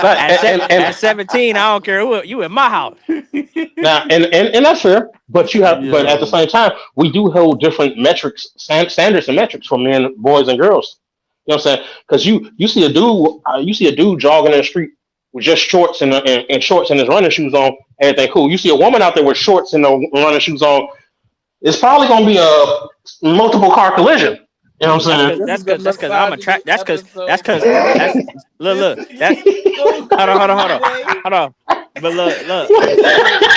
that At 17, I don't care who you in my house. now and that's fair, but you have, but at the Yo. same time, we do hold different metrics, standards and metrics for men, boys, and girls. You know what I'm saying? Because you see a dude jogging in the street with just shorts and shorts and his running shoes on, everything cool. You see a woman out there with shorts and the running shoes on, it's probably gonna be a multiple car collision. You know what I'm saying? This is the That's cause I'm misogyny attract. That's episode. cause that's This look that go crazy today. hold on.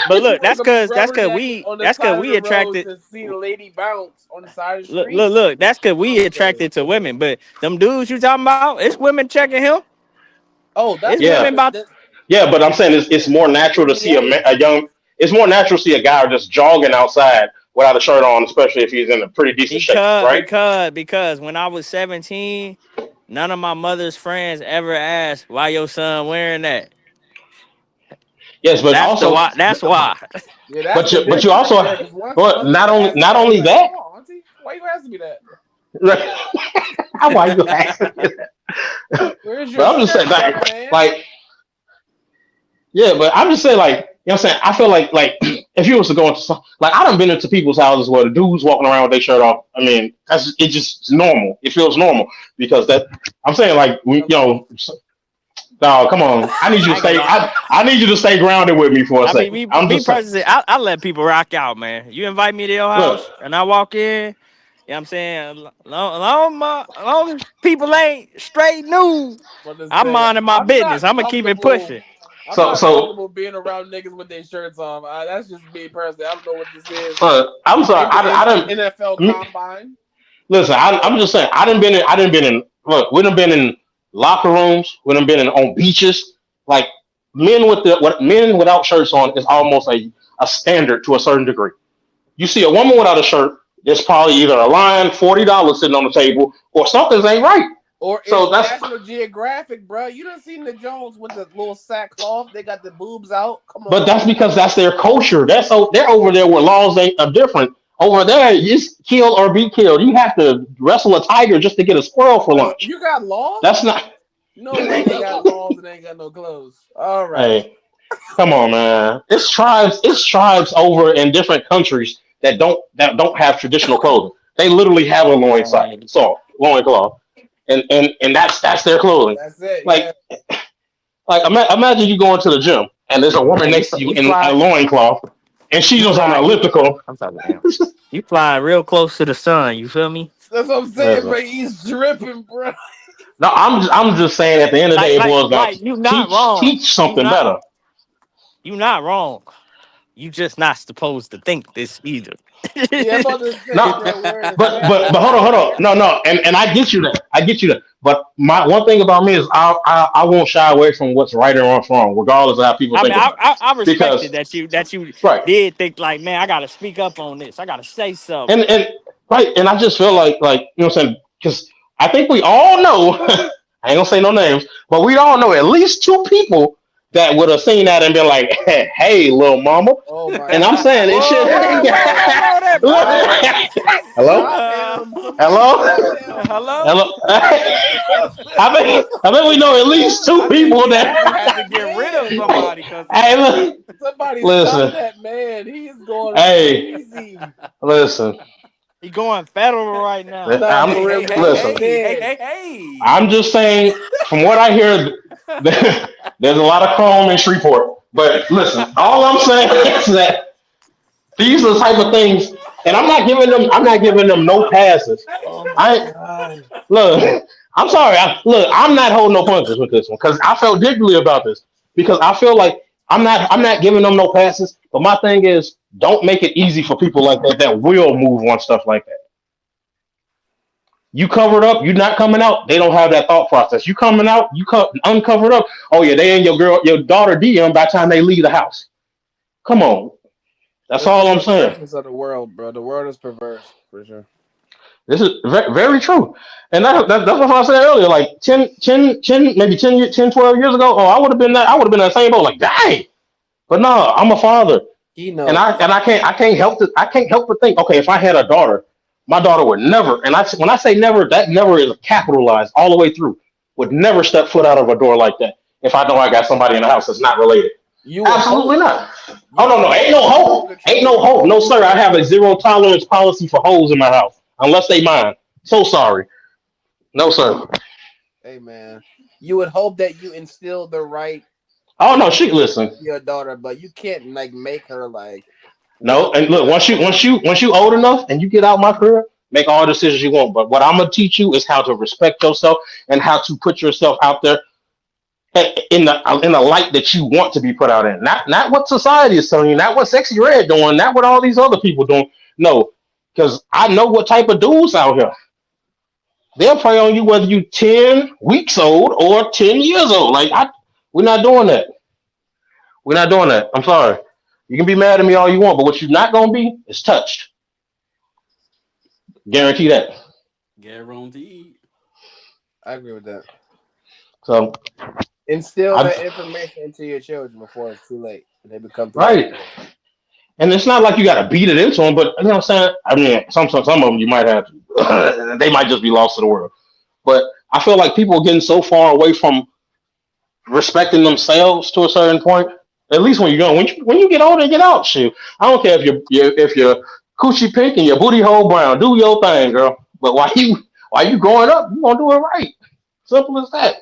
But look. Niggas gonna be That's cause rubbernecking on the that's cause side of we the road attracted. to see the lady bounce on the side of the street. Look. That's cause we I'm dead. attracted to women. But them dudes you talking about, it's women checking him. Oh, It's that's a Yeah, women different. about. yeah, but I'm saying it's Yeah, more natural to in the see A. a young. It's more natural to see a guy just jogging outside without a shirt on, especially if he's in a pretty decent shape, right? Because when I was 17, none of my mother's friends ever asked why your son wearing that. Yes, but That's the also, why. That's why. Yeah, that's the but you difference. also, Yeah, because once well, once I asked not me that, I'd be only like, that, "Hold on, auntie, why you asking me that? why you asking me that? Where's your But I'm just shirt, saying, young man?" like, yeah, but I'm just saying, like, you know what I'm saying? I feel like if you was to go into some, like, I done been into people's houses where the dude's walking around with their shirt off. I mean, it just it's normal. It feels normal because I'm saying, like, we, you Hello. know, no, come on. I need you I to ain't gonna stay. lie. I need you to stay grounded with me for a I mean, second. I'm me just saying. personally, I let people rock out, man. You invite me to your Look, house, and I walk in. You know what I'm saying? Long as people ain't straight nude, But to I'm say, minding my I'm business. not I'm gonna keep it comfortable. pushing. I'm so not so comfortable being around niggas with their shirts on. That's just me personally. I don't know what this is. I'm sorry. I don't. NFL Combine. Listen, I'm just saying. I didn't been in. Look, we done been in locker rooms. We done been in on beaches. Like men without shirts on is almost a standard to a certain degree. You see a woman without a shirt, there's probably either a line, $40 sitting on the table, or something's ain't right. Or So it's that's National Geographic, bro. You done seen the Jones with the little sackcloth? They got the boobs out. Come but on. that's because that's their culture. They're over there where laws are different. Over there, it's kill or be killed. You have to wrestle a tiger just to get a squirrel for lunch. You got laws? That's not. No way they got laws and they ain't got no clothes. All right. Hey, come on, man. It's tribes. It's tribes over in different countries that don't have traditional clothing. They literally have a loincloth, and that's their clothing. That's it. Like Yeah. imagine you going to the gym and there's a woman Hey, next to you you in a fly, loincloth, and she's you just on an fly, elliptical. I'm talking to him. You flying real close to the sun. You feel me? That's what I'm saying, Listen. bro. He's dripping, bro. No, I'm just saying. At the end of the day, Like, it like, boils down like. to You not teach wrong. teach You something not. better. You not wrong. You just not supposed to think this either. Yeah, I'm about to say, No, bro, where is but that? hold on. No, and I get you that. I get you that. But my one thing about me is I won't shy away from what's right and what's wrong, regardless of how people I mean, think I, about it. I I respected Because that you right, did think like, man, I gotta speak up on this. I gotta say something. and right, and I just feel like you know what I'm saying, because I think we all know. I ain't gonna say no names, but we all know at least two people that would have seen that and been like, "Hey, little mama," Oh my and I'm god. saying this shit. Whoa, whoa, whoa, whoa, whoa, there, Stop. boy. Hello, Stop him. Somebody hello, stop him. Hello? hello. I think we know at least two I think people we that. had to get rid of Man. somebody because of Hey, that. look, Somebody stop listen. that man. He is going Hey, crazy. listen. He going federal right now. Nah, I'm for Hey, real. hey, But hey, like you listen. hey, hey, said, hey, hey. I'm just saying. From what I hear, there's a lot of chrome in Shreveport. But listen, all I'm saying is that these are the type of things, and I'm not giving them. I'm not giving them no passes. oh my I god. look. I'm sorry. I'm not holding no punches with this one because I felt deeply about this because I feel like I'm not giving them no passes. But my thing is, don't make it easy for people like that will move on stuff like that. You covered up, you not coming out. They don't have that thought process. You coming out, uncovered up. Oh yeah, they and your daughter DM by the time they leave the house. Come on, that's That's all the I'm saying. perverseness of the world, bro. The world is perverse for sure. This is very true, and that's what I said earlier. Like 10 maybe 10, 10, 12 years ago. Oh, I would have been in that same boat. Like, dang, but no, I'm a father, He and knows. I can't help but think. Okay, if I had a daughter, my daughter would never. And when I say never, that never is capitalized all the way through. Would never step foot out of a door like that if I know I got somebody in the house that's not related. You would Absolutely hope. not. Oh You no, would no, ain't hope no that you would hope. Ain't control no your hope. No, daughter. sir. I have a zero tolerance policy for hoes in my house, unless they mine. So sorry. No, sir. Hey man. You would hope that you instill the right Oh no, she behavior listen. in your daughter, but you can't like make her like No, and look, once you old enough and you get out my career, make all the decisions you want. But what I'm gonna teach you is how to respect yourself and how to put yourself out there in the light that you want to be put out in. Not what society is telling you, not what Sexy Red doing, not what all these other people doing. No, because I know what type of dudes out here. They'll prey on you whether you 10 weeks old or 10 years old. We're not doing that. We're not doing that. I'm sorry. You can be mad at me all you want, but what you're not gonna be is touched. Guarantee that. Guaranteed. I agree with that. So Instill I that information into your children before it's too late and they become too old right. for it. And it's not like you got to beat it into them, but you know what I'm saying. I mean, some of them you might have to. They might just be lost to the world. But I feel like people are getting so far away from respecting themselves to a certain point. At least when you're young. When you get older, get out. Shoot, I don't care if you're coochie pink and your booty hole brown. Do your thing, girl. But while you growing up, you gonna do it right. Simple as that.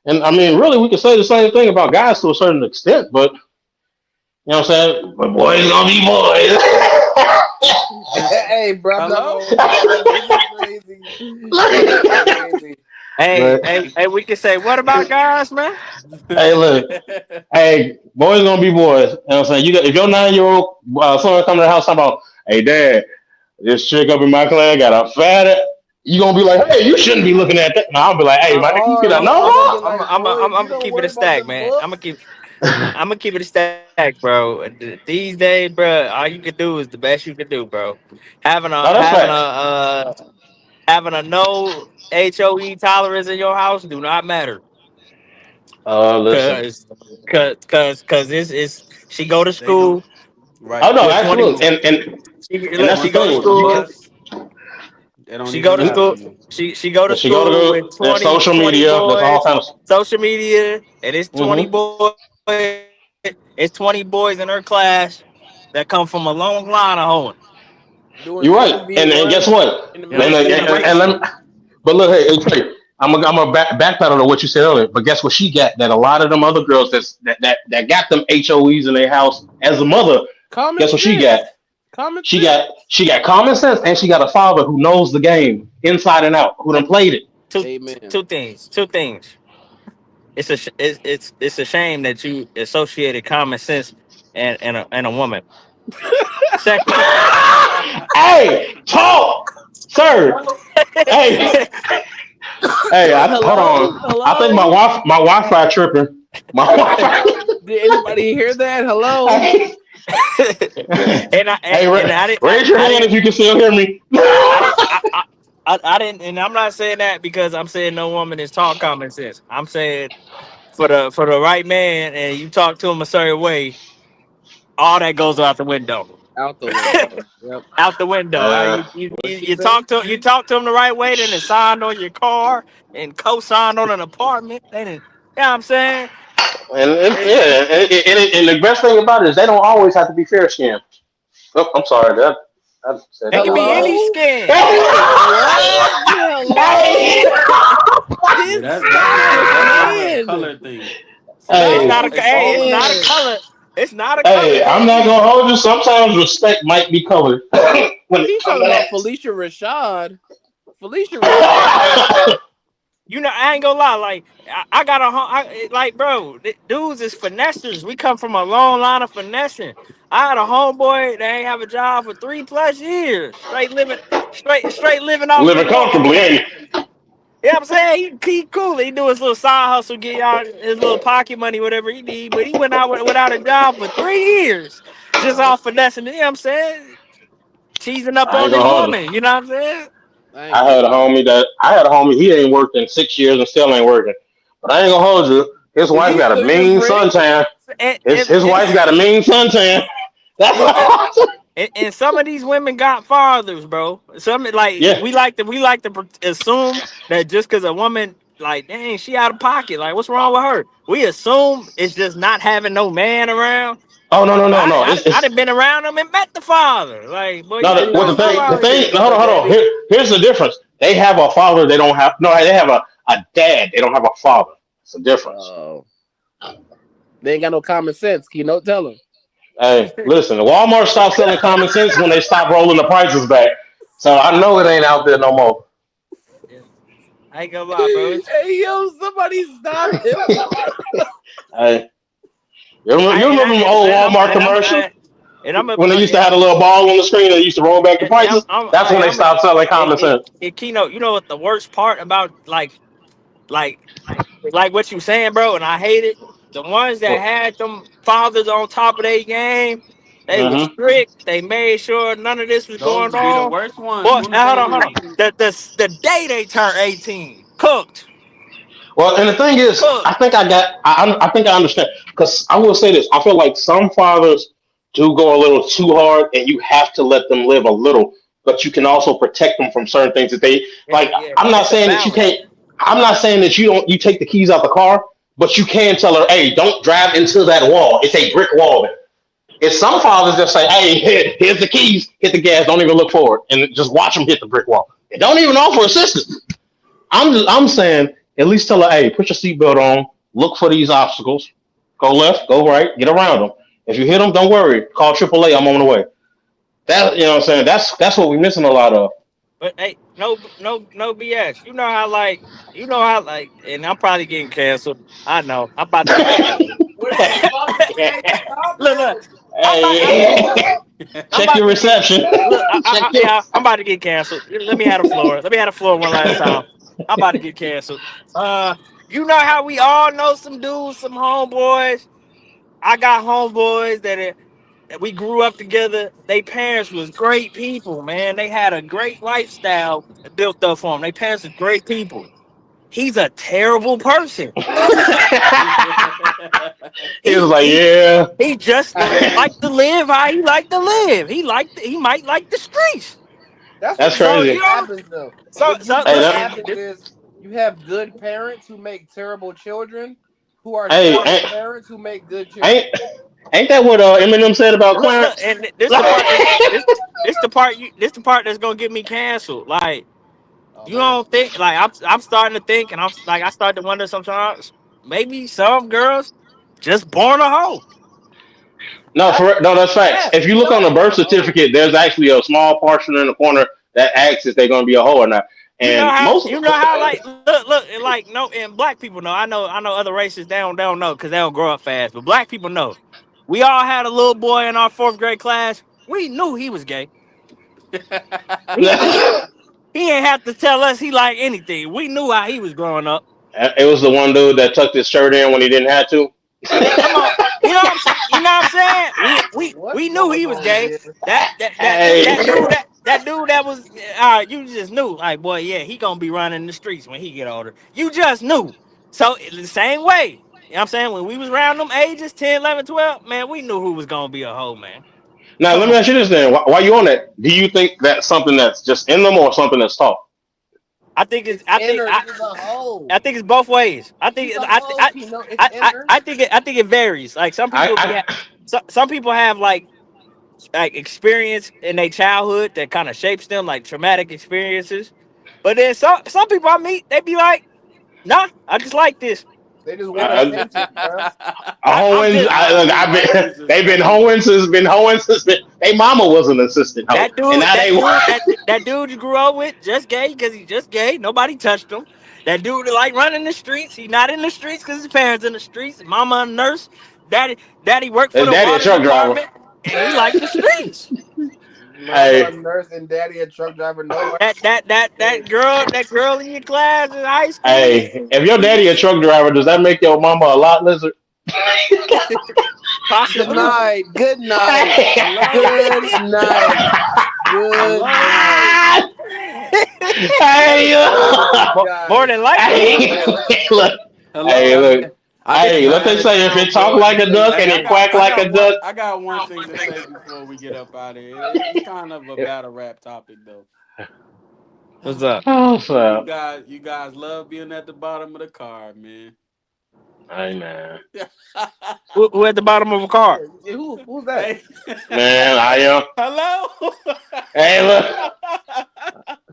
And I mean, really, we could say the same thing about guys to a certain extent, but you know what I'm saying? But boys gonna be boys. Hey, bro, I'm not gonna Hello? hold you, bro. This is crazy. This is crazy. Hey, But hey, hey, we can say, what about guys, man? hey, look, hey, boys gonna be boys. You know what I'm saying? If your 9-year-old son come to the house talking about, hey, dad, this chick up in my class got a fat. You gonna be like, hey, you shouldn't be looking at that. No, I'll be like, hey, my nigga, you see that I'm gonna be number? I'm, like, I'm, boy, I'm, if I'm you gonna don't keep it worry a about stack, them man. I'm gonna books, keep. I'm gonna keep it a stack, bro. These days, bro, all you can do is the best you can do, bro. Having a No, that's having a facts. having a no HOE tolerance in your house do not matter, Listen. cause cause it's she go to They don't school Oh right. no, with 20. absolutely. And that's the She Once go to you thing. school. bust, it don't She go even to You, matter school. no more. She go to and she go to school go with and 20 social 20 media. That's all boys, kind of. social media, and it's 20 Mm-hmm. boys. It's 20 boys in her class that come from a long line of hoeing. Doing You're the right. And guess 1v1 what? in the It'll middle And, it'll and, school. and race let me, you. but look, hey, Trey, I'm a backpedal to what you said earlier. But guess what she got? That a lot of them other girls that got them HOEs in their house as a mother. Common Guess what she got? sense. Common She sense. got she got common sense, and she got a father who knows the game inside and out, who done played it. Amen. Two things. Two things. It's a shame that you associated common sense and a woman. Second, Hey, talk, sir. Hey, hey, hold Hello? on. I think Hello? my Wi-Fi tripping. My Wi-Fi. Did anybody hear that? Hello? Hey, and I hey, and I didn't raise your I hand if didn't you can still hear me. I didn't I didn't, and I'm not saying that because I'm saying no woman is taught common sense. I'm saying for the right man, and you talk to him a certain way, all that goes out the window. Out the window. Yep. Out the window. Uh, What she say? You talk to him the right way, then it's signed on your car and co-signed on an apartment. They didn't, you know what I'm saying? and It, yeah, and the best thing about it is they don't always have to be fair skinned. Oh, I'm sorry, that I said it that can out be loud. any Hello? skin. What? Hey, Hello? Yeah, This that's not a man. color thing. It's hey, not a Stop hey, it's not a it. color. It's not a color hey! I'm thing not either. gonna hold you. Sometimes respect might be colored when it He comes talking to about that. Felicia Rashad. Felicia Rashad. You know, I ain't gonna lie. Like, I got like, bro, dudes is finessers. We come from a long line of finessing. I had a homeboy that ain't have a job for 3+ years, straight living off Living his mom. comfortably, ain't You know what I'm saying? He cool. He do his little side hustle, get out his little pocket money, whatever he need. But he went out without a job for 3 years, just off finessing. You know what I'm saying? Cheesing up I ain't on his gonna hold you. woman. You know what I'm saying? I ain't gonna lie. I had a homie. He ain't worked in 6 years and still ain't working. But I ain't gonna hold you. His Is wife he got a still your mean friend? suntan. And, His and, his and, wife got a mean suntan. That's and, and, what. and some of these women got fathers, bro. Some like Yeah. we like to assume that just because a woman like dang she out of pocket, like what's wrong with her? We assume it's just not having no man around. Oh no no But no no. I It's done been around them and met the father. Like, boy, you no. She ain't What not no hoe the sleeping out with thing? his here. No, hold sugar on hold on. daddy. Here's the difference. They have a father. They don't have. No, they have a dad. They don't have a father. It's a difference. Oh, they ain't got no common sense. Keynote, tell him. Hey, listen. Walmart stopped selling common sense when they stopped rolling the prices back. So I know it ain't out there no more. I ain't gonna lie, bro. Hey, yo, somebody stop him. Hey, you And I remember them old Walmart commercials and I'm a when they used to have a little ball on the screen and they used to roll back the and prices? That's when they I'm a stopped selling common sense. keynote. You know what the worst part about like like what you saying, bro? And I hate it. The ones that Well, had them fathers on top of their game, they was mm-hmm. strict. They made sure none of this was Those going be the on. worst ones. Boy, Soon as now they hold on. The day they turn 18, cooked, Well, and the thing is, cooked. I think I understand because I will say this: I feel like some fathers do go a little too hard, and you have to let them live a little, but you can also protect them from certain things that they like. Yeah, I'm not it's a saying that you can't. balance. I'm not saying that you take the keys out the car, but you can tell her, hey, don't drive into that wall. It's a brick wall there. It's some fathers just say, hey, here's the keys, hit the gas, don't even look forward, and just watch them hit the brick wall. And don't even offer assistance. I'm saying at least tell her, hey, put your seatbelt on, look for these obstacles, go left, go right, get around them. If you hit them, don't worry, call AAA. I'm on the way. That you know what I'm saying. That's what we're missing a lot of. But hey, no BS. You know how like, and I'm probably getting canceled. I know. I'm about to get canceled. What the fuck? Hey, stop Look, it. Hey, I'm check about your to get. reception. Look, check your. yeah, I'm about to get canceled. Let me have the floor. Let me have the floor one last time. I'm about to get canceled. You know how we all know some dudes, some homeboys. I got homeboys that we grew up together. They parents was great people, man. They had a great lifestyle built up for them. They parents are great people. He's a terrible person. He He was like, he yeah. he just like to live how he like to live. He might like the streets. That's what That's So usually you crazy. know, happens though. Hey, What look, that, and happens is you have good parents who make terrible children, who are hey, terrible parents who make good ain't children. ain't that what Eminem said about look, Clarence? and this the part that this the part that's gonna get me canceled. Like Oh you man, don't think like I'm starting to think, and I start to wonder sometimes maybe some girls just born a hoe. No, no, that's facts. yes, If you we look on all the birth born a hoe. certificate, there's actually a small portion in the corner that asks if they're going to be a hoe or not. And most, You know how like look and like no and black people know. I know other races they don't know because they don't grow up fast. But black people know. We all had a little boy in our fourth grade class. We knew he was gay. We knew he ain't have to tell us he liked anything. We knew how he was growing up. it was the one dude that tucked his shirt in when he didn't have to. Come on, you know what I'm saying? We What's knew he going was on gay. here? Hey, That dude that was you just knew like boy yeah he gonna be running the streets when he get older. You just knew. So the same way. You know what I'm saying? When we was around them ages, 10, 11, 12, man, we knew who was gonna be a hoe, man. now let Come me on. ask you this then: while you on that, do you think that's something that's just in them or something that's taught? It's inner. She's a hoe. I think it's both ways. She's a hoe. She know it's inner. I think it varies. Like I some people have like experience in their childhood that kind of shapes them, like traumatic experiences. But then some people I meet, they be like, nah, I just like this. They just You want know, attention, bro. I'm Hoeing, just look, just like this is they've crazy. been hoeing since they mama was an assistant hoe, and now they. that dude you grew up with just gay because he's just gay. Nobody touched him. That dude that like running the streets. He not in the streets because his parents in the streets. Mama a nurse. Daddy worked for His the daddy a water truck driver. department, and he liked the streets. Mama a Hey, nurse and daddy a truck driver. Nobody. That girl in your class in high school. hey, if your daddy a truck driver, does that make your mama a lot lizard? Good Possibly. night. Good night. Hey, Hello? Good night. Good Hello? night. hey, Oh my More gosh. than likely. hey, look, hey, Hello? look, I think hey, he's look. out They of say if town, it talk bro. like Just a so you duck Hey, and know. it quack like a duck, I got one thing to say before we get up out of here. It's kind of a battle rap topic though. What's up? oh, so, You guys love being at the bottom of the card, man. hey man, Who at the bottom of a car? Yeah, who's that? Hey. man, I am. Hello? Hey, look,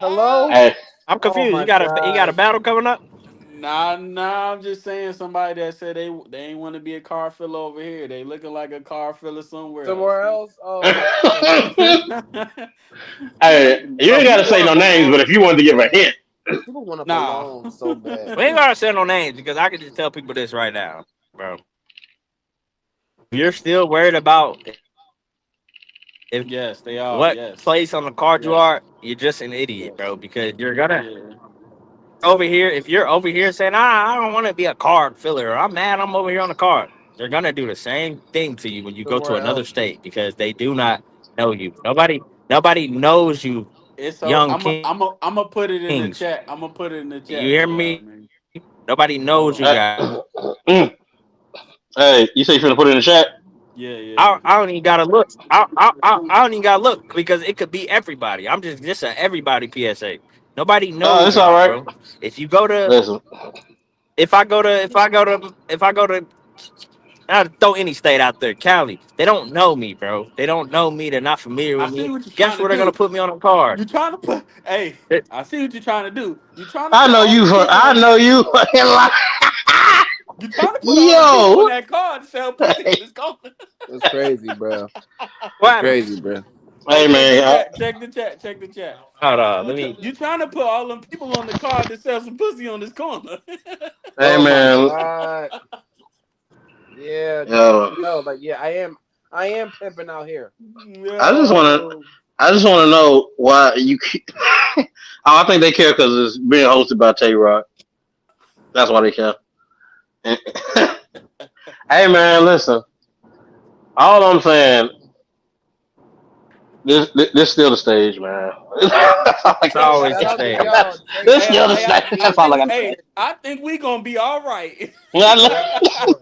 Hello? hey, I'm Oh confused. my You got a gosh. battle coming up? Nah, I'm just saying somebody that said they ain't want to be a car filler over here. They looking like a car filler somewhere else, Somewhere man. else? Oh man. hey, you Bro, ain't gotta people say want no to names, but belong if you so wanted to give a bad. hint, People want to Nah. belong so bad. We ain't gotta say no names because I can just tell people this right now, bro. You're still worried about if Yes, they are. what Yes. place on the card you Yes. are, you're just an idiot, Yes. bro. Because you're gonna Yeah. over here. If you're over here saying, I don't want to be a card filler, or I'm mad, I'm over here on the card. They're gonna do the same thing to you when you go to Somewhere another else. state because they do not know you. Nobody knows you, It's so young kings. I'm gonna put it in the You chat. hear I'm gonna put it in me? the chat for y'all, man. Nobody knows you guys. Hold on. mm, hey, you say you finna put it in the chat? Yeah, yeah. I don't even gotta look. I don't even gotta look because it could be everybody. I'm just a everybody PSA. Nobody No, knows it's all y'all, right. bro. If you go to, Listen, if I go to, I'll throw any state out there, Cali. They don't know me, bro. They don't know me. They're not familiar I with see me. what you're trying Guess to where they're gonna do. put me on a card? You trying to put hey, I see what you're trying to do. You trying to I put know all you. the people I on know that you. you trying to put all the people on Yo, that card to sell pussy on this corner. It's crazy, bro. What It's happened? crazy, bro. Hey, hey man, check the chat, check the chat. Hold on, let me. You trying to put all them people on the card to sell some pussy on this corner. hey Oh my man, god. Yeah, yo, like yeah, I am pimping out here. I just wanna, No. I just wanna know why you. Keep, oh, I think they care because it's being hosted by Tay Rod. That's why they care. hey man, listen. All I'm saying, this still the stage, man. That's all I It's gotta Yo, always shout the say. out to stage. y'all. Tre This Hey, Boogie still the I, stage. being That's all I think, gotta genuine. say. hey, I think we gonna be all right. Yeah, for sure.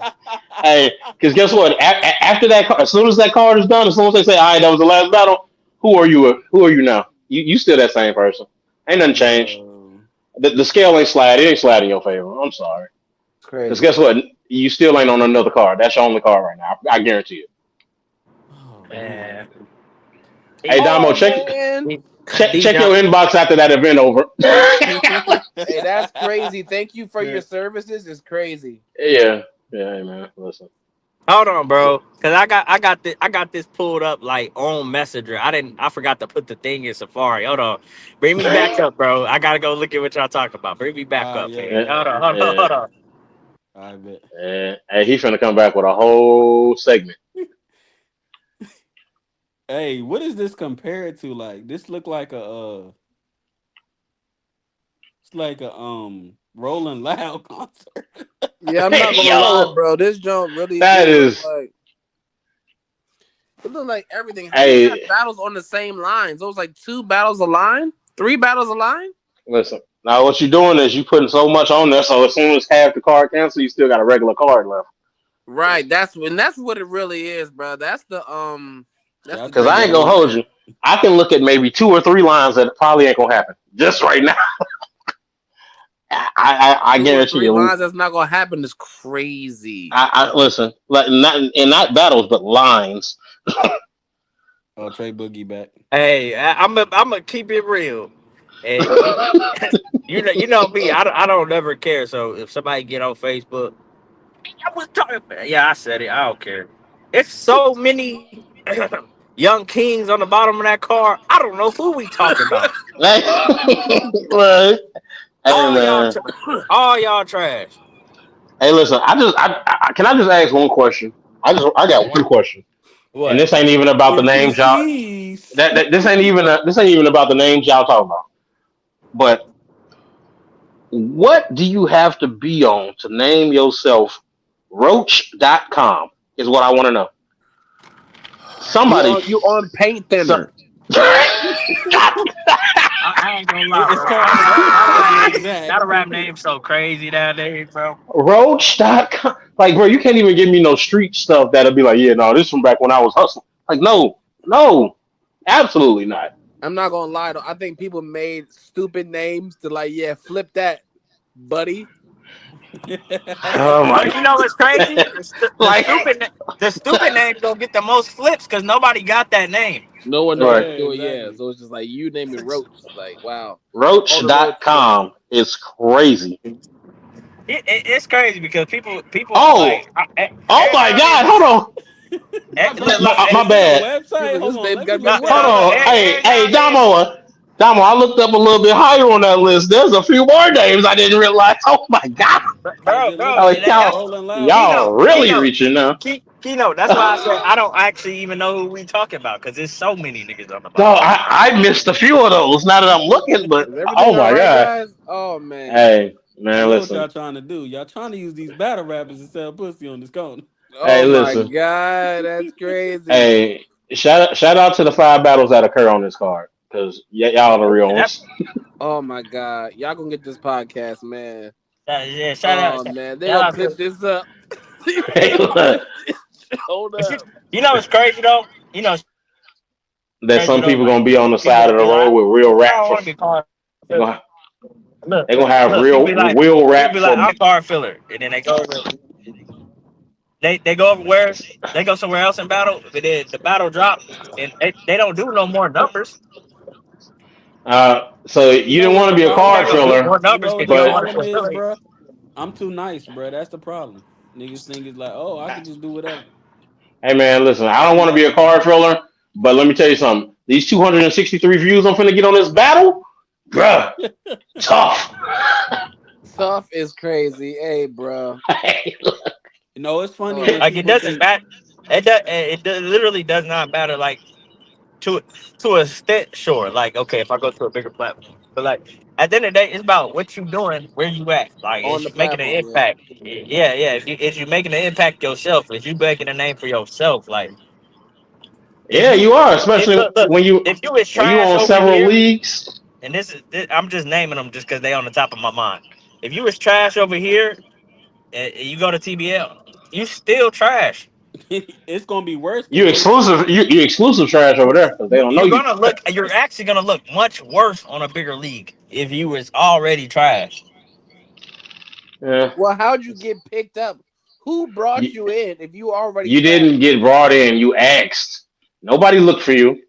Hey, because guess what? After that, as soon as that card is done, as soon as they say, "All right, that was the last battle," who are you? Who are you now? You still that same person. Ain't nothing changed. Yo. The scale ain't slide. It ain't slide in your favor. I'm sorry. It's Because crazy. guess what? You still ain't on another card. That's your only card right now. I guarantee you. Oh man. Man. Hey, He, Damo, Oh check man. check Dijon. your inbox after that event over. Hey, that's crazy. Thank you for your services. It's crazy. Yeah, yeah, hey, man. Listen. Hold on, So, bro. Cause I got this pulled up like on Messenger. I forgot to put the thing in Safari. Hold on. Bring me back up, bro. I gotta go look at what y'all talking about. Bring me back up, Yeah, man. yeah, yeah, yeah, Hold on. I bet. yeah. Hey, he finna come back with a whole segment. Hey, what is this compared to? Like, this look like it's like a Rolling Loud concert. Yeah, I'm not gonna lie, Yo, bro. This joint really that do look is. like it look like everything. How you got Hey, battles on the same lines? Those like 2 battles a line, 3 battles a line. listen. Now what you're doing is you putting so much on there, so as soon as half the card cancel, you still got a regular card left. Right. That's what it really is, bro. That's Yeah, I the Because think I crazy ain't that's gonna part. what hold it you. is. I can look at maybe 2 or 3 lines that probably ain't gonna happen just right now. I Two or guarantee three you. lines that's not gonna happen is crazy. I listen, like not battles, but lines. Oh, Trey Boogie back. Hey, I'm gonna keep it real. And you know me. I don't never care. So if somebody get on Facebook, I was talking. Yeah, I said it. I don't care. It's so many young kings on the bottom of that car. I don't know who we talking about. Like, look, hey All y'all, man, all y'all trash. hey listen. Can I just ask one question? I got one question, and What? this ain't even about the If he names y'all. sees, This ain't even about the names y'all talking about. But what do you have to be on to name yourself Roach.com? Is what I want to know. You Somebody. on you on paint So, thinner. I ain't gonna lie, it's bro. called crack to be That exact. a rap name so crazy nowadays, bro. Roach.com. Like, bro, you can't even give me no street stuff that'll be like, yeah, no, this from back when I was hustling. Like, no, no, absolutely not. I'm not gonna lie though. I think people made stupid names to like, yeah, flip that, buddy. Oh my But you know what's crazy? god. Like, The stupid name don't get the most flips because nobody got that name. No one knows how right. to Yeah, do it. Yeah, exactly. so it's just like you name it Roach. It's like, wow, all the roaches left. Roach.com is crazy. It's crazy because people Oh, like oh my everybody god, hold on. My Is it a bad. He's website? like, Hold this on, name's let got me to be look no it Hold up. worth. no on. Hey, everybody Damo, I looked up a little bit higher on that list. There's a few more names I didn't realize. Oh my god. Is bro it bro listed Like as y'all, Rolling Loud y'all Keno Music? really Keno reaching now. Keno. That's why I said I don't actually even know who we talking about because there's so many niggas on the No, bottom. I missed a few of those now that I'm looking, but Is everything oh all my right, god. guys? Oh man. Hey, I man, know what listen. y'all trying to do. Y'all trying to use these battle rappers to sell pussy on this corner. Hey, Oh my listen. god, that's crazy. Hey, shout out to the 5 battles that occur on this card because y'all the real That, ones. Oh my god, y'all gonna get this podcast, man. yeah, shout out, Oh shout man, they gonna out clip to. this up. They Hey, finna look, clip this. Hold up. You know what's crazy though? You know what's that crazy some though? people Like gonna be on the people side of will the be road like, with real I rap don't for. want to be called. They're gonna, Look. real People be like, rap I'm a car filler, and then they go over where they go somewhere else in battle, but then the battle drop, and they don't do no more numbers. So You you know didn't what want the to be a They problem card don't do is? filler, more You numbers know what because the you don't but want to problem feel is, affiliated. bro? I'm too nice, bro. That's the problem. Niggas think it's like, oh, I can just do whatever. hey man, listen, I don't Hey, want to be a yo, card filler, but let me tell you something. These 263 views I'm finna get on this battle, bruh, tough. Tough is crazy. Hey, bro. you know it's funny Oh when Like it people doesn't think matter. Literally does not matter. Like to to a extent, sure. Like okay, if I go to a bigger platform, but like At the end of the day, it's about what you doing, where you at. Like, On is the you making an platform, yeah. impact? Yeah, yeah. Is you making an impact yourself? Is you making a name for yourself? Like, if Yeah, you you are, if, especially look, if you is when you trash own over several here, leagues. and I'm just naming them just because they on the top of my mind. If you was trash over here and you go to TBL, you still trash. It's gonna be worse You because exclusive. You exclusive trash over there because they don't know you. You're actually gonna look much worse on a bigger league if you was already trash. Yeah, Well, how'd you get picked up? Who brought you, you in if you already you trash? didn't get brought in. You asked. Nobody looked for you.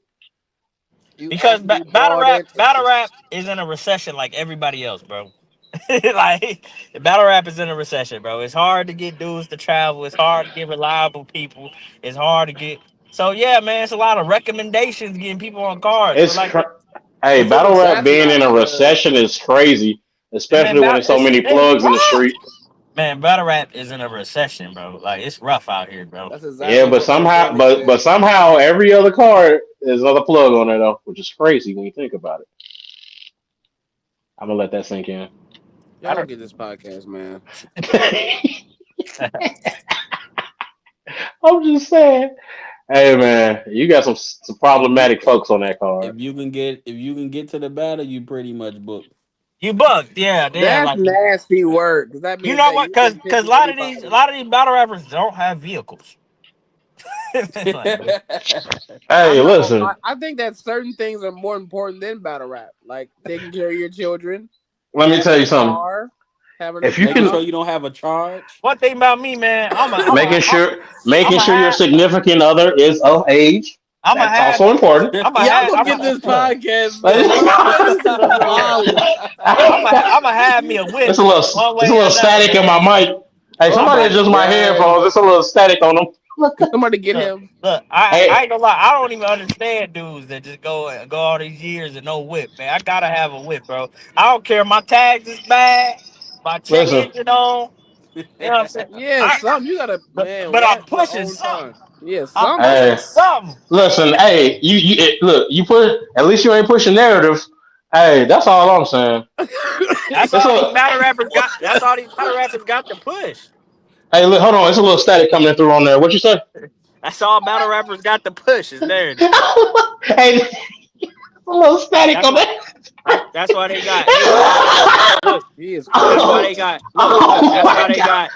You Because actually brought in. battle rap is in a recession like everybody else, bro. Like battle rap is in a recession, bro. It's hard to get dudes to travel. It's hard to get reliable people. It's hard to get. So yeah, man, it's a lot of recommendations getting people on cards. But It's like, hey, battle rap That's being in not a good. recession is crazy, man, especially when there's so many it's plugs in the rough. street. Man, battle rap is in a recession, bro. Like it's rough out here, bro. That's Yeah, exactly what Lil Baby but said. somehow every other card is another plug on there though, which is crazy when you think about it. I'm gonna let that sink in. Y'all don't get this podcast, man. I'm just saying. Hey man, you got some if you problematic folks on that card. if you can get to the battle, you pretty much booked. You bugged, yeah, yeah. That's Like nasty work. Because that you means know that what? you Cause can pick cause a anybody. lot of these battle rappers don't have vehicles. Like, I Hey, know. listen, I think that certain things are more important than battle rap, like taking care of your children, let me having tell a you something. car, having a If you Making can sure job. you don't have a charge. one thing about me, man, making sure I'm making a sure your have significant other is of age, I'm a that's have also important. Y'all gonna I'm get a this podcast, man. It's Man, this is yeah. wild. I'm a have me a whip a little one it's a way or little another, static in man. my mic. Hey, Oh somebody my adjust my god! headphones. It's a little static on them. Somebody get Look, him. I Hey, ain't gonna lie. I don't even understand dudes that just go all these years and no whip, man. I gotta have a whip, bro. I don't care. My tags is bad. My check listen. engine on. You know what I'm saying? Yeah, I, some you gotta man but I'm watch your pushing own something. time. Yeah, I'm something. pushing Hey, something. listen. Hey, look. You put at least you ain't pushing narrative. Hey, that's all I'm saying. That's It's all these a battle rappers got. That's all these battle rappers got to push. hey, look, hold on. It's a little static coming through on there. What you say? That's all battle rappers got to push is narrative. Hey, a little static That's on why. that. That's why they got 8,000. Look, He is that's why crazy. they got. Look. Oh my god!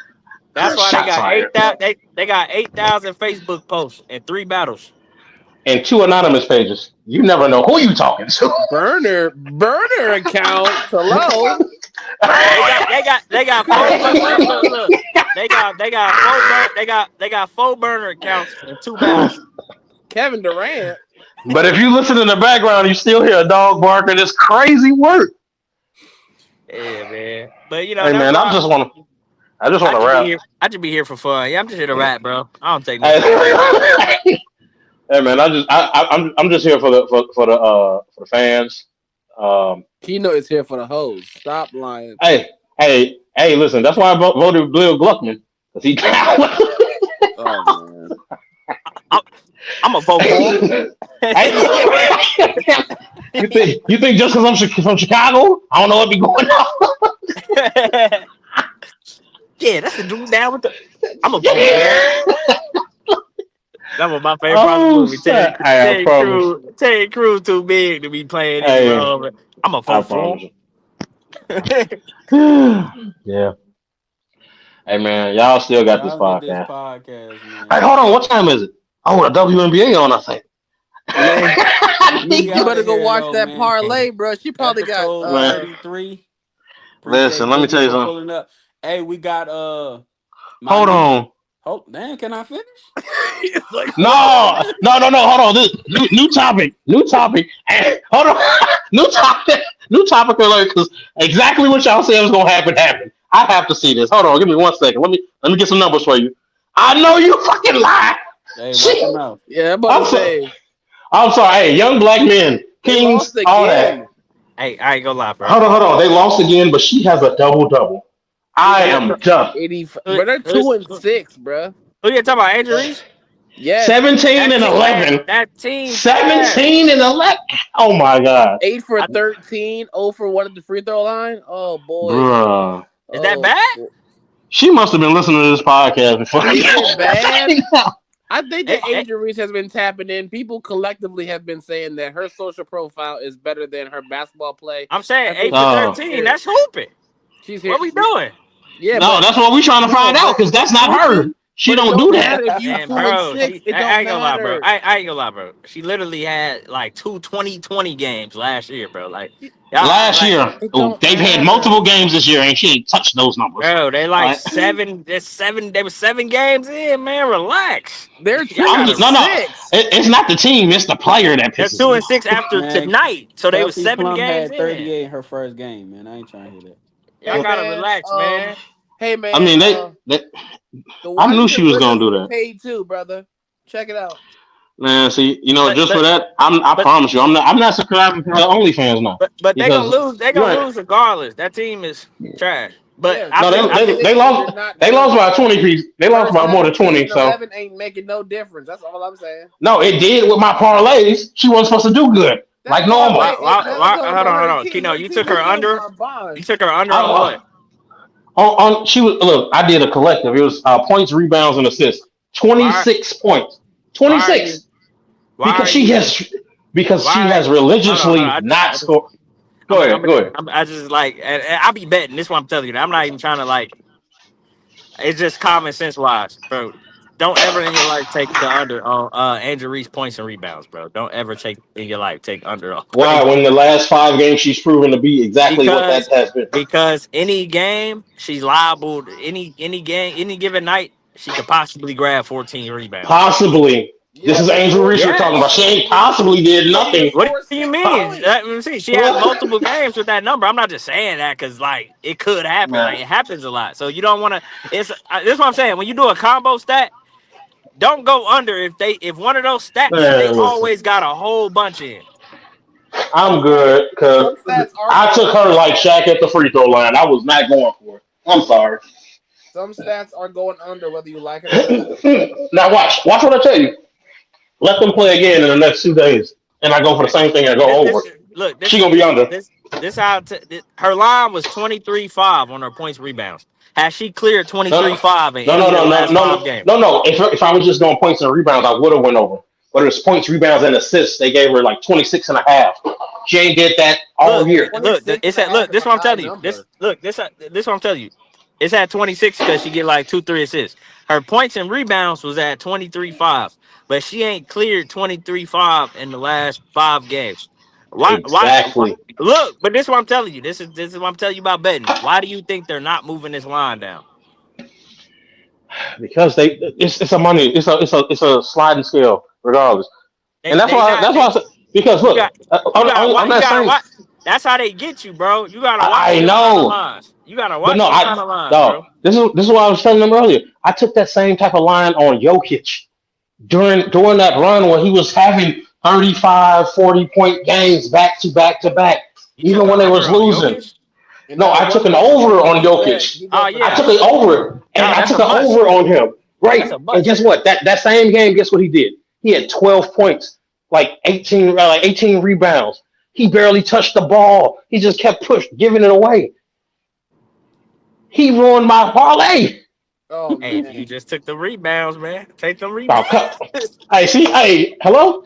That's why they Shots got fired. 8,000. They got 8,000 Facebook posts and 3 battles. And two anonymous pages. You never know who you talking to. Burner accounts. Hello. They got look. They got 4 burner accounts and 2 battles. Kevin Durant. But if you listen in the background, you still hear a dog barking. It's crazy work. Yeah, man. But Hey that's man, why I just want I to just be rap. here. I just be here for fun. Yeah, I'm just here to rap, bro. I don't take nothing serious. Hey, hey man, I'm just here for the fans. Keno is here for the hoes. Stop lying. Hey, hey, listen. That's why I voted Bill Gluckman because he. Oh man. I, I'm gonna vote for him. Hey, you think just because I'm from Chicago, I don't know what be going on? Yeah, that's the dude down with the. I'm gonna vote for him. That was my favorite part of the Oh, movie. snap. Hey, I promise. Terry Crews too big to be playing any Hey, role. But I'm gonna I vote for promise him. you. Yeah. Hey man, y'all still got this Y'all get this podcast. podcast, Hey, man. hold on. What time is it? Oh, the WNBA on. I think. Man, We you out better of go here watch though, that man. parlay, bro. She probably got Episode Man, 33. listen. Appreciate Let me tell Boogie you for something. pulling up. Hey, we got my Hold niece. on. Oh, damn, can I finish? it's like what? No, no, no, no. Hold on. This new topic. New topic. Hey, hold on. New topic. New topic alert. Because exactly what y'all said was gonna happen happened. I have to see this. Hold on. Give me 1 second. Let me get some numbers for you. I know you fucking lie. Hey, watch your Shit. mouth. Yeah, I'm about to I'm so. say I'm sorry. Hey, young black men, they lost kings, all that. again. Hey, I ain't gonna lie, bro. Hold on, hold on. They lost again, but she has a double double. They I got am done. 85. Who, But they're who, 2-6, bro. who you talking about, Angel Reese? Yes. 17 That and team, man, 11. that team trash. 17 and 11. Oh my god, 8 for I, 13, 0 for 1 at the free throw line. Oh boy. bruh. is that Oh, bad? She must have been listening to this podcast before. is it bad? I think Hey, that Angel Reese has been tapping in. People collectively have been saying that her social profile is better than her basketball play. I'm saying I 8 think for she's Oh 13. here. That's hooping. She's here. What we doing? Yeah, no, but that's what we trying to no, find out because that's it's not her. hooping. She But it don't don't do that. matter if you And 2 and bro, 6. It I don't ain't gonna lie, bro. matter. I ain't gonna lie, bro. She literally had like two 2020 games last year, bro. Like y'all, Last like year, It oh, don't they've had matter. multiple games this year, and she ain't touched those numbers. bro, they like Like, seven. There's seven. They were 7 games in, man. Relax. They're Y'all 2 I'm and just, gotta. no, no. 6. It's not the team; it's the player that They're pisses two me and six off. after Man, tonight, so they was Kelsey 7 games Plum had in. 38 in her first game, man. I ain't trying to hear that. Y'all Hey gotta man, relax, man. hey I man, mean, they the I knew she Washington was gonna Wizards do get that. paid too, brother. Check it out. Man, see, But just for but that, I but promise you, I'm not subscribing to her OnlyFans now but they gonna because lose. They you gonna ain't. lose regardless. That team is trash. But Yeah, I No, think they're I think they finishing. They're lost. not They her. lost by 20 piece. They lost Her by more than 17 20. and So 11 ain't making no difference. That's all I'm saying. no, it did with my parlays. She wasn't supposed to do good That like parlay, normal. it never goes hold on, on hold her on. team. Kino, Her you took team her is still under. You garbage. took her under on I, what? on she was look. I did a collective. It was points, rebounds, and assists. Why 26 points. why are you 26 why because are you she why are has you hold on, hold religiously on. not scored. Go ahead. Go ahead. I just like and I be betting. This is what I'm telling you. I'm not even trying to like it's just common sense wise, bro. Don't ever in your life take the under on Angel Reese points and rebounds, bro. Don't ever take in your life take under on her Why? When the last 5 games, she's proven to be exactly what that because has been. any game she's liable to, any game any given night she could possibly grab 14 rebounds, bro. Possibly. This Yeah, is but Angel Reese we're talking about. Yes. She ain't you possibly did can't even nothing. What score do you 6 mean? points. Let me see. She has What? multiple games with that number. I'm not just saying that because like it could happen. Man, Like it happens a lot. So you don't want to. It's this is what I'm saying. When you do a combo stat, don't go under if one of those stats they man, listen. always got a whole bunch in. I'm Some good because some stats are I going took her under. like Shaq at the free throw line. I was not going for it. I'm sorry. Some stats are going under whether you like it or not. Now watch. Watch what I tell you. Let them play again in the next 2 days. And I go for the Okay. same thing and This go this over. look She gonna be under. this how her line was 23-5 on her points rebounds. Has she cleared No, 23-5 in no, any no, of the no, no, last five no, games? no, no. If I was just going points and rebounds, I would have went over. But it was points, rebounds, and assists. They gave her like 26 and a half. She ain't did that all Look, year. 26 it's and a at half look. is This a what I'm high telling you. This number. look. This what I'm telling you. It's at 26 because she get like 2-3 assists. Her points and rebounds was at 23-5, but she ain't cleared 23-5 in the last 5 games. Why? Exactly. Look, but this is what I'm telling you. This is what I'm telling you about betting. Why do you think they're not moving this line down? Because it's a money it's a sliding scale regardless. And They not that's why I they said because you look got you gotta on watch you that gotta same watch. That's how they get you, bro. You gotta watch I them kind of know. lines. You gotta But watch no, them kind of lines, no. bro. This is what I was telling them earlier. I took that same type of line on Jokic during that run where he was having 35, 40 point games back to back to back, You took even an when they under was on losing. Jokic. And No, that I took one an was over a on big bet. Jokic. He Oh goes for I yeah. took an 30. over, and No, I that's took a an must. over on him. That's Right, a and must. guess what? That same game, guess what he did? He had 12 points, like 18 rebounds. He barely touched the ball. He just kept giving it away. He ruined my parlay. Oh Hey, if you man. just took the rebounds, man, take them Oh, rebounds. hey, see, hey, hello.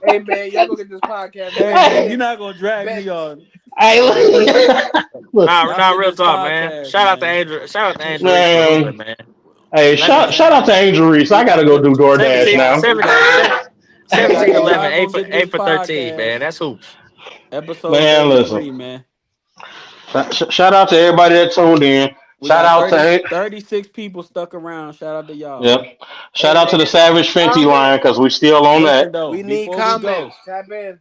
Hey man, y'all go get this podcast Hey going. man, Hey, you're not gonna drag me Bet on. hey, look, Nah, Y'all not get real this talk, man. podcast, Shout out to man. Andrew. Shout out to Andrew Reese for man. hooping, man. Hey, Hey 11, shout out to man, Angel Reese. I we gotta got go the do DoorDash 17, now. we got 17, 11, y'all 8 go for get this 8 for 13, podcast. man. That's hoops. Episode Man, listen. 33, man. Shout out to everybody that tuned in. We Shout got out to 36 people stuck around. Shout out to y'all, yep. man. hey Shout out to the man, Savage Fenty line comments. because we still on Listen that. though, We need before we go, comments. Tap in.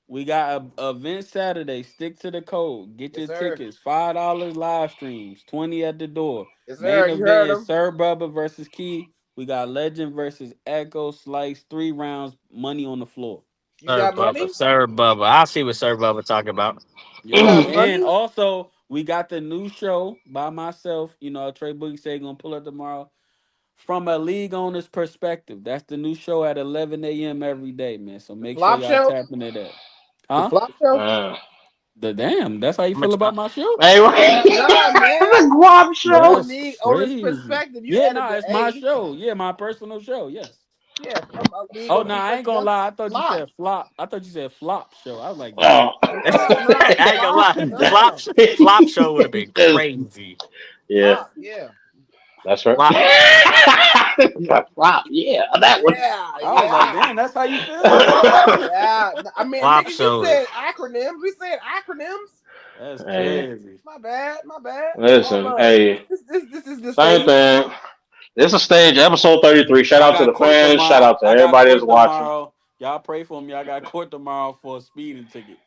we got a event Saturday. Stick to the code. Get Yes, your sir. tickets. $5 live streams. 20 at the door. Yes, sir. Main You event heard is him. Sir Bubba versus Key. We got Legend versus Echo Slice. 3 rounds. Money on the floor. You got money? Sir Bubba. I see what Sir Bubba talking about. You Yeah, got and money? also we got the new show by myself. You know, Tre Boogie said gonna pull up tomorrow. from a league owner's perspective. That's the new show at 11 a.m. every day, man. So The make sure flop y'all show. tap into that. The Huh? flop show. Uh, The damn. That's how you I'm feel gonna, about my show? hey, Nah, man. the guap From a show. That's league owner's crazy. perspective, you Yeah, added nah, the it's my A. show. Yeah, my personal show. Yes. Yeah, from a league Oh owner's no, I ain't perspective, gonna that's lie. I thought you flop. said flop. I thought you said flop show. I was like, Oh. damn. Nah, I ain't gonna flop. lie. Nah, Flop show would have been That's- crazy. yeah, flop. Yeah, that's right. Flop. Yeah, wow, yeah, that one. yeah, I was like, yeah, damn, that's how you feel? Damn. yeah. I mean, Flop nigga, you show. said acronyms. We said acronyms. That's Hey, crazy. My bad. My bad. All listen, love. hey, This is the same stage. thing. This is stage episode 33. Shout I out to got the court fans. Shout tomorrow. out to I got everybody that's court watching. tomorrow. Y'all pray for me. I got court tomorrow for a speeding ticket.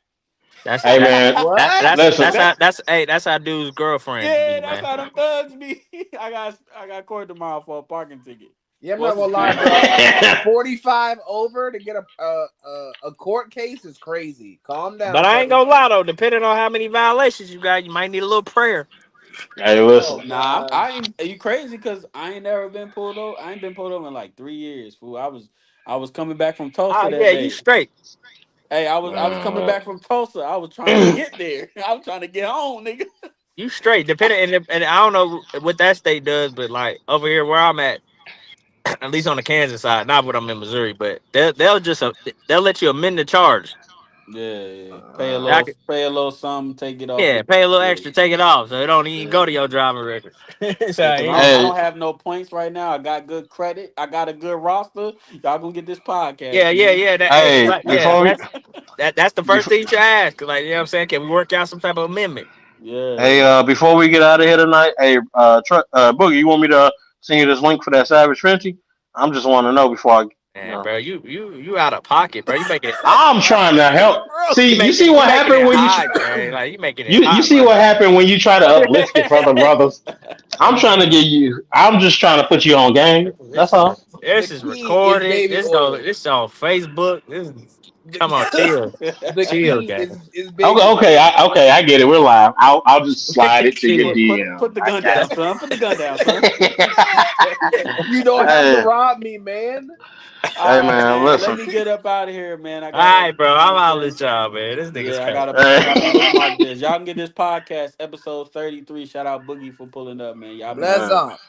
That's Hey that. man, That What? that's listen. that's That how that's how dudes' girlfriends yeah, be, that's man. how them thugs be. I got court tomorrow for a parking ticket. Yeah, I'm not What's the gonna lie, speeding bro. ticket? 45 over to get a court case is crazy. Calm But down, I ain't buddy. gonna lie though, depending on how many violations you got, you might need a little prayer. Hey, Oh listen. Nah, God. I ain't. Are you crazy? Cause I ain't never been pulled over. I ain't been pulled over in like 3 years. Fool. I was coming back from Tulsa Oh that yeah, you day. straight. Hey, I was coming Uh, back from Tulsa. I was trying to get there. I was trying to get home, nigga. You straight. Depending and I don't know what that state does, but like over here where I'm at least on the Kansas side, not when I'm in Missouri, but they'll let you amend the charge. Yeah, yeah. I could, Pay a little something, take it off yeah, your. pay a little Yeah, extra, take it off, so it don't even go yeah. to your driving record. So Yeah, I cause ain't- I hey, don't have no points right now. I got good credit. I got a good roster. Y'all gonna get this podcast, yeah, yeah, man. yeah. That, hey, hey, yeah, before we, that's the first before, thing you should ask. 'Cause, like, you know what I'm saying? Can we work out some type of amendment? hey, Yeah. before we get out of here tonight, hey, Boogie, you want me to send you this link for that Savage Fenty? I'm just want to know before I, Man, no. bro, you out of pocket, bro. You making it, I'm trying to help. Bro, See, you see you what making happened it when hot, man. Like you making it you hot, see bro. what happened when you try to uplift it for the brothers. I'm trying to get you. I'm just trying to put you on game. That's all. the This is key is recorded. baby oil. This on Facebook. The, Come on, chill, the chill, key guy. is Okay, baby oil. okay, I get it. We're live. I'll just slide it to your chill. DM. Put the I gun got down, son. Put the gun down, son. You don't have to Hey, rob me, man. hey, All right, man, man. Let listen. me get up out of here, man. I All gotta, right, bro. you know what I'm I'm out saying? this job, man. This nigga's Yeah, crazy. I Hey, gotta bookmark this. Y'all can get this podcast, episode 33. Shout out Boogie for pulling up, man. Y'all be Bless uh, easy. up.